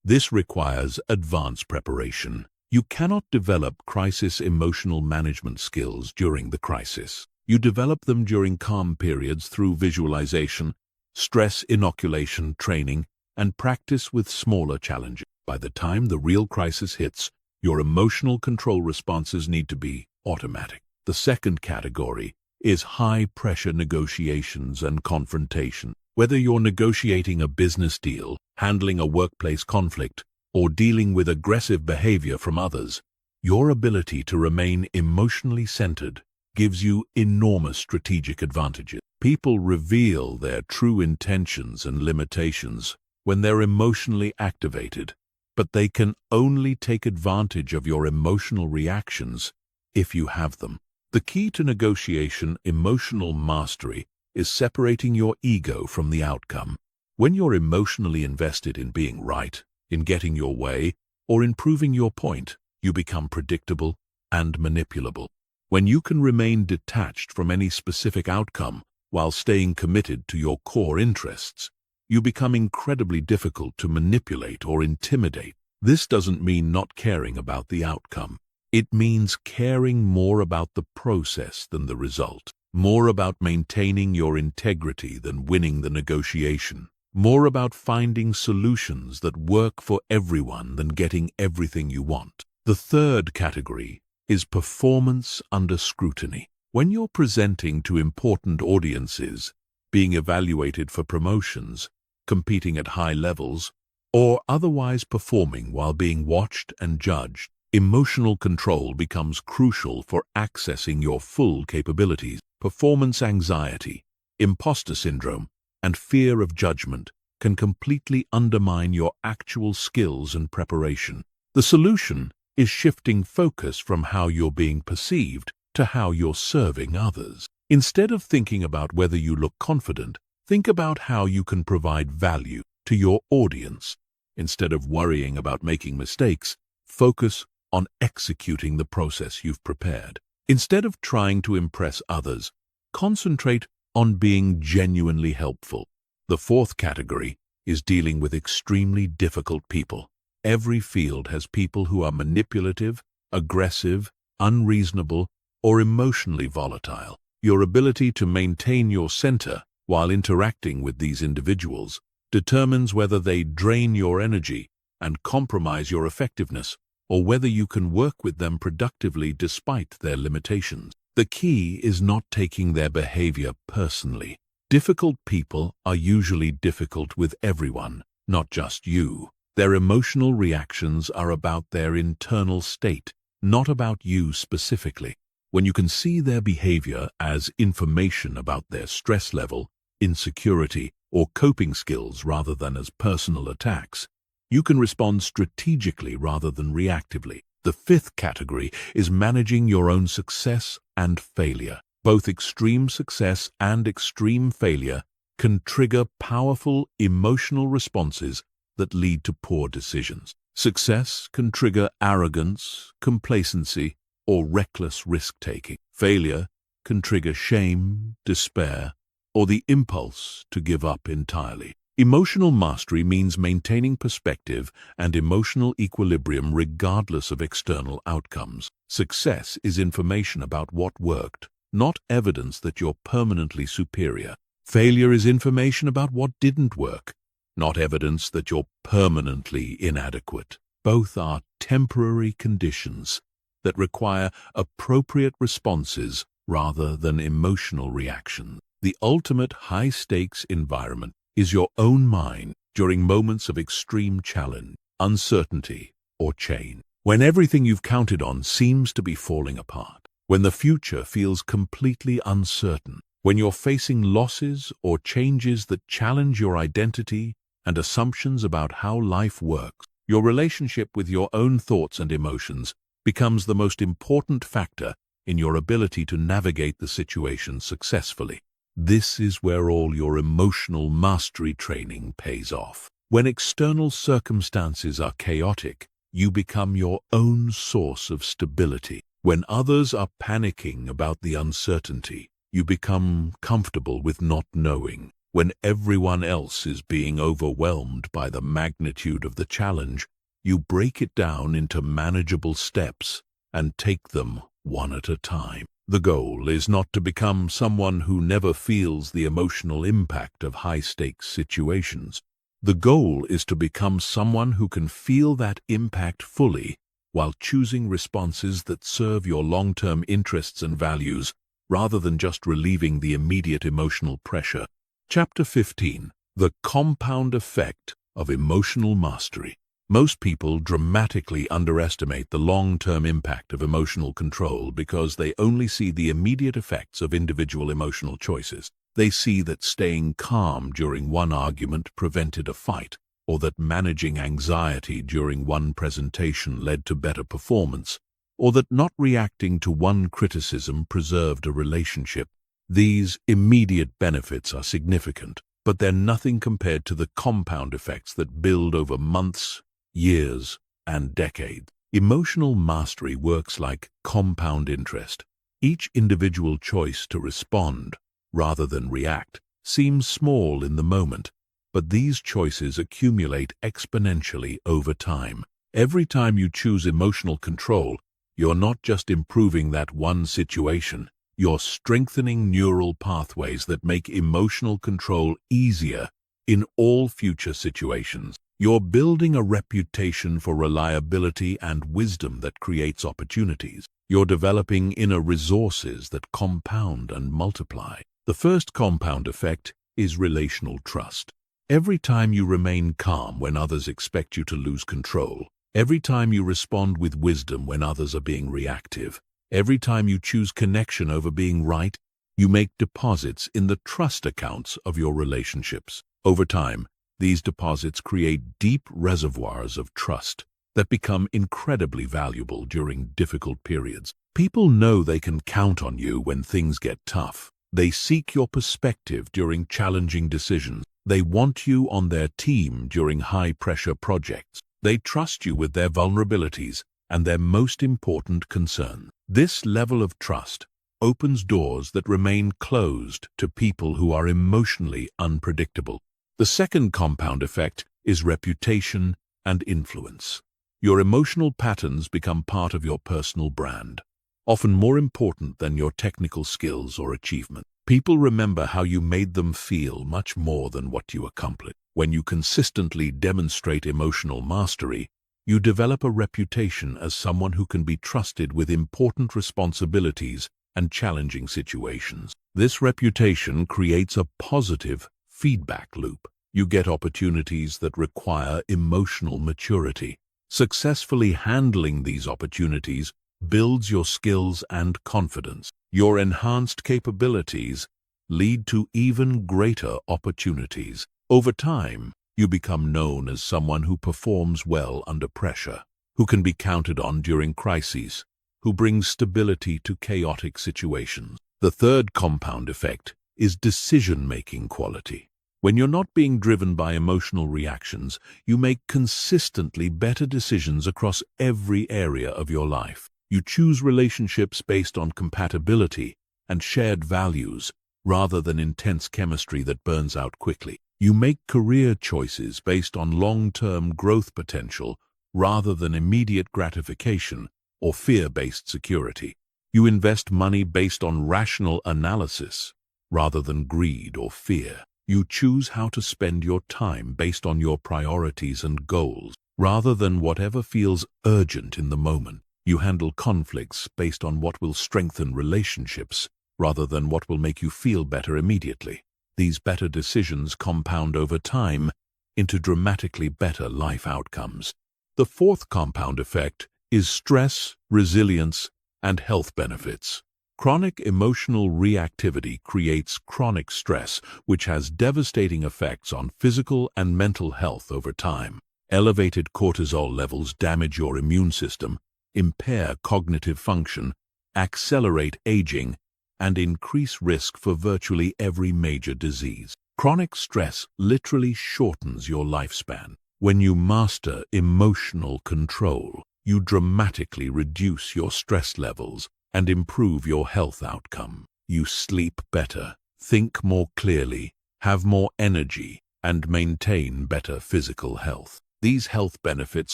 This requires advanced preparation. You cannot develop crisis emotional management skills during the crisis. You develop them during calm periods through visualization, stress inoculation training, and practice with smaller challenges. By the time the real crisis hits, your emotional control responses need to be automatic. The second category is high-pressure negotiations and confrontation. Whether you're negotiating a business deal, handling a workplace conflict, or dealing with aggressive behavior from others, your ability to remain emotionally centered gives you enormous strategic advantages. People reveal their true intentions and limitations when they're emotionally activated, but they can only take advantage of your emotional reactions if you have them. The key to negotiation emotional mastery is separating your ego from the outcome. When you're emotionally invested in being right, in getting your way, or in proving your point, you become predictable and manipulable. When you can remain detached from any specific outcome while staying committed to your core interests, you become incredibly difficult to manipulate or intimidate. This doesn't mean not caring about the outcome. It means caring more about the process than the result, more about maintaining your integrity than winning the negotiation, more about finding solutions that work for everyone than getting everything you want. The third category is performance under scrutiny. When you're presenting to important audiences, being evaluated for promotions, competing at high levels, or otherwise performing while being watched and judged, emotional control becomes crucial for accessing your full capabilities. Performance anxiety, imposter syndrome, and fear of judgment can completely undermine your actual skills and preparation. The solution is shifting focus from how you're being perceived to how you're serving others. Instead of thinking about whether you look confident, think about how you can provide value to your audience. Instead of worrying about making mistakes, focus on executing the process you've prepared. Instead of trying to impress others, concentrate on being genuinely helpful. The fourth category is dealing with extremely difficult people. Every field has people who are manipulative, aggressive, unreasonable, or emotionally volatile. Your ability to maintain your center while interacting with these individuals determines whether they drain your energy and compromise your effectiveness, or whether you can work with them productively despite their limitations. The key is not taking their behavior personally. Difficult people are usually difficult with everyone, not just you. Their emotional reactions are about their internal state, not about you specifically. When you can see their behavior as information about their stress level, insecurity, or coping skills rather than as personal attacks, you can respond strategically rather than reactively. The fifth category is managing your own success and failure. Both extreme success and extreme failure can trigger powerful emotional responses that lead to poor decisions. Success can trigger arrogance, complacency, or reckless risk-taking. Failure can trigger shame, despair, or the impulse to give up entirely. Emotional mastery means maintaining perspective and emotional equilibrium regardless of external outcomes. Success is information about what worked, not evidence that you're permanently superior. Failure is information about what didn't work, not evidence that you're permanently inadequate. Both are temporary conditions that require appropriate responses rather than emotional reactions. The ultimate high-stakes environment is your own mind during moments of extreme challenge, uncertainty, or change. When everything you've counted on seems to be falling apart. When the future feels completely uncertain. When you're facing losses or changes that challenge your identity and assumptions about how life works. Your relationship with your own thoughts and emotions becomes the most important factor in your ability to navigate the situation successfully. This is where all your emotional mastery training pays off. When external circumstances are chaotic, you become your own source of stability. When others are panicking about the uncertainty, you become comfortable with not knowing. When everyone else is being overwhelmed by the magnitude of the challenge, you break it down into manageable steps and take them one at a time. The goal is not to become someone who never feels the emotional impact of high-stakes situations. The goal is to become someone who can feel that impact fully while choosing responses that serve your long-term interests and values, rather than just relieving the immediate emotional pressure. Chapter 15. The compound effect of emotional mastery. Most people dramatically underestimate the long-term impact of emotional control because they only see the immediate effects of individual emotional choices. They see that staying calm during one argument prevented a fight, or that managing anxiety during one presentation led to better performance, or that not reacting to one criticism preserved a relationship. These immediate benefits are significant, but they're nothing compared to the compound effects that build over months, years, and decades. Emotional mastery works like compound interest. Each individual choice to respond, rather than react, seems small in the moment, but these choices accumulate exponentially over time. Every time you choose emotional control, you're not just improving that one situation, you're strengthening neural pathways that make emotional control easier in all future situations. You're building a reputation for reliability and wisdom that creates opportunities. You're developing inner resources that compound and multiply. The first compound effect is relational trust. Every time you remain calm when others expect you to lose control, every time you respond with wisdom when others are being reactive, every time you choose connection over being right, you make deposits in the trust accounts of your relationships. Over time, these deposits create deep reservoirs of trust that become incredibly valuable during difficult periods. People know they can count on you when things get tough. They seek your perspective during challenging decisions. They want you on their team during high-pressure projects. They trust you with their vulnerabilities and their most important concerns. This level of trust opens doors that remain closed to people who are emotionally unpredictable. The second compound effect is reputation and influence. Your emotional patterns become part of your personal brand, often more important than your technical skills or achievement. People remember how you made them feel much more than what you accomplished. When you consistently demonstrate emotional mastery, you develop a reputation as someone who can be trusted with important responsibilities and challenging situations. This reputation creates a positive feedback loop. You get opportunities that require emotional maturity. Successfully handling these opportunities builds your skills and confidence. Your enhanced capabilities lead to even greater opportunities. Over time, you become known as someone who performs well under pressure, who can be counted on during crises, who brings stability to chaotic situations. The third compound effect is decision-making quality. When you're not being driven by emotional reactions, you make consistently better decisions across every area of your life. You choose relationships based on compatibility and shared values, rather than intense chemistry that burns out quickly. You make career choices based on long-term growth potential, rather than immediate gratification or fear-based security. You invest money based on rational analysis, rather than greed or fear. You choose how to spend your time based on your priorities and goals, rather than whatever feels urgent in the moment. You handle conflicts based on what will strengthen relationships, rather than what will make you feel better immediately. These better decisions compound over time into dramatically better life outcomes. The fourth compound effect is stress, resilience, and health benefits. Chronic emotional reactivity creates chronic stress, which has devastating effects on physical and mental health over time. Elevated cortisol levels damage your immune system, impair cognitive function, accelerate aging, and increase risk for virtually every major disease. Chronic stress literally shortens your lifespan. When you master emotional control, you dramatically reduce your stress levels and improve your health outcome. You sleep better, think more clearly, have more energy, and maintain better physical health. These health benefits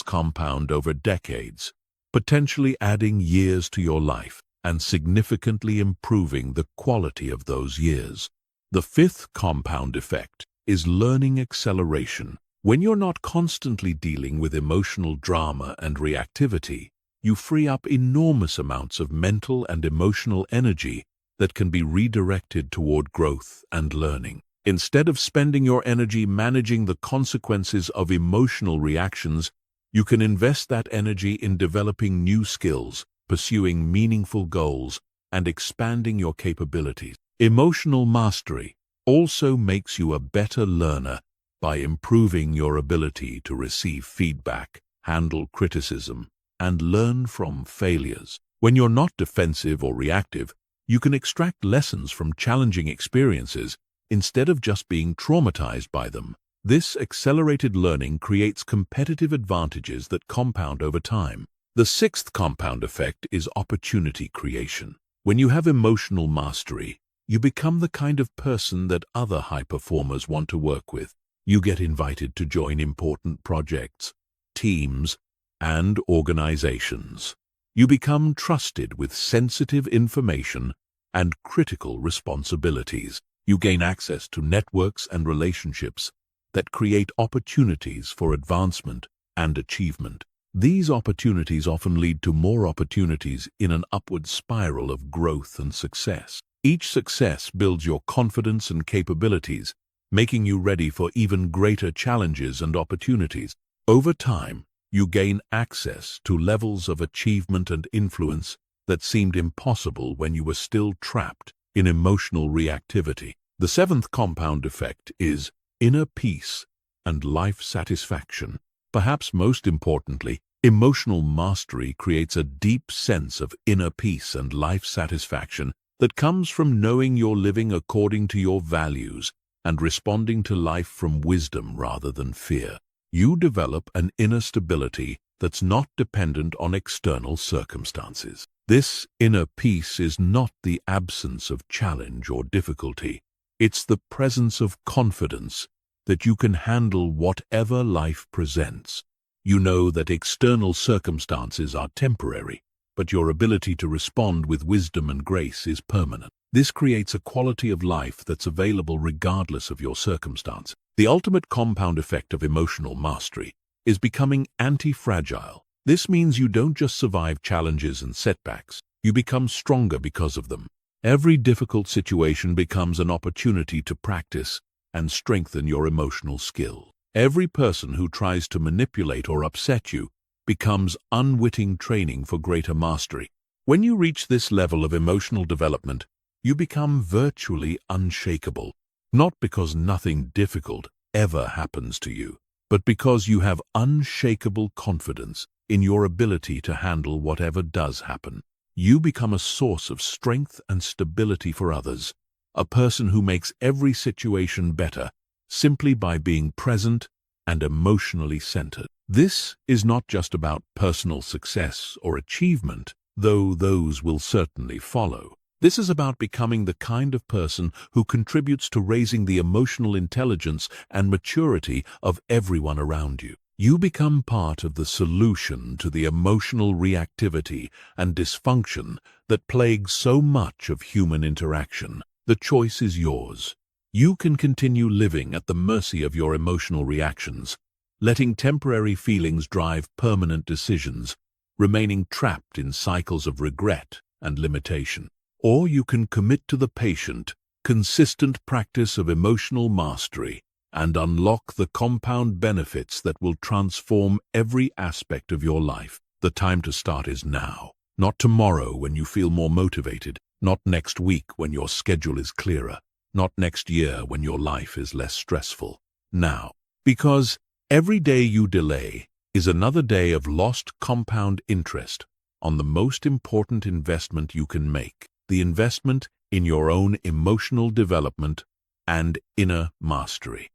compound over decades, potentially adding years to your life and significantly improving the quality of those years. The fifth compound effect is learning acceleration. When you're not constantly dealing with emotional drama and reactivity, you free up enormous amounts of mental and emotional energy that can be redirected toward growth and learning. Instead of spending your energy managing the consequences of emotional reactions, you can invest that energy in developing new skills, pursuing meaningful goals, and expanding your capabilities. Emotional mastery also makes you a better learner by improving your ability to receive feedback, handle criticism, and learn from failures. When you're not defensive or reactive, you can extract lessons from challenging experiences instead of just being traumatized by them. This accelerated learning creates competitive advantages that compound over time. The sixth compound effect is opportunity creation. When you have emotional mastery, you become the kind of person that other high performers want to work with. You get invited to join important projects, teams, and organizations. You become trusted with sensitive information and critical responsibilities. You gain access to networks and relationships that create opportunities for advancement and achievement. These opportunities often lead to more opportunities in an upward spiral of growth and success. Each success builds your confidence and capabilities, making you ready for even greater challenges and opportunities. Over time, you gain access to levels of achievement and influence that seemed impossible when you were still trapped in emotional reactivity. The seventh compound effect is inner peace and life satisfaction. Perhaps most importantly, emotional mastery creates a deep sense of inner peace and life satisfaction that comes from knowing you're living according to your values and responding to life from wisdom rather than fear. You develop an inner stability that's not dependent on external circumstances. This inner peace is not the absence of challenge or difficulty. It's the presence of confidence that you can handle whatever life presents. You know that external circumstances are temporary, but your ability to respond with wisdom and grace is permanent. This creates a quality of life that's available regardless of your circumstance. The ultimate compound effect of emotional mastery is becoming anti-fragile. This means you don't just survive challenges and setbacks, you become stronger because of them. Every difficult situation becomes an opportunity to practice and strengthen your emotional skill. Every person who tries to manipulate or upset you becomes unwitting training for greater mastery. When you reach this level of emotional development, you become virtually unshakable, not because nothing difficult ever happens to you, but because you have unshakable confidence in your ability to handle whatever does happen. You become a source of strength and stability for others, a person who makes every situation better simply by being present and emotionally centered. This is not just about personal success or achievement, though those will certainly follow. This is about becoming the kind of person who contributes to raising the emotional intelligence and maturity of everyone around you. You become part of the solution to the emotional reactivity and dysfunction that plagues so much of human interaction. The choice is yours. You can continue living at the mercy of your emotional reactions, letting temporary feelings drive permanent decisions, remaining trapped in cycles of regret and limitation. Or you can commit to the patient, consistent practice of emotional mastery and unlock the compound benefits that will transform every aspect of your life. The time to start is now, not tomorrow when you feel more motivated, not next week when your schedule is clearer, not next year when your life is less stressful. Now, because every day you delay is another day of lost compound interest on the most important investment you can make, the investment in your own emotional development and inner mastery.